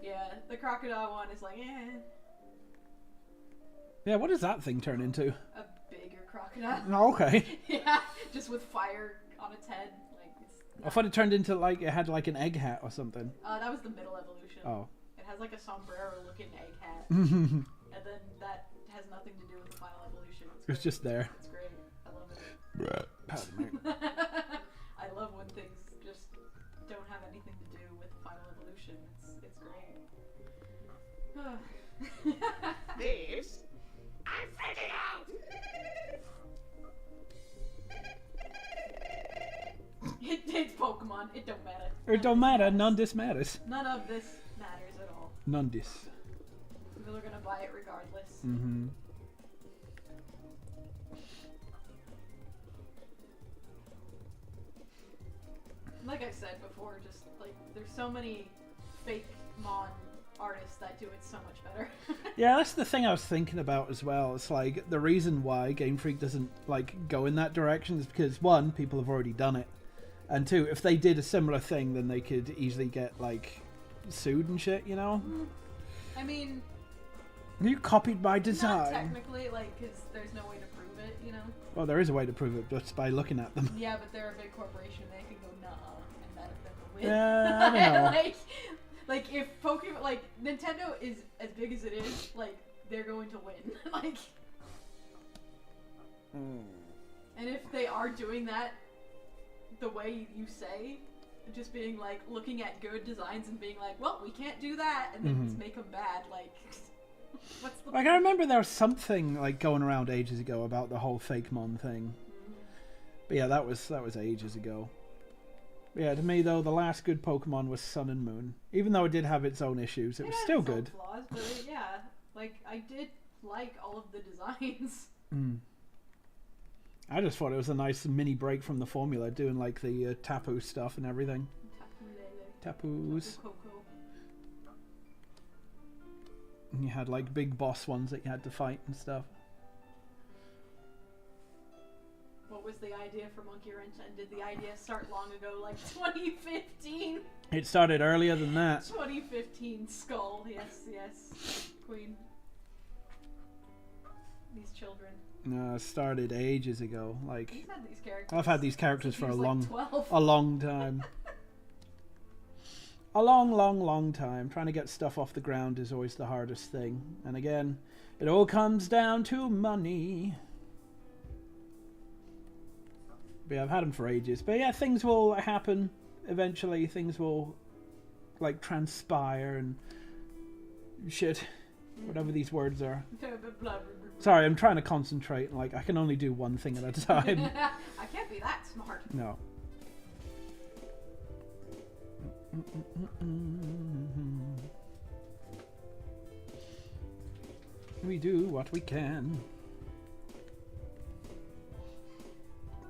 yeah, the crocodile one is like, eh. Yeah, what does that thing turn into? A bigger crocodile. Oh, okay. Yeah, just with fire on its head. Like it's. I thought it turned into like it had like an egg hat or something. That was the middle evolution. Oh. It has like a sombrero-looking egg hat, and then that has nothing to do with the final evolution. It's just there. It's great. I love it. Pardon me. I love when things just don't have anything to do with the final evolution. It's great. This, I'm finding out. It's Pokemon. It don't matter. It don't matter. None dis matters. None of this matters at all. None dis. People are gonna buy it regardless. Mm-hmm. Like I said before, just like there's so many fake Mon artists that do it so much better. Yeah, that's the thing I was thinking about as well. It's like the reason why Game Freak doesn't like go in that direction is because one, people have already done it, and two, if they did a similar thing, then they could easily get like sued and shit. You know? I mean, You copied my not design. technically, like, because there's no way to prove it, you know? Well, there is a way to prove it just by looking at them. Yeah, but they're a big corporation. They can go nuh-uh, and that then will win. Yeah, I don't know. like if Pokemon, like Nintendo is as big as it is, like they're going to win. Like, and if they are doing that the way you say, just being like looking at good designs and being like, well, we can't do that, and then just make them bad. Like, what's the Like I remember there was something like going around ages ago about the whole fake Mon thing. But yeah, that was ages ago. But yeah, to me though, the last good Pokemon was Sun and Moon. Even though it did have its own issues, it was had still its own good. Flaws, but yeah, like I did like all of the designs. I just thought it was a nice mini break from the formula, doing like the Tapu stuff and everything. Tapus. Coco. And you had like big boss ones that you had to fight and stuff. What was the idea for Monkey Wrench, and did the idea start long ago, like 2015? It started earlier than that. 2015 Skull, yes, Queen. These children. No, it started ages ago. Like He's had these characters. I've had these characters since for he a was, long, like 12. a long time. A long time. Trying to get stuff off the ground is always the hardest thing. And again, it all comes down to money. But yeah, I've had them for ages. But yeah, things will happen eventually. Things will like transpire and shit. Whatever these words are. Sorry, I'm trying to concentrate. Like, I can only do one thing at a time. I can't be that smart. No. We do what we can.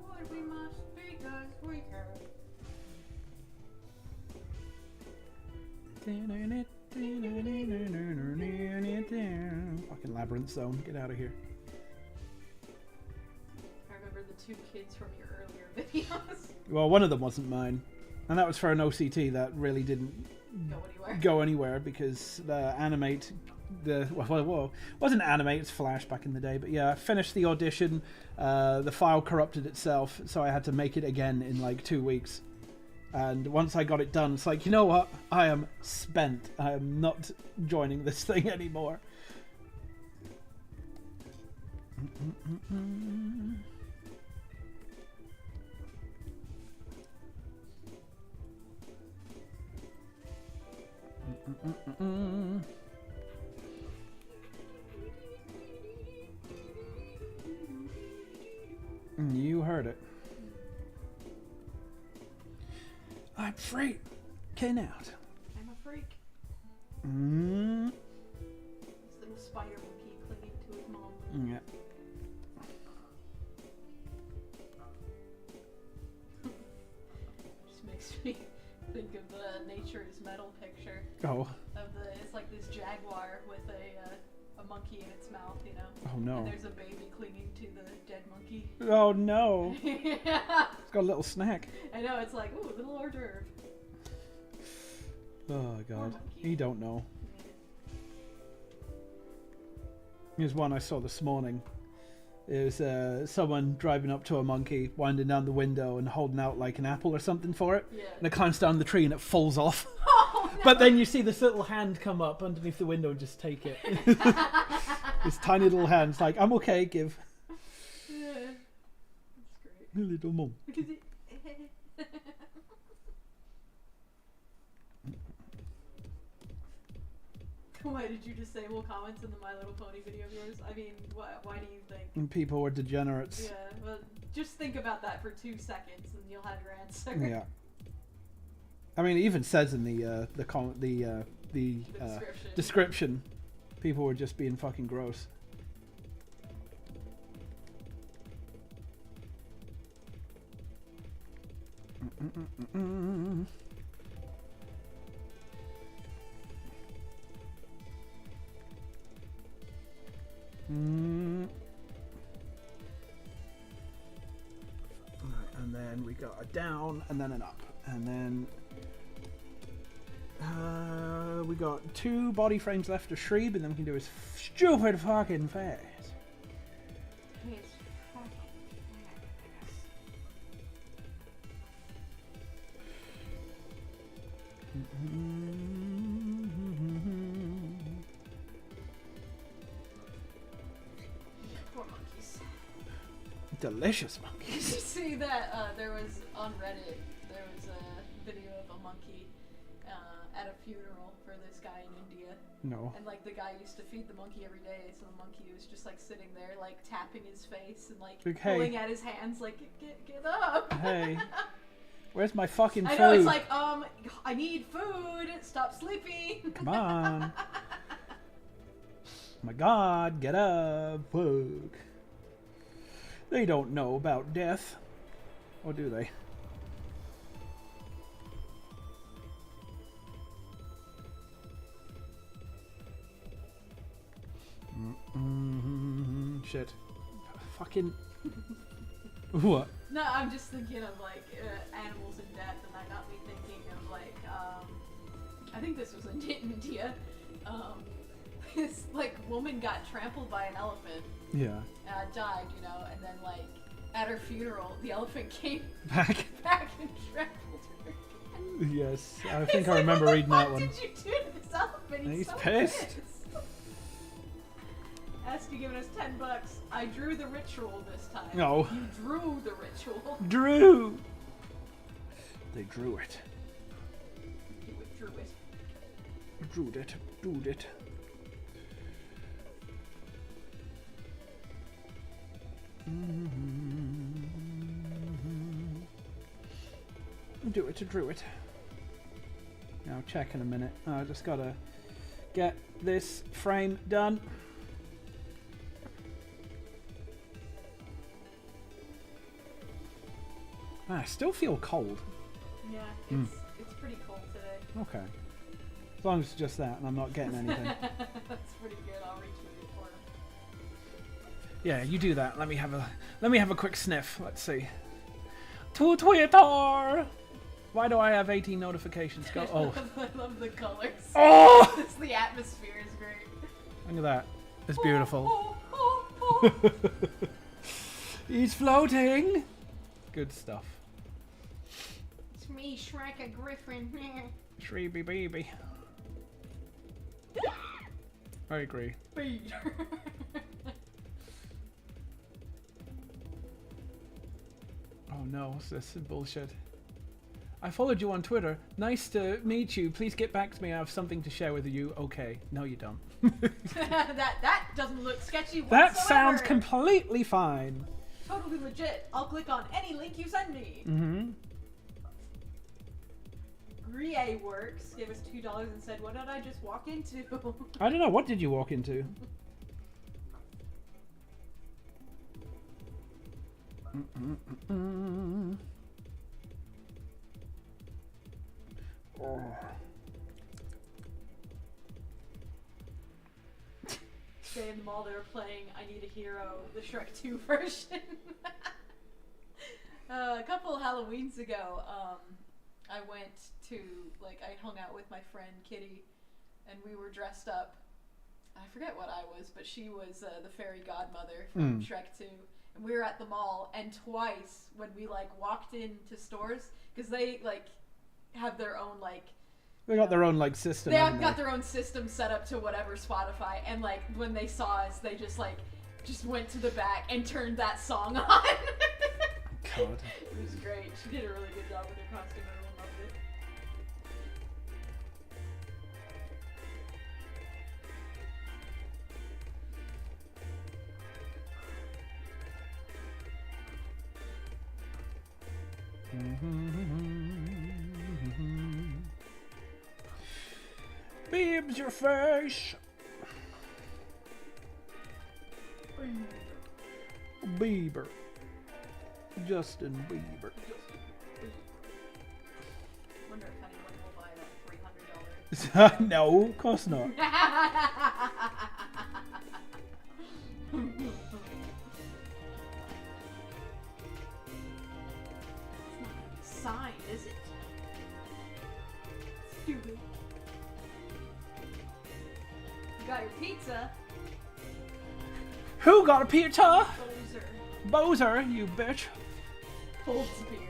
What we must because we Fucking Labyrinth Zone. Get out of here. I remember the two kids from your earlier videos. Well, one of them wasn't mine. And that was for an OCT that really didn't go anywhere because the animate, well, it wasn't animate, it's Flash back in the day. But yeah, I finished the audition. The file corrupted itself, so I had to make it again in like 2 weeks. And once I got it done, it's like, you know what? I am spent. I am not joining this thing anymore. You heard it. I'm freaking out. I'm a freak. Mm. This little spider monkey clinging to his mom. Yeah. Just makes me think of the Nature is Metal picture. Oh. It's like this jaguar with a monkey in its mouth, you know. Oh no. And there's a baby clinging to the dead monkey. Oh no. Yeah. It's got a little snack. I know, it's like, ooh, little hors d'oeuvre. Oh god. monkey. You don't know. Here's one I saw this morning. It was someone driving up to a monkey, winding down the window and holding out like an apple or something for it. Yeah. And it climbs down the tree and it falls off. Oh, no. But then you see this little hand come up underneath the window and just take it. This tiny little hand's like, I'm okay, give. Yeah. That's great. Little mum. Why did you disable comments in the My Little Pony video of yours? I mean, why do you think? And people were degenerates. Yeah, well, just think about that for 2 seconds and you'll have your answer. Yeah. I mean, it even says in the description, people were just being fucking gross. And then we got a down and then an up. And then we got 2 body frames left of Shreeb, and then we can do his stupid fucking face. Poor monkeys. Delicious Did monkeys. you see that there was on Reddit, there was a video of a monkey at a funeral for this guy in India. No. And like the guy used to feed the monkey every day, so the monkey was just like sitting there like tapping his face and like Like, hey. pulling at his hands like get up. Hey, where's my fucking food? I know, it's like I need food. Stop sleeping. Come on. Oh my god, get up. Fuck. They don't know about death. Or do they? Shit. Fucking. What? No, I'm just thinking of like animals in death, and that got me thinking of like I think this was in India. This like woman got trampled by an elephant. Yeah. Died, you know, and then like at her funeral, the elephant came Back. back and trampled her. Yes, I It's think I like, remember what the reading that fuck one. did you do to this elephant? He's so pissed. Asked you giving us $10. I drew the ritual this time. No. You drew the ritual. Drew! They drew it. You withdrew it. Drew it. Drew it. Do it, drew it. Now check in a minute. I just gotta get this frame done. I still feel cold. Yeah, it's pretty cold today. Okay. As long as it's just that and I'm not getting anything. That's pretty good. I'll retweet it for him. Yeah, you do that. Let me have a quick sniff. Let's see. To Twitter. Why do I have 18 notifications? Go. Oh. I love the colors. Oh! It's the atmosphere is great. Look at that. It's beautiful. Oh, oh, oh, oh. He's floating. Good stuff. It's me, Shrek, a griffin. Shreeby baby. I agree. Oh no, what's this bullshit? I followed you on Twitter. Nice to meet you. Please get back to me. I have something to share with you. Okay. No, you don't. that doesn't look sketchy That whatsoever. sounds completely fine. Totally legit. I'll click on any link you send me. Mm-hmm. Rie Works gave us $2 and said, "What did I just walk into?" I don't know. What did you walk into? Oh. Today in the mall they were playing I Need a Hero, the Shrek 2 version. A couple Halloweens ago, I went to, like, I hung out with my friend Kitty, and we were dressed up. I forget what I was, but she was the fairy godmother from Shrek 2. And we were at the mall, and twice when we, like, walked into stores, because they, like, have their own, like, They got their own like system. they haven't have got their own system set up to whatever Spotify, and like when they saw us, they just went to the back and turned that song on. God. It was great. She did a really good job with her costume. Everyone loved it. Beebs your face. Bieber. Justin Bieber. Wonder if anyone will buy that $300. No, of course not. Signed, is it? Stupid. You got your pizza. Who got a pizza? Bozer. Bozer, you bitch. Holds beard.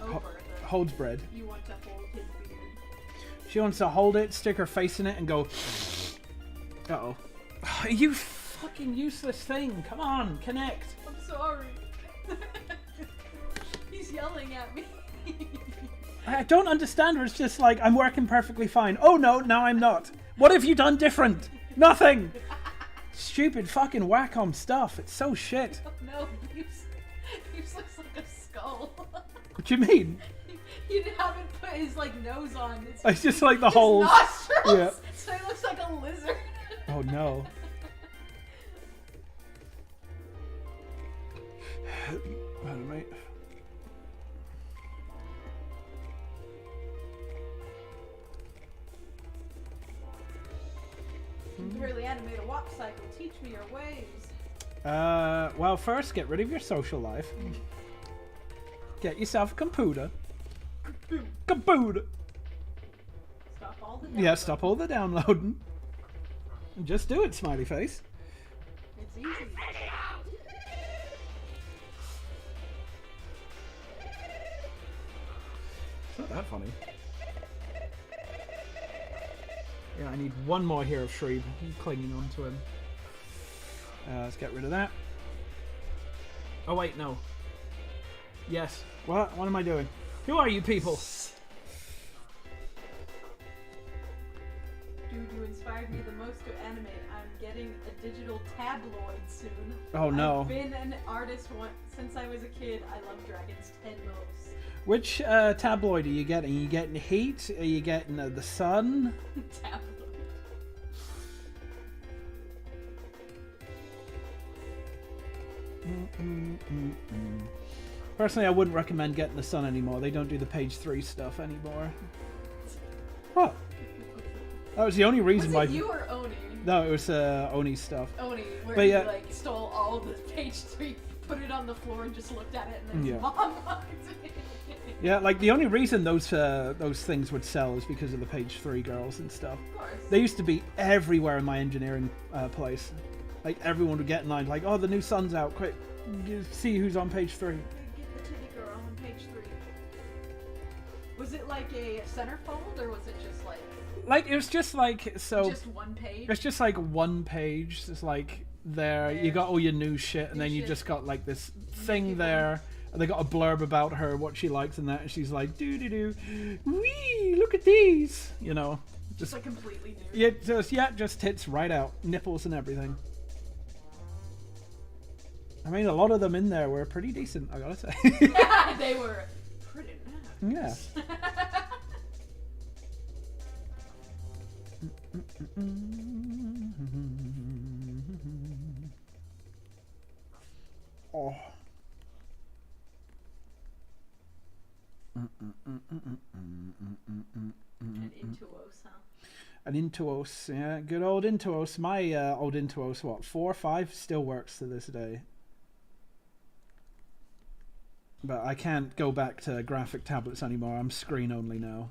Oh, Bertha. Holds bread. You want to hold his beard. She wants to hold it, stick her face in it, and go. Uh-oh. You fucking useless thing. Come on, connect. I'm sorry. He's yelling at me. I don't understand her. It's just like, I'm working perfectly fine. Oh no, now I'm not. What have you done different? Nothing. Stupid fucking Wacom stuff. It's so shit. No, Beeps looks like a skull. What do you mean? He haven't put his like nose on. It's just like the his whole. nostrils. Yeah. So he looks like a lizard. Oh no. Pardon me. You can barely animate a walk cycle. Teach me your ways. Well, first, get rid of your social life. Get yourself a computer. Computer. Stop all the. Yeah, stop all the downloading. And just do it, smiley face. It's easy. It's not that funny. Yeah, I need one more here of Shreve. He's clinging on to him. Let's get rid of that. Oh wait, no. Yes. What? What am I doing? Who are you people? Dude, you inspired me the most to animate. I'm getting a digital tabloid soon. Oh no. I've been an artist since I was a kid. I love Dragon's 10 most. Which tabloid are you getting? Are you getting Heat? Are you getting The Sun? Tabloid. Personally, I wouldn't recommend getting The Sun anymore. They don't do the page 3 stuff anymore. What? That was the only reason why. Was it you or Oni? No, it was Oni's stuff. Oni, where But he yeah. like stole all of the page 3, put it on the floor, and just looked at it, and then Yeah. his mom looked at it. Yeah, like the only reason those things would sell is because of the page 3 girls and stuff. Of course. They used to be everywhere in my engineering place. Like everyone would get in line, like, oh, the new sun's out, quick, see who's on page 3. Get the titty girl on page 3. Was it like a centerfold, or was it just like? Like it was just like so. Just one page. It's just like one page. It's like there you got all your new shit, and then you just got like this thing there. And they got a blurb about her, what she likes and that, and she's like, doo-doo-doo, wee, look at these, you know. Just like completely new. Just tits right out, nipples and everything. I mean, a lot of them in there were pretty decent, I gotta say. Yeah, they were pretty nice. Yeah. Oh. And Intuos, huh? An Intuos, yeah, good old Intuos. My old Intuos, what, 4 or 5, still works to this day. But I can't go back to graphic tablets anymore. I'm screen only now.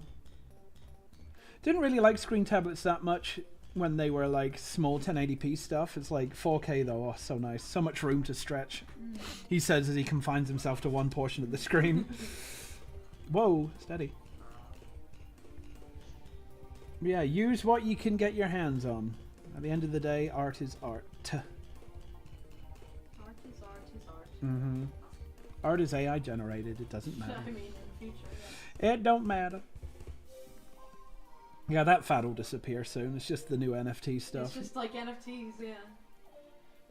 Didn't really like screen tablets that much when they were like small 1080p stuff. It's like 4K though, oh, so nice. So much room to stretch. He says as he confines himself to one portion of the screen. Whoa, steady. Yeah, use what you can get your hands on. At the end of the day, art is art. Art is art is art. Mm-hmm. Art is AI generated. It doesn't matter. I mean, in the future, yeah. It don't matter. Yeah, that fad will disappear soon. It's just the new NFT stuff. It's just like NFTs, yeah.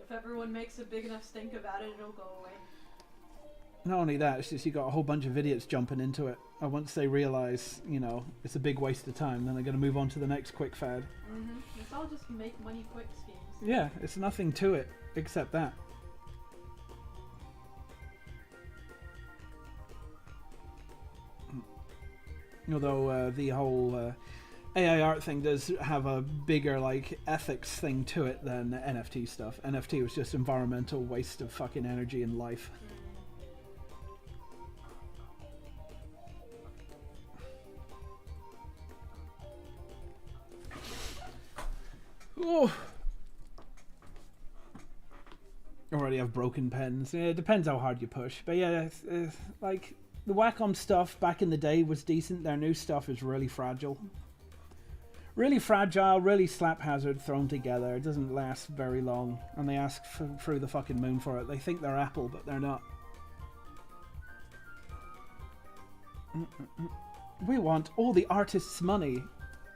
If everyone makes a big enough stink about it, it'll go away. Not only that, it's just you got a whole bunch of idiots jumping into it. And once they realise, you know, it's a big waste of time, then they're going to move on to the next quick fad. Mm-hmm. It's all just make money quick schemes. Yeah, it's nothing to it except that. Although the whole AI art thing does have a bigger like ethics thing to it than NFT stuff. NFT was just environmental waste of fucking energy and life. Oh. Already have broken pens. Yeah, it depends how hard you push. But yeah, like the Wacom stuff back in the day was decent. Their new stuff is really fragile. Really fragile, really slap hazard thrown together. It doesn't last very long. And they ask through the fucking moon for it. They think they're Apple, but they're not. We want all the artists' money.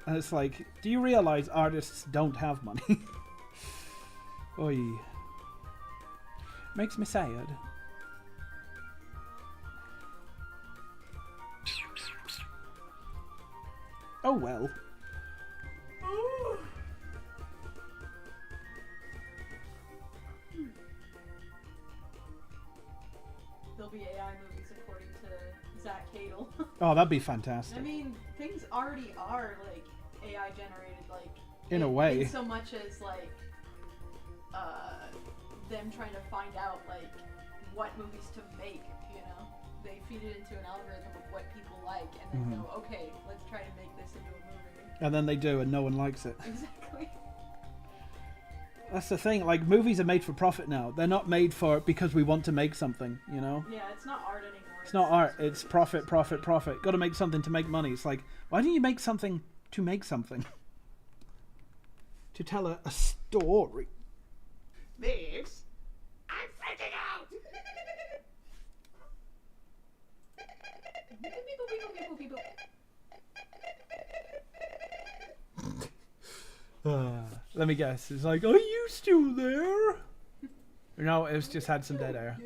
And it's like, do you realize artists don't have money? Oy. Makes me sad. Oh well. There'll be AI movies according to Zach Cadle. Oh, that'd be fantastic. I mean, things already are like AI generated, like in a way. In so much as like them trying to find out like what movies to make. You know, they feed it into an algorithm of what people like, and then go, okay, let's try to make this into a movie. And then they do, and no one likes it. Exactly. That's the thing. Like movies are made for profit now. They're not made for because we want to make something. You know. Yeah, it's not art anymore. It's not art. It's profit, profit, profit. Got to make something to make money. It's like, why don't you make something to make something? To tell a story. Babes, I'm freaking out! Let me guess. It's like, are you still there? No, it was just had some dead air.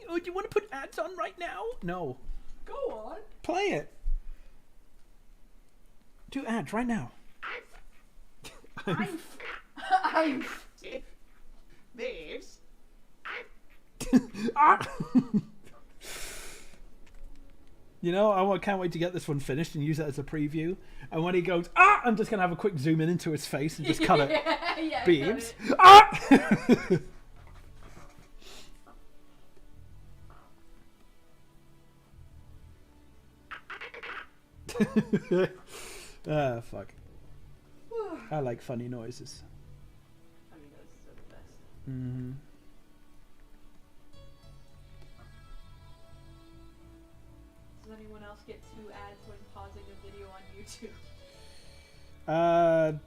Oh, do you want to put ads on right now? No. Go on. Play it. Do ads right now. I'm Babes, Ah! You know, I can't wait to get this one finished and use it as a preview. And when he goes, ah! I'm just going to have a quick zoom in into his face and just cut it. Yeah, Beams. Ah! Ah, fuck. I like funny noises. Funny noises are the best. Mm-hmm. Does anyone else get 2 ads when pausing a video on YouTube?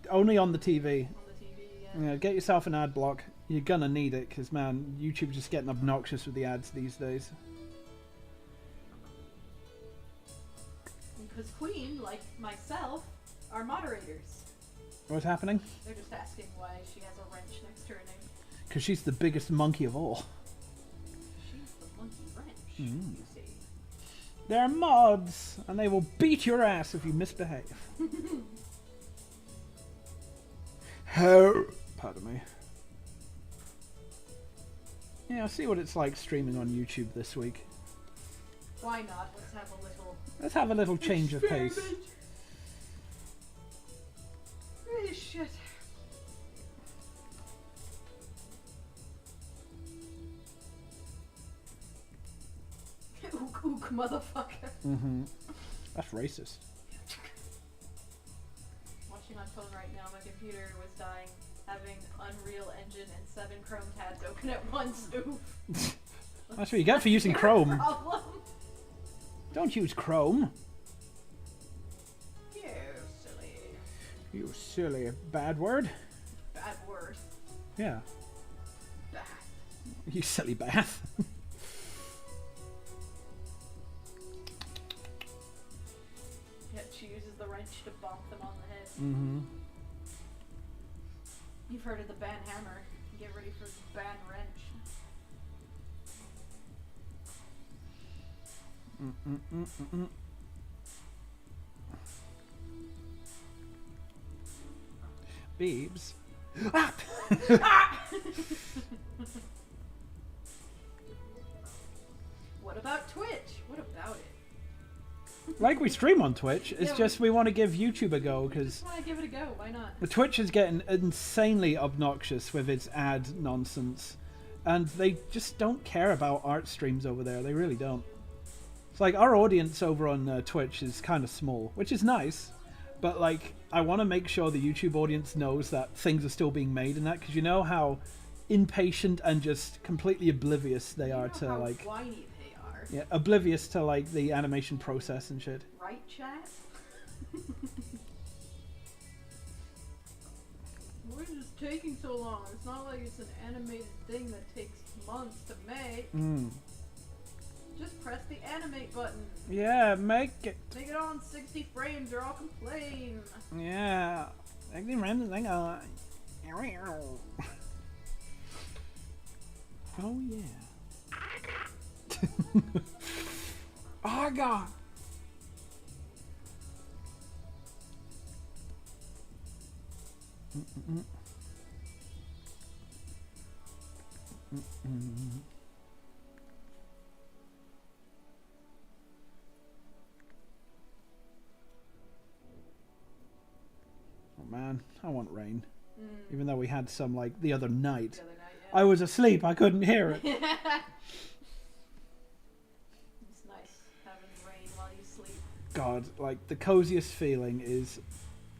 Only on the TV. On the TV, yeah. Yeah, get yourself an ad block. You're gonna need it, because, man, YouTube's just getting obnoxious with the ads these days. Because Queen, like myself, are moderators. What's happening? They're just asking why she has a wrench next to her name. Because she's the biggest monkey of all. She's the monkey wrench, Mm. you see. They're mods, and they will beat your ass if you misbehave. Pardon me. Yeah, I'll see what it's like streaming on YouTube this week. Why not? Let's have a little change of pace. Holy shit. Ook, ook, motherfucker. Mm-hmm. That's racist. Watching on phone right now, my computer was dying, having Unreal Engine and 7 Chrome tabs open at once. Oof. That's what you get for using Your Chrome. problem. Don't use Chrome. You silly. You silly bad word. Bad word. Yeah. Bad. You silly bath. Yep, she uses the wrench to bonk them on the head. Mm-hmm. You've heard of the ban hammer. Get ready for the ban wrench. Mm-mm-mm-mm-mm. Beebs. Ah! What about Twitch? What about it? Like we stream on Twitch, it's Yeah, just we want to give YouTube a go, because Just want to give it a go. Why not? the Twitch is getting insanely obnoxious with its ad nonsense, and they just don't care about art streams over there. They really don't. It's like our audience over on Twitch is kind of small, which is nice, but like I want to make sure the YouTube audience knows that things are still being made and that, because you know how impatient and just completely oblivious they are to how like whiny they are. yeah, oblivious to like the animation process and shit. Right, chat? Why is this taking so long? It's not like it's an animated thing that takes months to make. Just press the animate button. Yeah, make it. Make it on 60 frames or I'll complain. Yeah. Make the random thing on. Oh yeah. I got. Oh man, I want rain. Even though we had some like the other night. The other night, I was asleep, I couldn't hear it. It's nice having rain while you sleep. God, like the coziest feeling is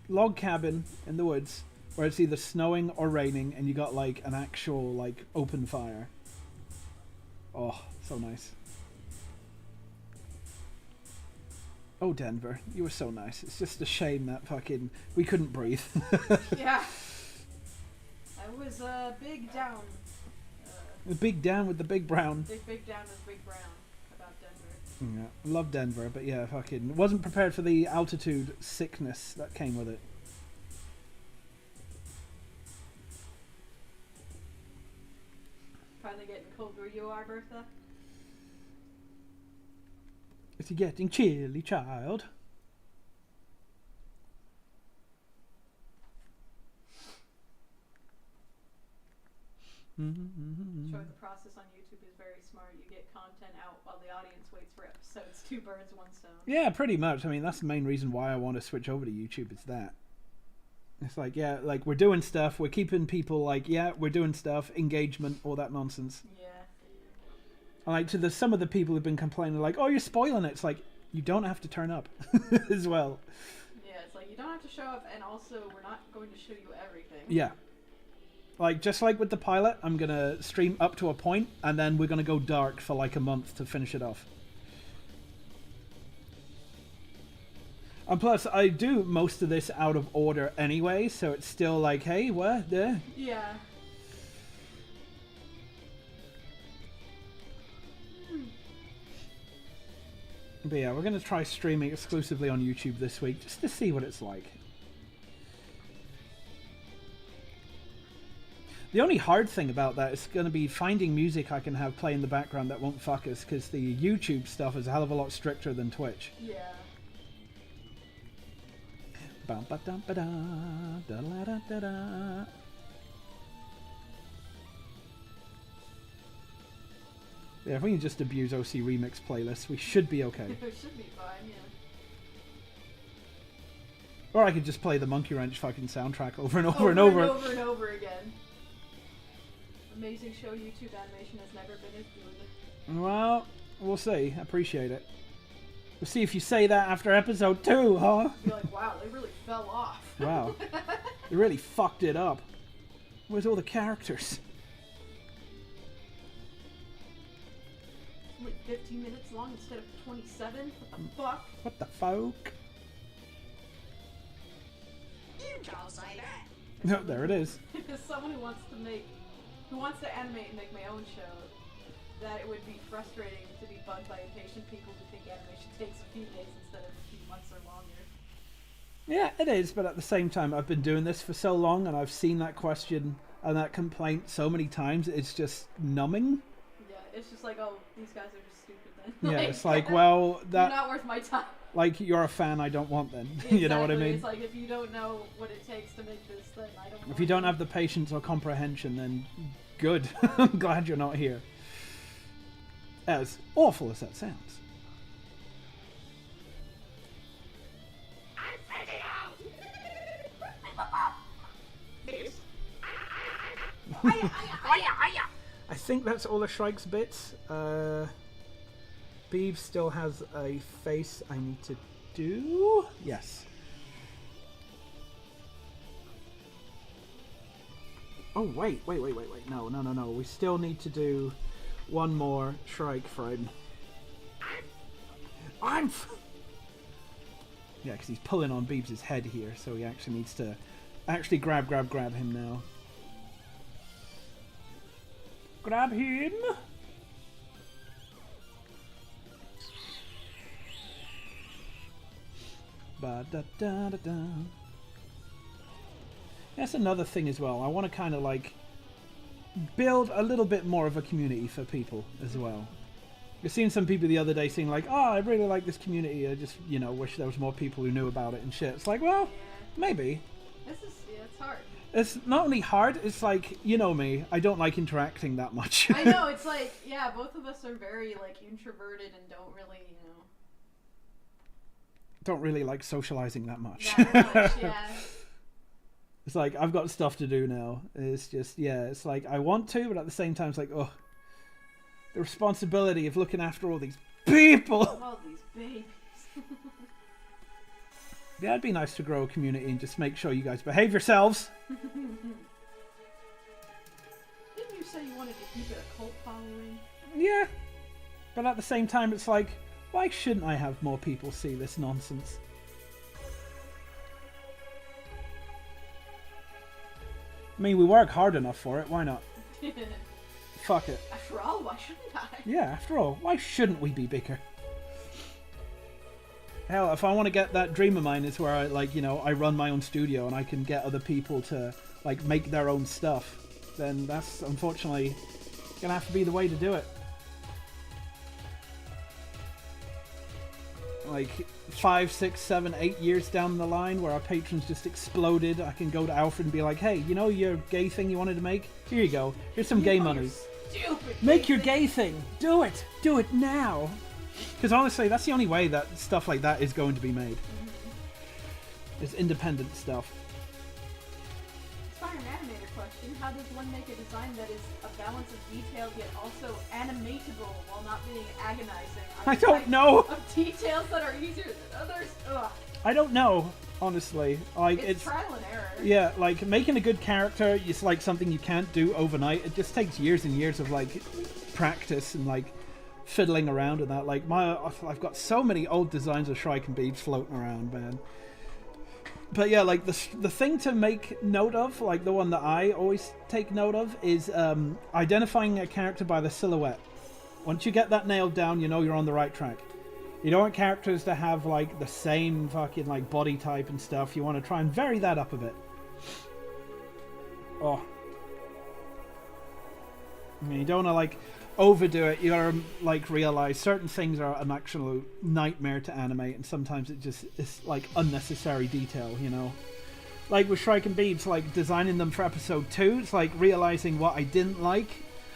log cabin in the woods where it's either snowing or raining and you got like an actual like open fire. Oh, so nice. Oh, Denver, you were so nice. It's just a shame that fucking we couldn't breathe. Yeah. I was big down. The big down with the big brown. Big down with Big Brown about Denver. Yeah, love Denver, but yeah, fucking wasn't prepared for the altitude sickness that came with it. Finally getting cold where you are, Bertha? Is he getting chilly, child? Sure, the process on YouTube is very smart. You get content out while the audience waits for episodes. 2 birds, 1 stone. Yeah, pretty much. I mean, that's the main reason why I want to switch over to YouTube. It's that. It's like, yeah, like we're doing stuff. We're keeping people like, yeah, we're doing stuff. Engagement, all that nonsense. Yeah. And like some of the people who've been complaining, like, oh, you're spoiling it. It's like, You don't have to turn up as well. Yeah, it's like you don't have to show up, and also we're not going to show you everything. Yeah. Like, just like with the pilot, I'm going to stream up to a point, and then we're going to go dark for like a month to finish it off. And plus, I do most of this out of order anyway, so it's still like, hey, what? There? Yeah. But yeah, we're going to try streaming exclusively on YouTube this week, just to see what it's like. The only hard thing about that is going to be finding music I can have play in the background that won't fuck us, because the YouTube stuff is a hell of a lot stricter than Twitch. Yeah. Ba-ba-dum-ba-da, da-la-da-da-da. Yeah, if we can just abuse OC Remix playlists, we should be okay. It should be fine, yeah. Or I could just play the Monkey Wrench fucking soundtrack over and over, Over and over. and over again. Amazing show. YouTube animation has never been as good. Well, we'll see. Appreciate it. We'll see if you say that after episode 2, huh? You're like, wow, they really fell off. Wow. They really fucked it up. Where's all the characters? Like 15 minutes long instead of 27? What the fuck? What the fuck? You don't say that. No, there it is. As someone who wants to animate and make my own show, that it would be frustrating to be bugged by impatient people who think animation takes a few days instead of a few months or longer. Yeah, it is, but at the same time, I've been doing this for so long, and I've seen that question and that complaint so many times, it's just numbing. Yeah, it's just like, oh, these guys are just stupid then. Yeah, it's like, well, They're that, not worth my time. like, you're a fan I don't want then. Exactly. You know what I mean? It's like, if you don't know what it takes to make this, then I don't If want you don't it. have the patience or comprehension, then good. I'm glad you're not here. As awful as that sounds. I'm freaking out. This. I think that's all the Shrike's bits. Beeb still has a face I need to do. Yes. Oh, wait. No. We still need to do one more Shrike frame. Yeah, because he's pulling on Beebs' head here, so he actually needs to actually grab him now. Grab him! Ba-da-da-da-da. That's another thing as well. I want to kind of like build a little bit more of a community for people as well. I've seen some people the other day saying like, oh, I really like this community. I just, wish there was more people who knew about it and shit. It's like, well, maybe. It's hard. It's not only hard, it's like, you know me, I don't like interacting that much. I know, it's like, yeah, both of us are very, like, introverted and don't really, Don't really like socializing that much. that much, yeah. It's like, I've got stuff to do now. It's just, yeah, it's like, I want to, but at the same time, it's like, oh, the responsibility of looking after all these people. All these babies. Yeah, it'd be nice to grow a community and just make sure you guys behave yourselves. Didn't you say you wanted to keep it a cult following? Yeah, but at the same time, it's like, why shouldn't I have more people see this nonsense? I mean, we work hard enough for it, why not? Fuck it. After all, why shouldn't I? Yeah, after all, why shouldn't we be bigger? Hell, if I want to get that dream of mine is where I, I run my own studio and I can get other people to, make their own stuff, then that's, unfortunately, gonna have to be the way to do it. 5, 6, 7, 8 years down the line where our patrons just exploded, I can go to Alfred and be like, hey, your gay thing you wanted to make? Here you go. Here's some gay money. Stupid. Make your gay thing. Do it. Do it now. Because honestly, that's the only way that stuff like that is going to be made. It's independent stuff. It's fire now. animator question. How does one make a design that is a balance of detail yet also animatable while not being agonizing? I don't know. Of details that are easier than others? Ugh. I don't know, honestly. Like It's trial and error. yeah, like making a good character is like something you can't do overnight. It just takes years and years of like practice and like fiddling around and that. Like I've got so many old designs of Shrike and Beebs floating around, man. But yeah, like the thing to make note of, like the one that I always take note of, is identifying a character by the silhouette. Once you get that nailed down, you know you're on the right track. You don't want characters to have like the same fucking like body type and stuff. You want to try and vary that up a bit. Oh. I mean, you don't want to like overdo it. You gotta like realize certain things are an actual nightmare to animate, and sometimes it just is like unnecessary detail, you know. Like with Shrike and Beebs, like designing them for episode 2, it's like realizing what I didn't like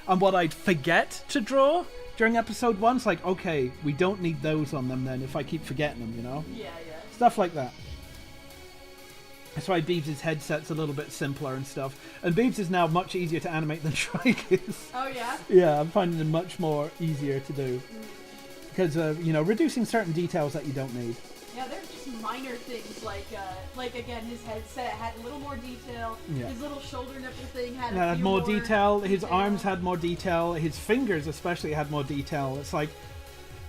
and what I'd forget to draw during episode 1. It's like, okay, we don't need those on them then if I keep forgetting them, you know? Yeah. Stuff like that. That's why Beebs' headset's a little bit simpler and stuff. And Beebs is now much easier to animate than Shrike is. Oh, yeah? Yeah, I'm finding them much more easier to do. Because, you know, reducing certain details that you don't need. Yeah, they're just minor things, like again, his headset had a little more detail. Yeah. His little shoulder nipple thing had Had a few more detail. His detail. arms had more detail. His fingers especially had more detail. It's like,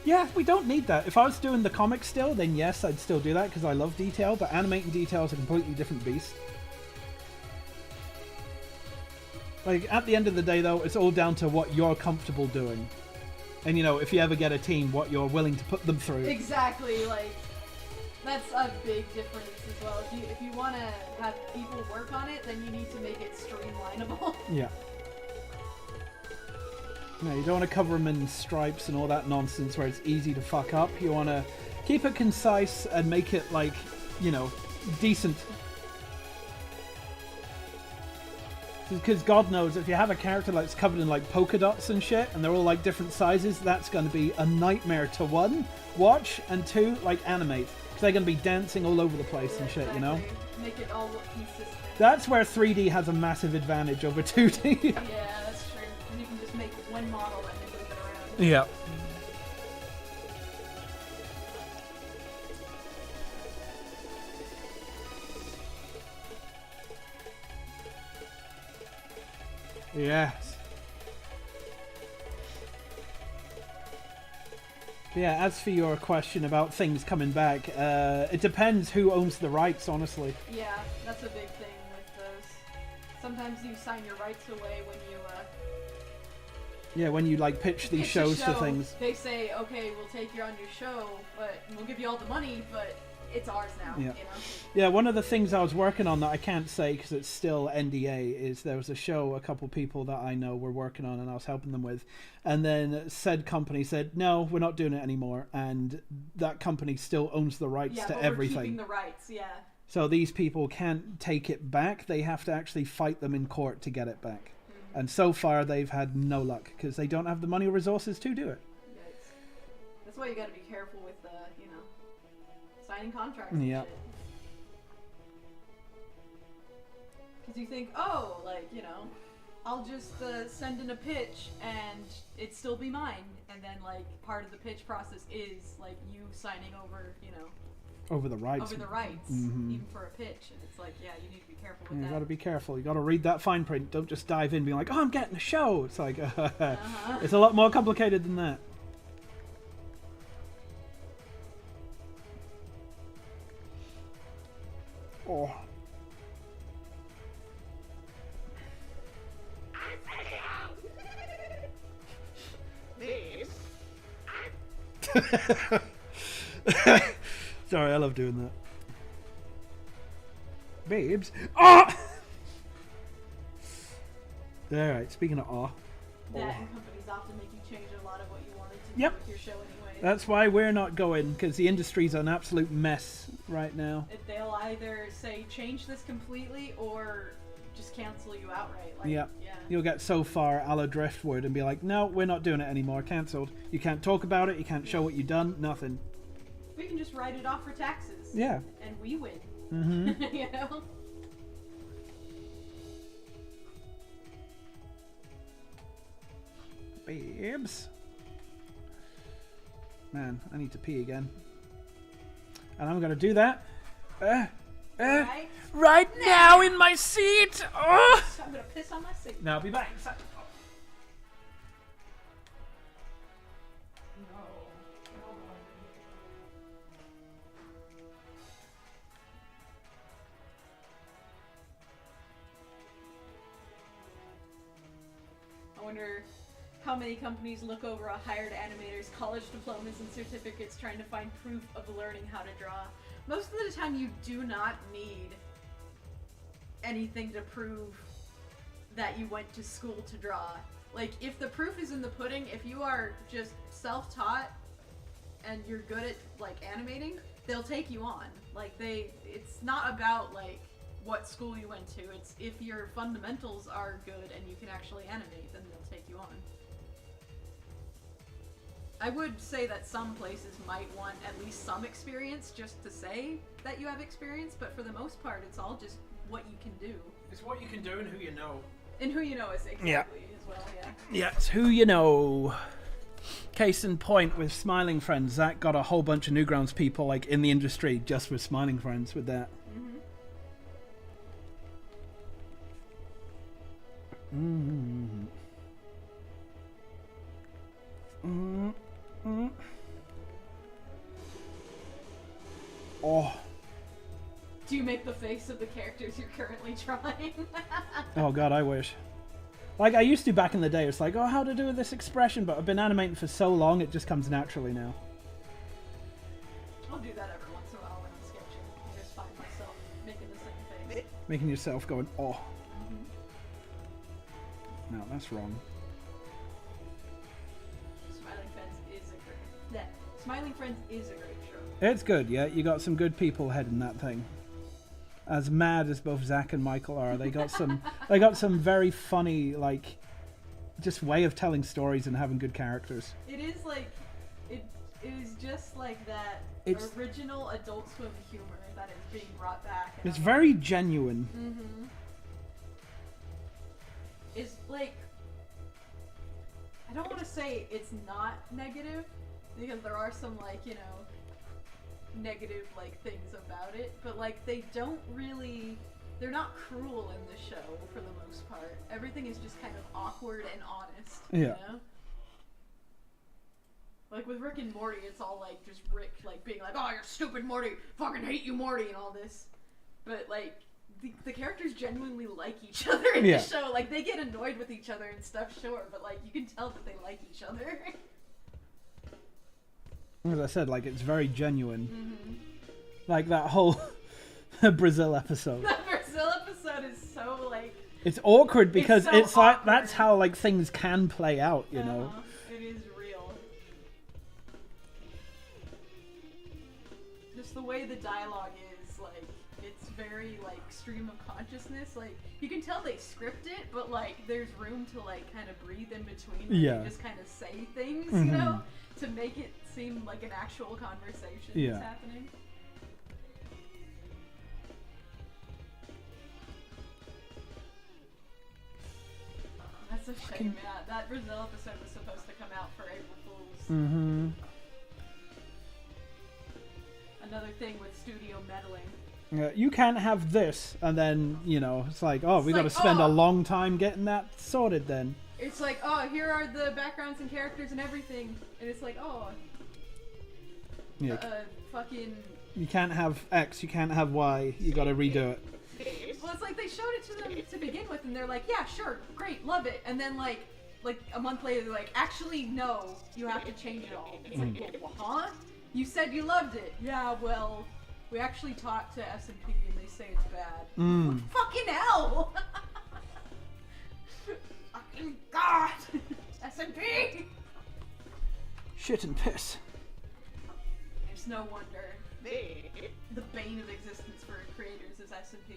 yeah, we don't need that. If I was doing the comic still, then yes, I'd still do that because I love detail. But animating detail is a completely different beast. Like, at the end of the day, though, it's all down to what you're comfortable doing. And, you know, if you ever get a team, what you're willing to put them through. Exactly, like, that's a big difference as well. If you want to have people work on it, then you need to make it streamlinable. Yeah. No, you don't want to cover them in stripes and all that nonsense where it's easy to fuck up. You want to keep it concise and make it, like, you know, decent. Because God knows, if you have a character that's covered in, like, polka dots and shit, and they're all, like, different sizes, that's going to be a nightmare to, 1, watch, and 2, like, animate. Because they're going to be dancing all over the place and shit, you know? Make it all look consistent. That's where 3D has a massive advantage over 2D. Yeah, that's true. And you can just make one model and then move it around. Yeah. Yes. Yeah, as for your question about things coming back, it depends who owns the rights, honestly. Yeah, that's a big thing with those. Sometimes you sign your rights away when you Yeah, when you like pitch these pitch a shows show, to things. They say, okay, we'll take you on your show, but we'll give you all the money, but it's ours now, Yeah. you know? Yeah, one of the things I was working on that I can't say because it's still NDA is there was a show a couple people that I know were working on and I was helping them with, and then said company said, no, we're not doing it anymore, and that company still owns the rights Yeah, to but everything. we're keeping the rights, yeah. So these people can't take it back. They have to actually fight them in court to get it back. Mm-hmm. And so far they've had no luck because they don't have the money or resources to do it. Yikes. That's why you gotta be careful with, you know, signing contracts Yeah. and shit. Because you think, oh, like, you know, I'll just send in a pitch and it still be mine. And then, like, part of the pitch process is, like, you signing over, you know, Over the rights. over the rights, Mhm. even for a pitch. And it's like, yeah, you need to be careful with You that. got to be careful. You got to read that fine print. Don't just dive in being like, oh, I'm getting a show. It's like, it's a lot more complicated than that. Oh. I'm freaking out! This, Sorry, I love doing that. Babes. Ah! Alright, speaking of awe. That and companies often make you change a lot of what you wanted to Yep. do with your show anyway. That's why we're not going, because the industry's an absolute mess right now. If they'll either say change this completely or just cancel you outright. Like, Yeah. yeah. You'll get so far a la Driftwood and be like, no, we're not doing it anymore, cancelled. You can't talk about it, you can't show what you've done, nothing. We can just write it off for taxes. Yeah. And we win. Mm-hmm. You know? Babes. Man, I need to pee again. And I'm gonna do that. Right? Right now in my seat! Oh! So I'm gonna piss on my seat. Now I'll be back. I wonder how many companies look over a hired animator's college diplomas and certificates trying to find proof of learning how to draw. Most of the time you do not need anything to prove that you went to school to draw. Like, if the proof is in the pudding, if you are just self-taught and you're good at, like, animating, they'll take you on. Like, it's not about, like, what school you went to. It's if your fundamentals are good and you can actually animate, then they'll take you on. I would say that some places might want at least some experience just to say that you have experience, but for the most part, it's all just what you can do. It's what you can do and who you know. And who you know is exactly as well, yeah. Yeah, it's who you know. Case in point with Smiling Friends, Zach got a whole bunch of Newgrounds people like in the industry just with Smiling Friends with that. Oh. Do you make the face of the characters you're currently drawing? Oh god, I wish. Like, I used to back in the day, it's like, oh, how to do this expression, but I've been animating for so long, it just comes naturally now. I'll do that every once in a while when I'm sketching. I just find myself making the same face. Making yourself going, oh. No, that's wrong. Smiling Friends is a great show. It's good, yeah. You got some good people heading that thing. As mad as both Zach and Michael are, they got some very funny, like, just way of telling stories and having good characters. It is like, it is just like that original Adult Swim humor that is being brought back. It's very genuine. It's like, I don't want to say it's not negative, because there are some, like, you know, negative, like, things about it, but, like, they don't really, they're not cruel in the show for the most part. Everything is just kind of awkward and honest, you know? Like, with Rick and Morty, it's all, like, just Rick, like, being like, oh, you're stupid, Morty, fucking hate you, Morty, and all this. But, like, the characters genuinely like each other in the show. Like, they get annoyed with each other and stuff, sure, but, like, you can tell that they like each other. As I said, like, it's very genuine. Like that whole Brazil episode. That Brazil episode is so, like... It's awkward because it's so like, awkward. that's how, like, things can play out, you know? It is real. Just the way the dialogue is, like, it's very, like, stream of consciousness. Like, you can tell they script it, but, like, there's room to, like, kind of breathe in between. Where they just kind of say things, you know? To make it seem like an actual conversation is happening. That's a shame, yeah. That Brazil episode was supposed to come out for April Fools. Another thing with studio meddling. You can't have this, and then, you know, it's like, oh, we got to spend a long time getting that sorted then. It's like, oh, here are the backgrounds and characters and everything. And it's like, oh, fucking... You can't have X, you can't have Y, you got to redo it. Well, it's like they showed it to them to begin with, and they're like, yeah, sure, great, love it. And then, like a month later, they're like, actually, no, you have to change it all. It's like, well, huh? You said you loved it. Yeah, well, we actually talked to S&P, and they say it's bad. Fucking hell! Fucking God! S&P! Shit and piss. It's no wonder the bane of existence for creators is S&P,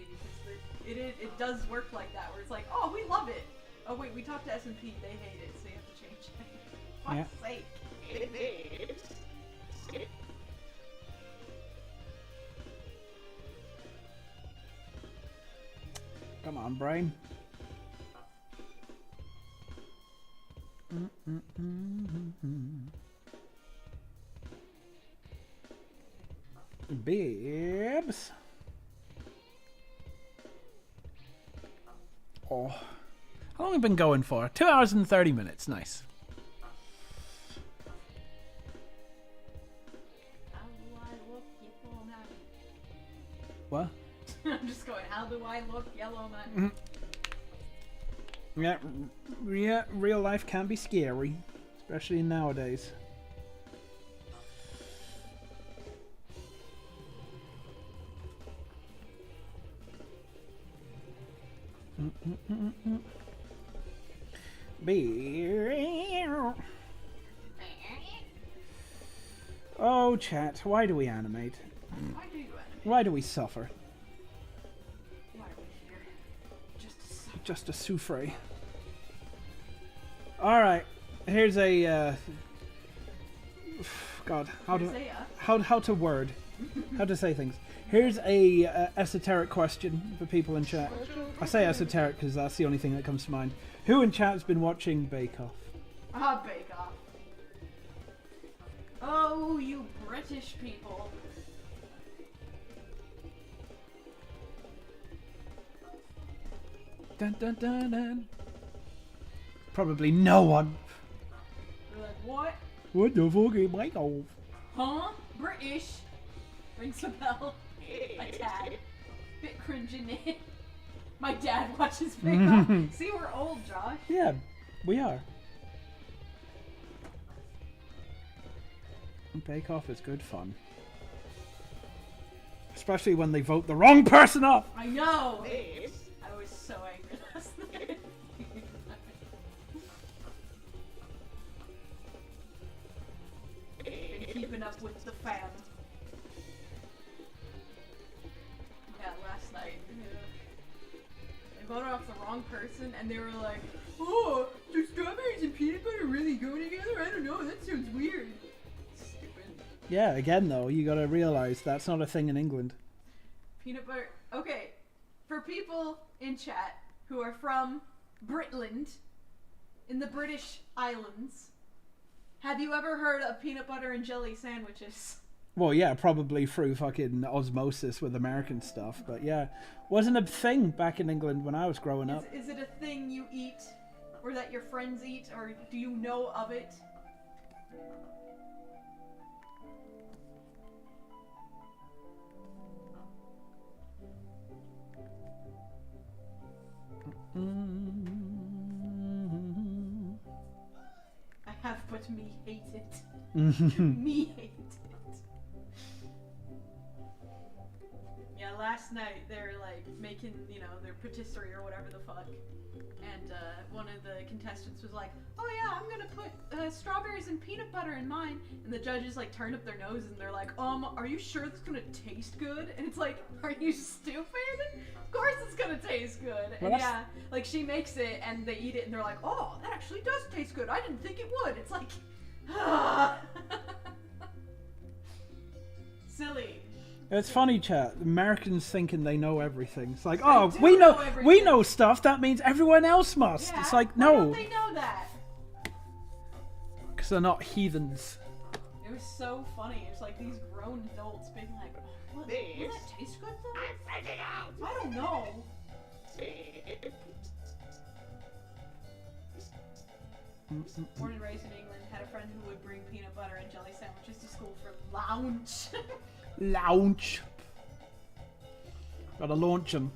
because it does work like that, where it's like, oh, we love it. Oh wait, we talked to S&P, they hate it, so you have to change it. Fuck's sake. Come on, brain. Bibs. Oh. How long have we been going for? 2 hours and 30 minutes. Nice. How do I look, yellow man? What? I'm just going, how do I look, yellow man? Yeah, yeah, real life can be scary, especially nowadays. Oh, chat, why do we animate? Why do you animate? Why do we suffer? Why are we here? Just to suck. Just a souffle. Alright, here's a, God, how to word, how to say things. Here's a esoteric question for people in chat. I say esoteric because that's the only thing that comes to mind. Who in chat has been watching Bake Off? Ah, Bake Off. Oh, you British people. Dun dun dun dun. Probably no one. You're like, what? What the fuck is Bake Off? Huh? British? Rings a bell. A tad. Bit cringing in. My dad watches Bake Off. See, we're old, Josh. Yeah, we are. Bake Off is good fun. Especially when they vote the wrong person off. I know! This I was so angry last night. Been keeping up with the fam. Yeah, last night. They voted off the wrong person and they were like, oh, do strawberries and peanut butter really go together? I don't know, that sounds weird. Stupid. Yeah, again though, you gotta realize that's not a thing in England. Peanut butter. Okay, for people in chat who are from Britland, in the British Islands, have you ever heard of peanut butter and jelly sandwiches? Well, yeah, probably through fucking osmosis with American stuff, but yeah, wasn't a thing back in England when I was growing up. Is it a thing you eat, or that your friends eat, or do you know of it? I have, but me hate it. Me hate it. Yeah, last night they were like making, you know, their patisserie or whatever the fuck. And one of the contestants was like, oh yeah, I'm gonna put strawberries and peanut butter in mine. And the judges like turned up their noses and they're like, are you sure it's gonna taste good? And it's like, are you stupid? Of course it's gonna taste good. Well, And yeah, like she makes it and they eat it and they're like, oh, that actually does taste good. I didn't think it would. It's like, silly. It's funny, chat. Americans thinking they know everything. It's like, They oh, do we know know everything. stuff. That means everyone else must. Yeah, It's like, why no, don't they know that? because they're not heathens. It was so funny. It's like these grown adults being like, will This? that taste good though? I'm freaking out. I don't know. Born and raised in England, had a friend who would bring peanut butter and jelly sandwiches to school for lunch. Launch. Gotta launch them.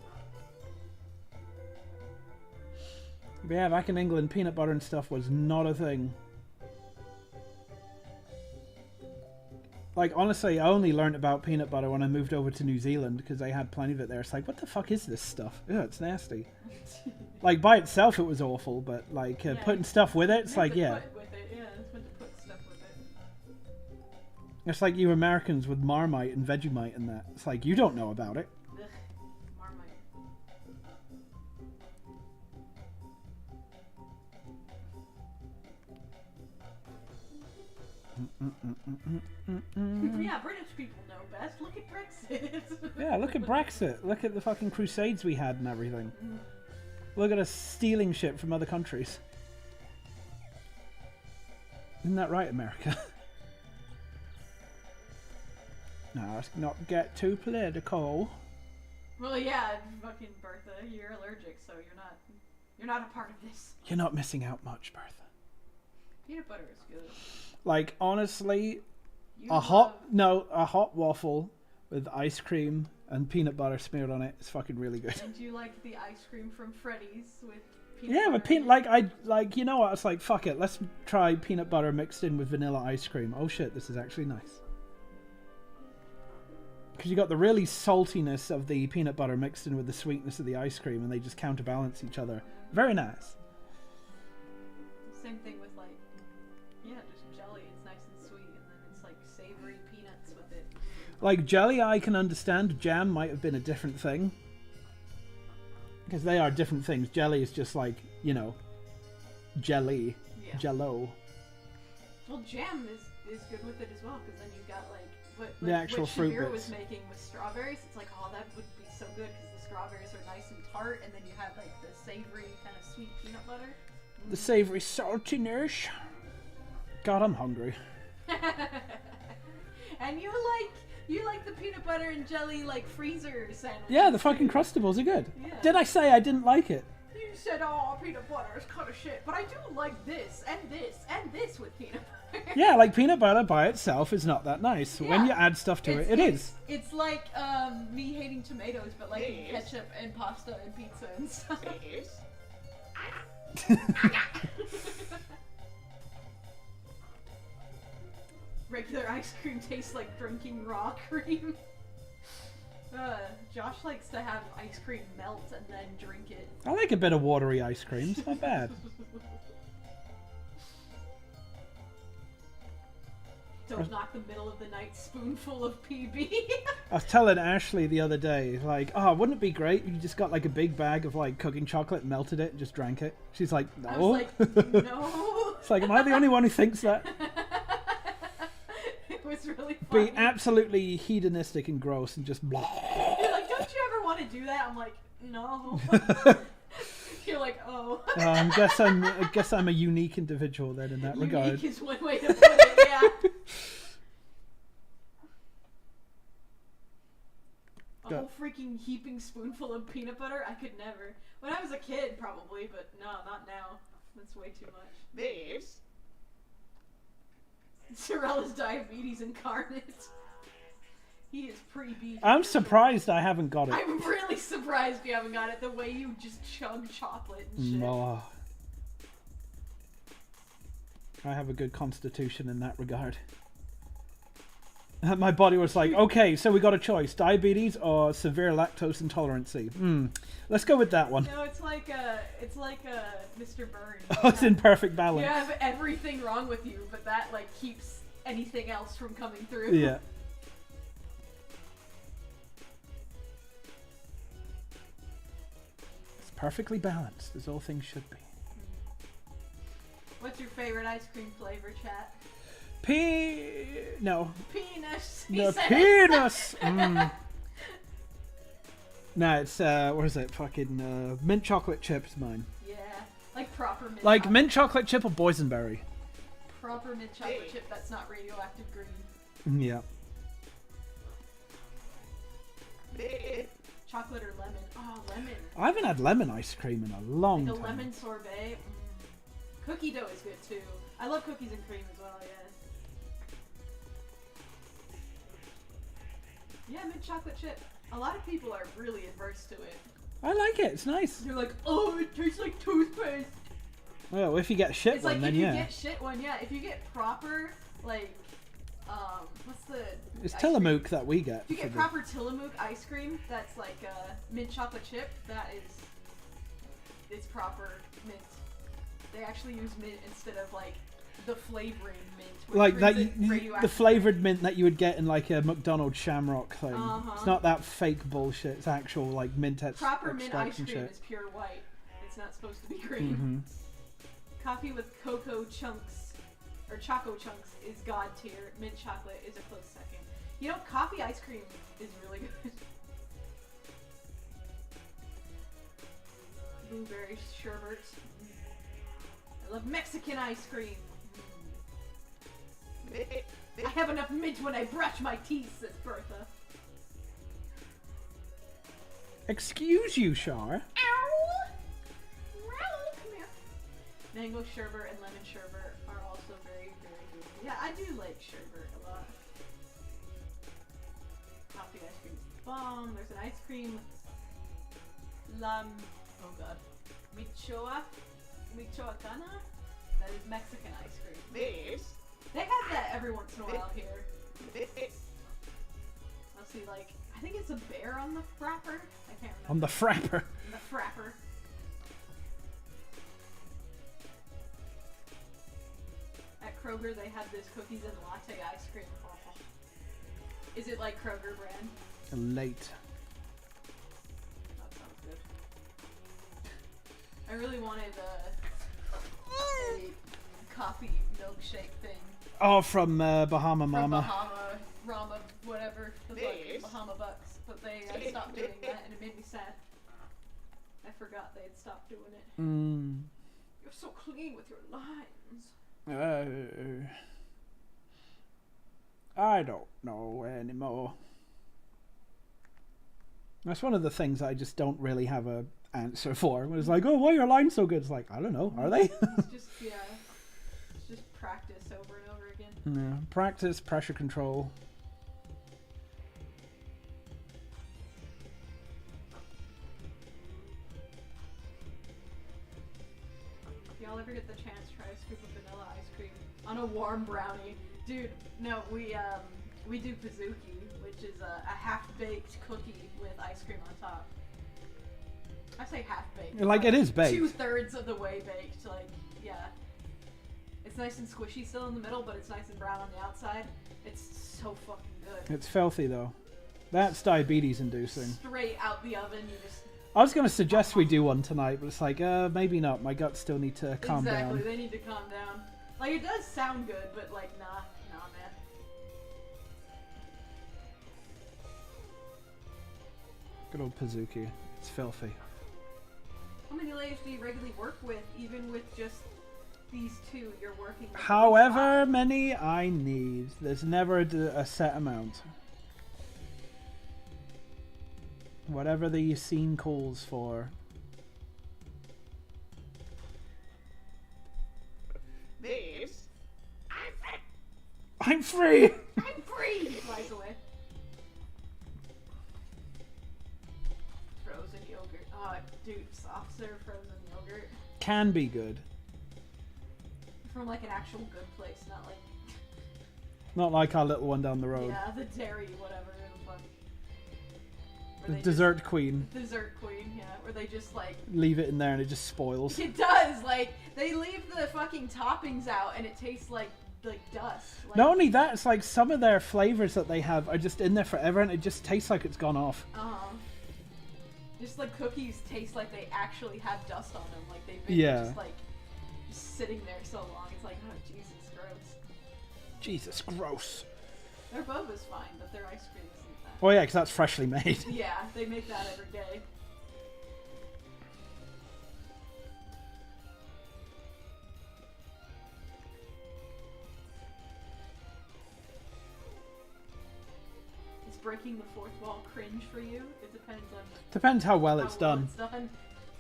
But yeah, back in England, peanut butter and stuff was not a thing. Like, honestly, I only learned about peanut butter when I moved over to New Zealand because they had plenty of it there. It's like, what the fuck is this stuff? Ugh, it's nasty. Like, by itself, it was awful, but, like, Yeah. putting stuff with it, it's like, Meant to yeah. put with it. Yeah, it's meant to put stuff with it. It's like you Americans with Marmite and Vegemite and that. It's like, you don't know about it. Ugh, Marmite. Yeah, British people know best. Look at Brexit. Yeah, look at Brexit. Look at the fucking crusades we had and everything. Look at us stealing shit from other countries. Isn't that right, America? Now, let's not get too political. Well, yeah, fucking Bertha, you're allergic, so you're not a part of this. You're not missing out much, Bertha. Peanut butter is good. Like, honestly, You a hot waffle with ice cream and peanut butter smeared on it is fucking really good. And you like the ice cream from Freddy's with peanut Yeah, butter? but you know what? It's like, fuck it. Let's try peanut butter mixed in with vanilla ice cream. Oh shit, this is actually nice. Because you got the really saltiness of the peanut butter mixed in with the sweetness of the ice cream, and they just counterbalance each other. Very nice. Same thing with like, yeah, just jelly. It's nice and sweet, and then it's like savory peanuts with it. Like jelly, I can understand. Jam might have been a different thing. Because they are different things. Jelly is just like, you know, jelly, Yeah. jello. Well, jam is good with it as well, because then you've got like The actual what fruit Shabir bits. was making with strawberries. It's like, oh, that would be so good because the strawberries are nice and tart, and then you have like the savory kind of sweet peanut butter. The savory saltiness. God, I'm hungry. And you like the peanut butter and jelly like freezer sandwiches. Yeah, the fucking Crustables are good. Yeah. Did I say I didn't like it? You said, oh, peanut butter is kind of shit, but I do like this and this and this with peanut butter. Yeah, like peanut butter by itself is not that nice. When Yeah. you add stuff to it, it is. It's like me hating tomatoes, but liking Yes. ketchup and pasta and pizza and stuff. Yes. Regular ice cream tastes like drinking raw cream. Josh likes to have ice cream melt and then drink it. I like a bit of watery ice cream. It's not bad. Don't knock the middle of the night spoonful of PB. I was telling Ashley the other day, like, oh, wouldn't it be great if you just got like a big bag of like cooking chocolate, melted it, and just drank it? She's like, no. I was like, no. It's like, am I the only one who thinks that? It was really funny. Be absolutely hedonistic and gross and just blah. You're like, don't you ever want to do that? I'm like, no. You're like, oh. I guess I'm a unique individual then in that regard. Unique is one way to put it, yeah. A Go. whole freaking heaping spoonful of peanut butter? I could never. When I was a kid, probably, but no, not now. That's way too much. This. Cirella's diabetes incarnate. He is pre-beef. I'm surprised I haven't got it. I'm really surprised you haven't got it. The way you just chug chocolate and shit. Oh. I have a good constitution in that regard. My body was like, okay, so we got a choice: diabetes or severe lactose intolerancy. Let's go with that one. No, it's like Mr. Burns. Oh, it's in perfect balance. You have everything wrong with you, but that like keeps anything else from coming through. Yeah. It's perfectly balanced, as all things should be. What's your favorite ice cream flavor, chat? No. Penis. No, says. penis! No, it's, what is it? Fucking, mint chocolate chip is mine. Yeah, like proper mint. Like chocolate. mint chocolate chip or boysenberry. Proper mint chocolate chip that's not radioactive green. Yeah. This. Chocolate or lemon? Oh, lemon. I haven't had lemon ice cream in a long Like a time. lemon sorbet. Cookie dough is good too. I love cookies and cream as well, yeah. Yeah, mint chocolate chip. A lot of people are really adverse to it. I like it. It's nice. They're like, oh, it tastes like toothpaste. Well, if you get a shit It's one, like then if you yeah. get shit one, yeah. If you get proper, like, what's the? It's ice cream? Tillamook that we get. If you for get the- proper Tillamook ice cream, that's like mint chocolate chip. It's proper mint. They actually use mint instead of like the flavoring mint. which Like that, brings it the radioactive. flavored mint that you would get in like a McDonald's Shamrock thing. Uh-huh. It's not that fake bullshit. It's actual like mint Proper mint ice extract and cream shit. is pure white. It's not supposed to be green. Mm-hmm. Coffee with cocoa chunks or choco chunks is god tier. Mint chocolate is a close second. You know, coffee ice cream is really good. Blueberry sherbet. I love Mexican ice cream. I have enough mint when I brush my teeth, says Bertha. Excuse you, Char. Ow! Ow, come here. Mango sherbet and lemon sherbet are also very, very good. Yeah, I do like sherbet a lot. Coffee ice cream is the bomb. There's an ice cream. Oh god. Michoacana? That is Mexican ice cream. This. They have that every once in a while here. I'll see, like, I think it's a bear on the frapper. I can't remember. On the frapper. The frapper. At Kroger, they have this cookies and latte ice cream. Is it like Kroger brand? Late. That sounds good. I really wanted a coffee milkshake thing. Oh, from Bahama From Mama. Bahama, Rama, whatever the fuck, Yes. Bahama Bucks. But they stopped doing that, and it made me sad. I forgot they had stopped doing it. Mm. You're so clean with your lines. I don't know anymore. That's one of the things I just don't really have a answer for. It's like, oh, why are your lines so good? It's like, I don't know. Are they? It's just, yeah. It's just practice over and over again. Yeah. Practice, pressure control. If y'all ever get the chance, try a scoop of vanilla ice cream on a warm brownie. Dude, no, we do Pizookie, which is a half-baked cookie with ice cream on top. I say half-baked. Like, it is baked. 2/3 of the way baked, like, yeah. It's nice and squishy still in the middle, but it's nice and brown on the outside. It's so fucking good. It's filthy, though. That's diabetes inducing. Straight out the oven, you just... I was going to suggest we do one tonight, but it's like, maybe not. My guts still need to calm Exactly, down. they need to calm down. Like, it does sound good, but, like, nah, man. Good old Pizookie. It's filthy. How many ladies do you regularly work with, even with just these two you're working with? However many I need. There's never a set amount. Whatever the scene calls for. This. I'm free! I'm free! Flies away. Frozen yogurt. Oh, dude, soft serve frozen yogurt. Can be good. From, like, an actual good place, not like... Not like our little one down the road. Yeah, the dairy, whatever the fuck. The Where they dessert queen. Just, dessert queen, yeah. Where they just, like... Leave it in there and it just spoils. It does! Like, they leave the fucking toppings out and it tastes like dust. Like, Not only that, it's like some of their flavors that they have are just in there forever and it just tastes like it's gone off. Just like cookies taste like they actually have dust on them. Like they've been Yeah. just like sitting there so long. It's like, oh Jesus, gross. Jesus, gross. Their boba's fine, but their ice cream isn't that. Oh yeah, because that's freshly made. Yeah, they make that every day. Is breaking the fourth wall cringe for you? It depends on Depends how well how it's well done. it's done.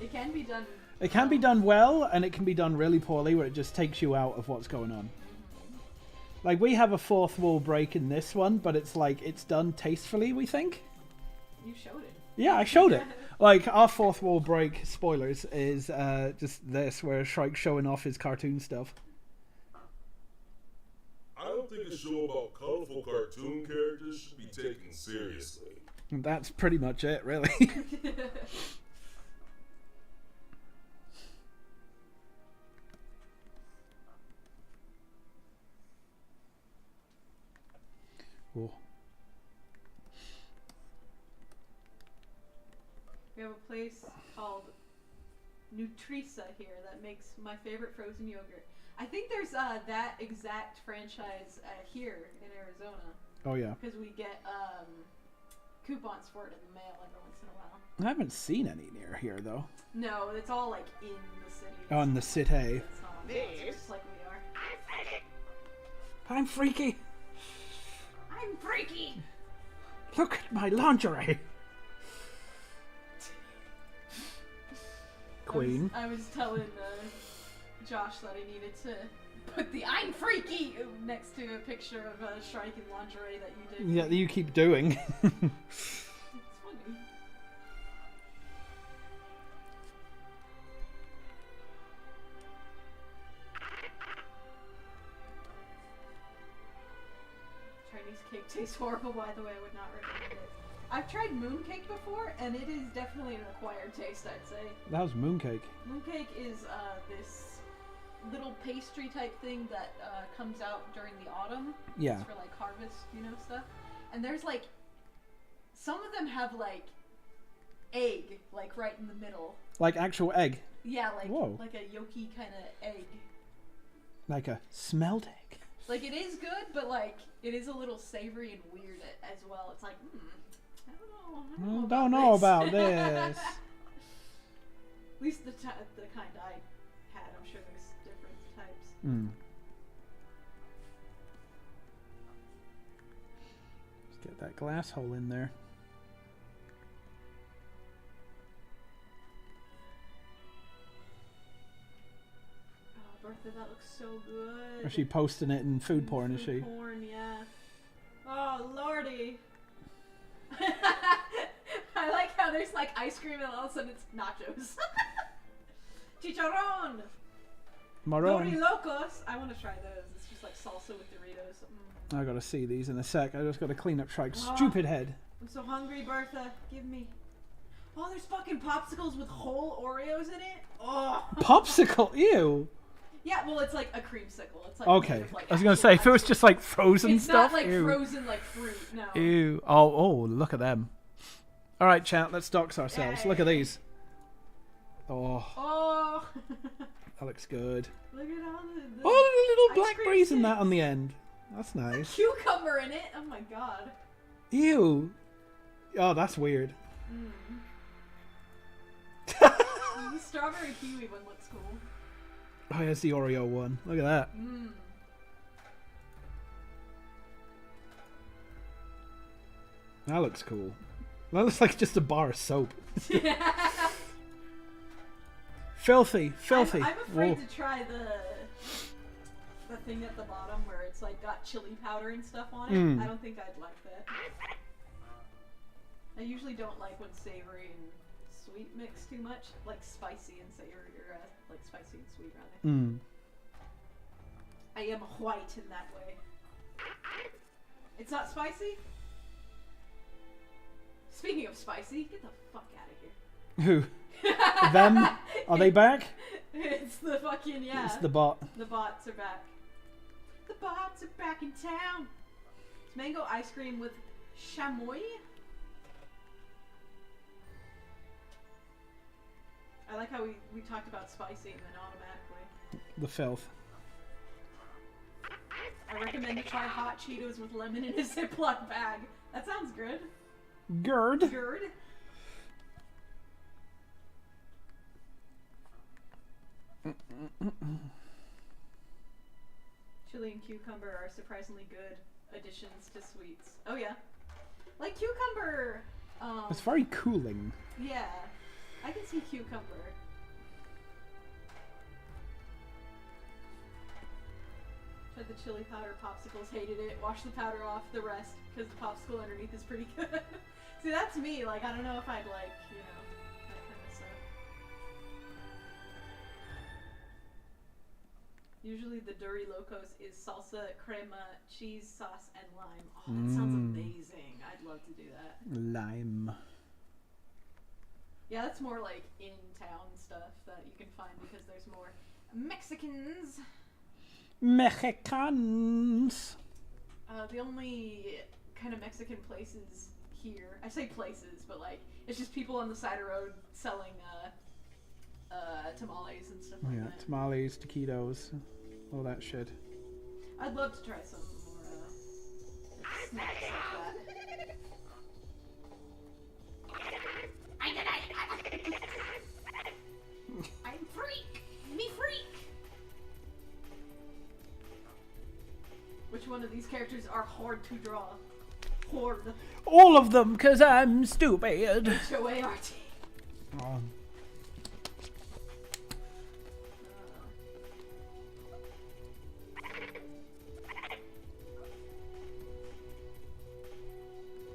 It can be done. It can be done well, and it can be done really poorly, where it just takes you out of what's going on. Like, we have a fourth wall break in this one, but it's like, it's done tastefully, we think. You showed it. Yeah, I showed it. Like, our fourth wall break, spoilers, is just this, where Shrike's showing off his cartoon stuff. I don't think a show about colorful cartoon characters should be taken seriously. And that's pretty much it, really. Oh. We have a place called Nutrisa here that makes my favorite frozen yogurt. I think there's that exact franchise here in Arizona Oh, yeah. because we get coupons for it in the mail every once in a while. I haven't seen any near here, though. No, it's all like in the city. On the city. It's not, it's just like we are. I'm freaky. I'm freaky. Look at my lingerie. Queen. I was telling Josh that I needed to put the "I'm freaky" next to a picture of a Shrike in lingerie that you did. Yeah, that you keep doing. It's funny. Chinese cake tastes horrible, by the way. I would not recommend it. I've tried mooncake before, and it is definitely an acquired taste, I'd say. That was mooncake. Mooncake is this little pastry type thing that comes out during the autumn. Yeah. It's for like harvest, stuff. And there's like, some of them have like egg, like right in the middle. Like actual egg. Yeah, Whoa. like a yolky kind of egg. Like a smelled egg. Like it is good, but like it is a little savory and weird as well. It's like, I don't know about this. At least the kind I had. I'm sure there's different types. Mm. Let's get that glass hole in there. Oh, Bertha, that looks so good. Is she posting it in food porn, is she? Food porn, yeah. Oh, lordy. I like how there's like ice cream and all of a sudden it's nachos. Chicharrón! Marron. Dorilocos! I want to try those. It's just like salsa with Doritos. I gotta see these in a sec. I just gotta clean up Shrike's Oh. stupid head. I'm so hungry, Bertha. Give me. Oh, there's fucking popsicles with whole Oreos in it. Oh. Popsicle? Ew. Yeah, well, it's like a creamsicle. It's like Okay. made of, like, I was gonna actual say, if it was ice just like frozen cream. It's stuff. not like Ew. frozen like fruit. No. Ew. Oh, look at them. Alright, chat, let's dox ourselves. Look at Yay. these. Oh, Oh. that looks good. Look at all the Oh, the little ice cream blackberries in that sticks. on the end. That's nice. cucumber in it. Oh my god. Ew. Oh, that's weird. The strawberry kiwi one looks cool. Oh, here's the Oreo one. Look at that. That looks cool. That looks like just a bar of soap. Filthy. Filthy. I'm afraid Whoa. to try the thing at the bottom where it's like got chili powder and stuff on it. Mm. I don't think I'd like that. I usually don't like when savory and sweet mix too much, like spicy and savory, or like spicy and sweet rather. Mm. I am white in that way. It's not spicy? Speaking of spicy, get the fuck out of here. Who? Them? Are they back? It's the fucking, yeah. It's the bot. The bots are back. The bots are back in town. It's mango ice cream with chamois. I like how we talked about spicy and then automatically. The filth. I recommend you try hot Cheetos with lemon in a Ziploc bag. That sounds good. Gerd. Gerd. Chili and cucumber are surprisingly good additions to sweets. Oh yeah. Like cucumber. It's very cooling. Yeah. I can see cucumber. Tried the chili powder popsicles, hated it. Wash the powder off, the rest, because the popsicle underneath is pretty good. See, that's me. Like, I don't know if I'd like, that kind of stuff. Usually the Dorilocos is salsa, crema, cheese, sauce, and lime. Oh, that sounds amazing. I'd love to do that. Lime. Yeah, that's more like in-town stuff that you can find because there's more Mexicans. Mexicans. The only kind of Mexican places here, I say places, but like, it's just people on the side of the road selling tamales and stuff like Yeah, that. tamales, taquitos, all that shit. I'd love to try some more snacks like that. I'm freak! Me freak! Which these characters are hard to draw. Hard. All of them, because I'm stupid. H-O-A-R-T. Oh.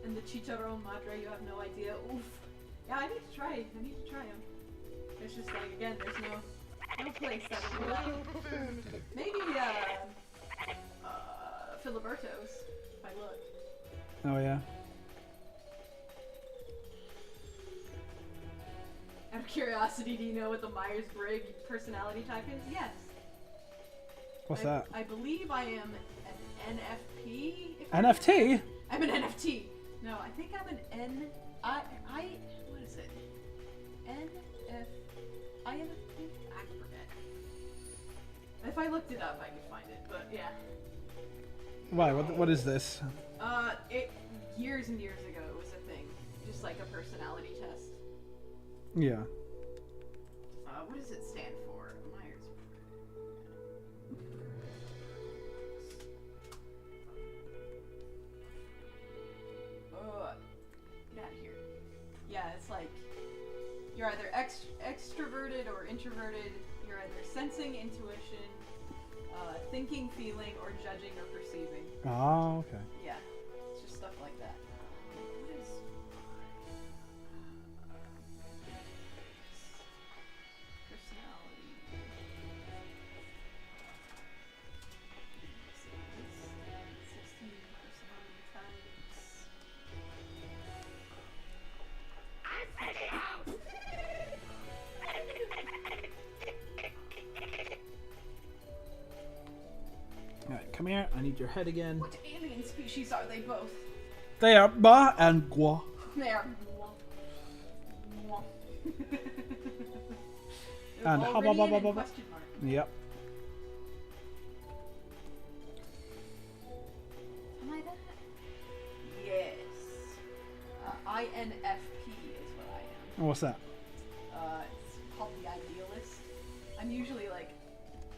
And the Chicharron Madre, you have no idea. Oof. Yeah, I need to try. I need to try them. It's just like, again, there's no place that would be like. Maybe, Filiberto's, if I look. Oh, yeah. Out of curiosity, do you know what the Myers-Briggs personality type is? Yes. What's that? I believe I am an NFP. NFT? I'm an NFT. No, I think I'm an what is it? INFP? I forget. If I looked it up, I could find it, but yeah. Why? What is this? Years and years ago, it was a thing. Just like a personality test. Yeah. What does it stand for? Myers. Get out of here. Yeah, it's like you're either extroverted or introverted. You're either sensing, intuition, thinking, feeling, or judging or perceiving. Oh, okay. Yeah, it's just stuff like that. What is personality? Let's see, 16 personality types. Alright, come here. I need your head again. What alien species are they both? They are Ba and Gua. They are. And Already in question mark. Yep. Am I that? Yes. INFP is what I am. What's that? It's called the idealist. I'm usually like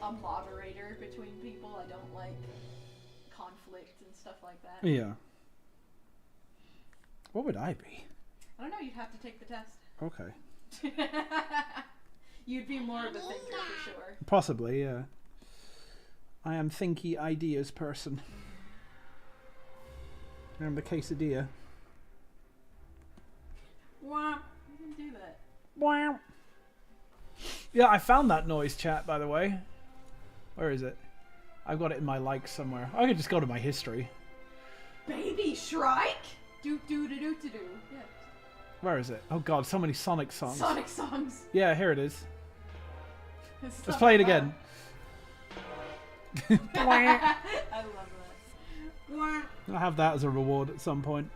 a moderator between people. I don't like conflict and stuff like that. Yeah. What would I be? I don't know. You'd have to take the test. Okay. You'd be more of a thinker for sure. Possibly, yeah. I am thinky ideas person. I'm the quesadilla. Wah. You can do that. Wow. Yeah, I found that noise chat, by the way. Where is it? I've got it in my likes somewhere. I could just go to my history. Baby Shrike? Do do do do do do. Yeah. Where is it? Oh god, so many Sonic songs. Sonic songs. Yeah, here it is. It's Let's play it again. I love that. I'll have that as a reward at some point.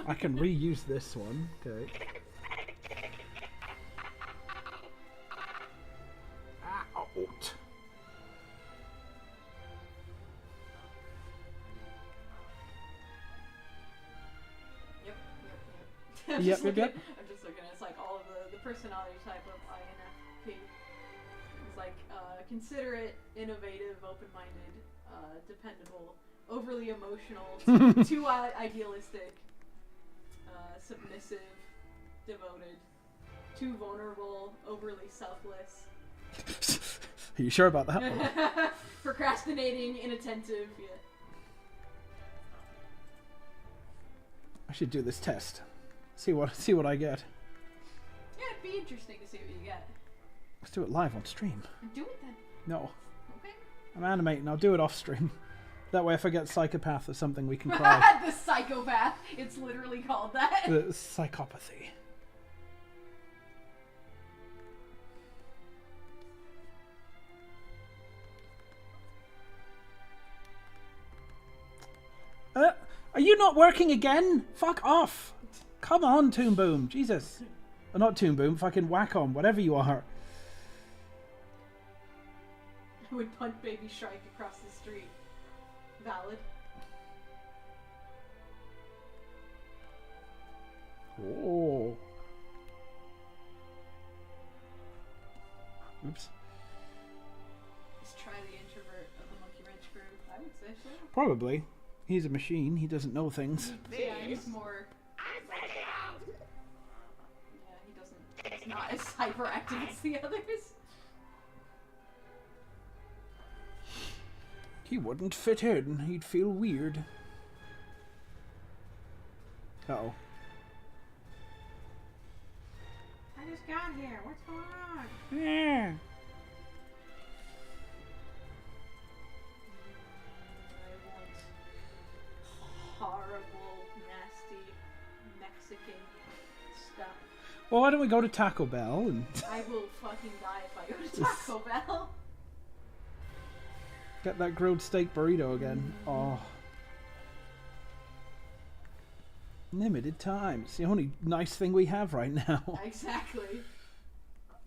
I can reuse this one. Okay. Out. Yep. Yep, I'm yep, just looking, yep. I'm just looking. It's like all of the personality type of INFP. It's like considerate, innovative, open-minded, dependable, overly emotional, too idealistic, submissive, devoted, too vulnerable, overly selfless. Are you sure about that? Procrastinating, inattentive. Yeah. I should do this test. See what I get. Yeah, it'd be interesting to see what you get. Let's do it live on stream. Do it then. No, Okay. I'm animating. I'll do it off stream. That way, if I get psychopath or something, we can cry. The psychopath. It's literally called that. The psychopathy. Are you not working again? Fuck off. Come on, Toon Boom. Jesus. Not Toon Boom. Fucking Whack-On. Whatever you are. I would punch Baby Shrike across the street. Valid. Oh. Oops. Let's try the introvert of the Monkey Wrench group. I would say so. Probably. He's a machine. He doesn't know things. Yeah, he's more. Yeah, he doesn't. He's not as hyperactive as the others. He wouldn't fit in. He'd feel weird. Uh-oh. I just got here. What's going on? Yeah. I want horrible, nasty Mexican stuff. Well, why don't we go to Taco Bell and I will fucking die if I go to Taco Bell. get that grilled steak burrito again? Oh. Limited time. It's the only nice thing we have right now. Exactly.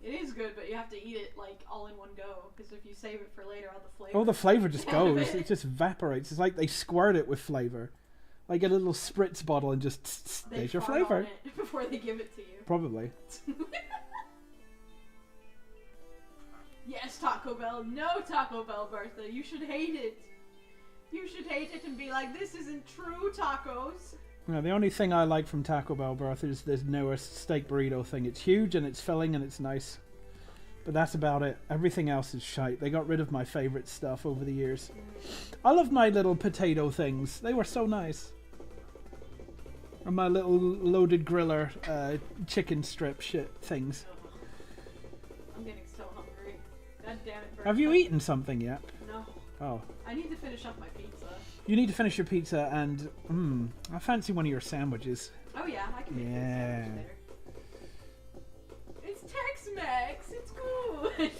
It is good, but you have to eat it like all in one go. Because if you save it for later, all the flavor. Oh, the flavor just out of goes. It just evaporates. It's like they squirt it with flavor. Like a little spritz bottle and just They there's your fart on flavor. it before they give it to you. Probably. Yes, Taco Bell. No, Taco Bell, Bertha. You should hate it. You should hate it and be like, this isn't true tacos. Yeah, the only thing I like from Taco Bell, Bertha, is this newest steak burrito thing. It's huge and it's filling and it's nice. But that's about it. Everything else is shite. They got rid of my favorite stuff over the years. I love my little potato things. They were so nice. And my little loaded griller chicken strip shit things. I'm getting so hungry. God damn it, Bertha. Have you eaten something yet? No. Oh. I need to finish off my pizza. You need to finish your pizza and I fancy one of your sandwiches. Oh yeah, I can make Yeah. this sandwich later. It's Tex-Mex. It's good.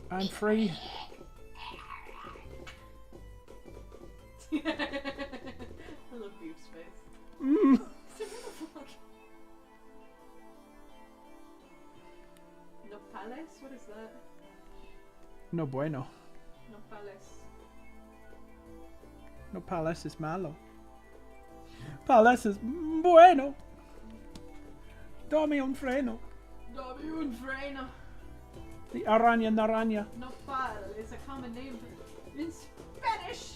I'm free. I love Beef's face. Mm. What the fuck? No palace? What is that? No bueno. No palace. No palace is malo. Palace is bueno. Dame un freno. Dame un freno. The araña naranja. Nopal is a common name in Spanish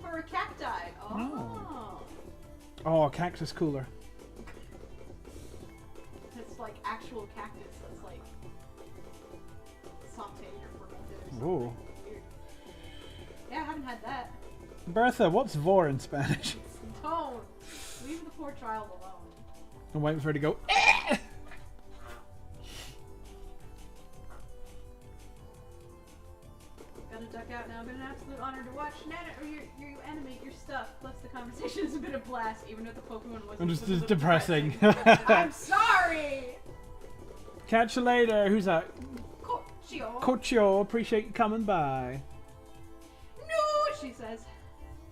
for a cacti. Oh. Oh, cactus cooler. It's like actual cactus that's like sauteed or fermented or something. Whoa. Weird. Yeah, I haven't had that. Bertha, what's vor in Spanish? Don't. Leave the poor child alone. I'm waiting for her to go. Gotta duck out now. Been an absolute honor to watch you animate your stuff. Plus the conversation's been a blast, even if the Pokemon wasn't. Just was depressing. I'm sorry. Catch you later. Who's that? Cochio. Cochio. Appreciate you coming by. No, she says.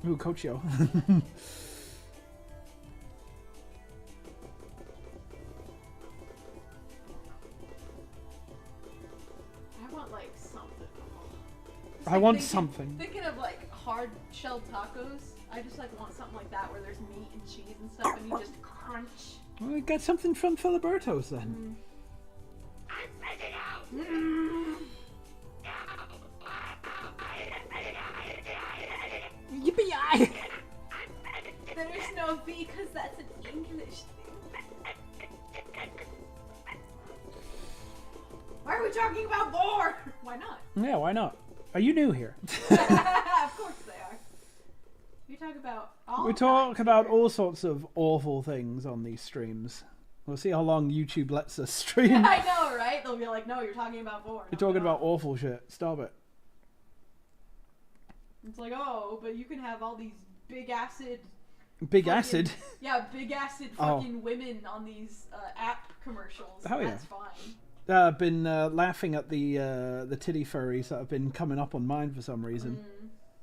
Ooh, Cochio. I want like something. It's I like want thinking- something. Thinking of like hard shelled tacos. I just like want something like that where there's meat and cheese and stuff, and you just crunch. Well, we got something from Filiberto's then. Yippee! There's no V because that's an English thing. Why are we talking about vor? Why not? Yeah, why not? Are you new here? Of course they are. We talk about all We talk kinds about here. all sorts of awful things on these streams. We'll see how long YouTube lets us stream. I know, right? They'll be like, "No, you're talking about vor." You're talking about awful shit. Stop it. It's like, oh, but you can have all these big acid. Big fucking- acid. Yeah, big acid Oh. fucking women on these app commercials. Oh, yeah. That's fine. I've been laughing at the titty furries that have been coming up on mine for some reason.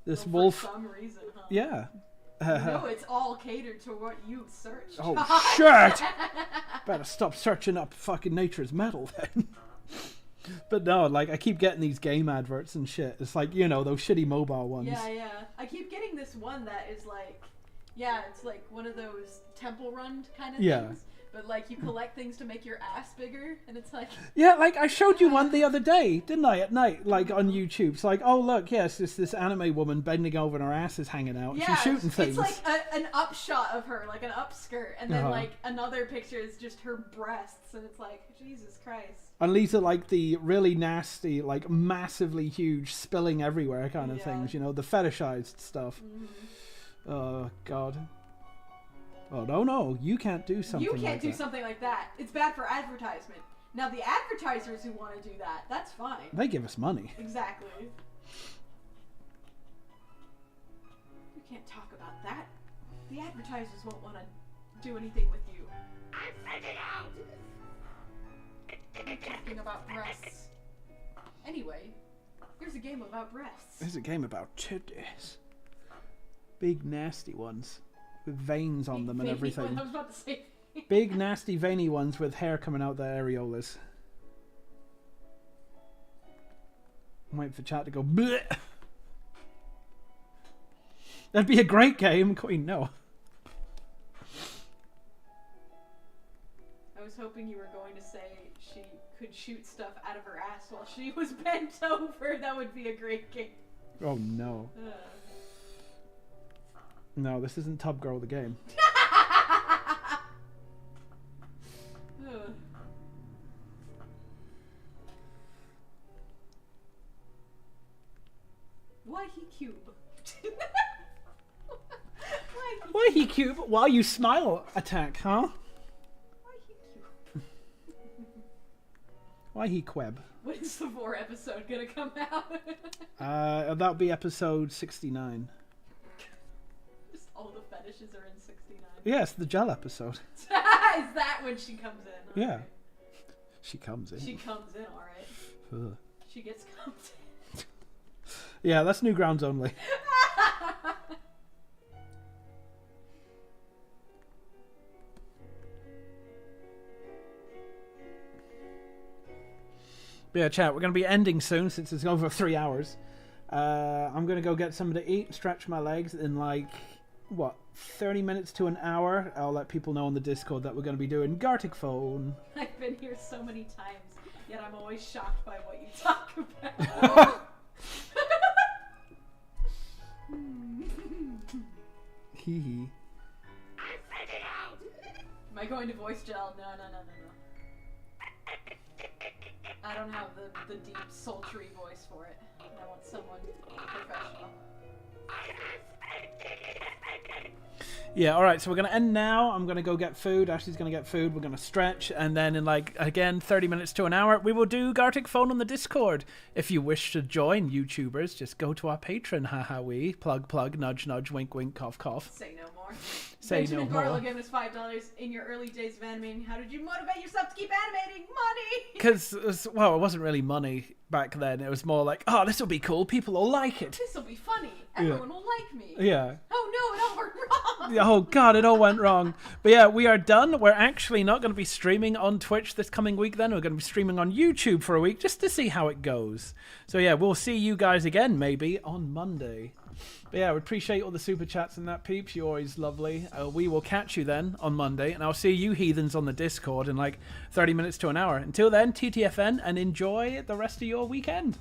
This For wolf. some reason, huh? Yeah. No, it's all catered to what you search. Oh, shit! Better stop searching up fucking Nature's Metal then. But no, like, I keep getting these game adverts and shit. It's like, you know, those shitty mobile ones. Yeah. I keep getting this one that is like, it's like one of those temple run kind of things. But like you collect things to make your ass bigger, and it's like Yeah, like I showed you one the other day, didn't I? At night, like on YouTube. It's like, oh look, yes, it's this anime woman bending over and her ass is hanging out. And she's shooting things. It's like an upshot of her, like an upskirt, and then like another picture is just her breasts, and it's like Jesus Christ. And these are like the really nasty, like massively huge, spilling everywhere kind of things. You know, the fetishized stuff. Oh God. Oh no! You can't do something. You can't like do that. something like that. It's bad for advertisement. Now the advertisers who want to do that, that's fine. They give us money. Exactly. You can't talk about that. The advertisers won't want to do anything with you. I'm talking about breasts. Anyway, here's a game about breasts. There's a game about titties. Big nasty ones. With veins on them and everything. I was about to say. Big nasty veiny ones with hair coming out their areolas. I'm waiting for chat to go bleh. That'd be a great game, Queen. No. I was hoping you were going to say she could shoot stuff out of her ass while she was bent over. That would be a great game. Oh no. No, this isn't Tub Girl the game. Why he cube? Why he cube? While you smile attack, huh? Why he cube? Why he queb? When's the 4 episode gonna come out? That'll be episode 69. Just all the fetishes are in 69. Yes, the gel episode. Is that when she comes in? Yeah. Okay. She comes in. She comes in, alright. Ugh. She gets comes in. Yeah, that's Newgrounds only. But yeah, chat, we're going to be ending soon since it's over 3 hours. I'm going to go get something to eat, stretch my legs in like, 30 minutes to an hour. I'll let people know on the Discord that we're going to be doing Gartic Phone. I've been here so many times, yet I'm always shocked by what you talk about. Hee hee. Am I going to voice gel? No. I don't have the deep, sultry voice for it. I want someone professional. Yeah, alright, so we're going to end now. I'm going to go get food. Ashley's going to get food. We're going to stretch. And then in 30 minutes to an hour, we will do Gartic Phone on the Discord. If you wish to join, YouTubers, just go to our Patreon. Haha, we. Plug, nudge, nudge, wink, wink, cough, cough. Say no more. Say Benjamin no more. Barlow gave us $5 in your early days of animating. How did you motivate yourself to keep animating? Money! Because, it wasn't really money back then. It was more like, oh, this will be cool. People will like it. This will be funny. Everyone will like me. Yeah. Oh no, it all worked wrong. Oh god, it all went wrong. But yeah, we are done. We're actually not going to be streaming on Twitch this coming week then. We're going to be streaming on YouTube for a week just to see how it goes. So yeah, we'll see you guys again maybe on Monday. But yeah, we appreciate all the super chats and that, peeps. You're always lovely. We will catch you then on Monday, and I'll see you heathens on the Discord in 30 minutes to an hour. Until then, TTFN, and enjoy the rest of your weekend.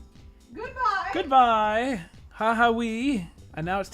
Goodbye. Goodbye. Ha ha wee. And now it's time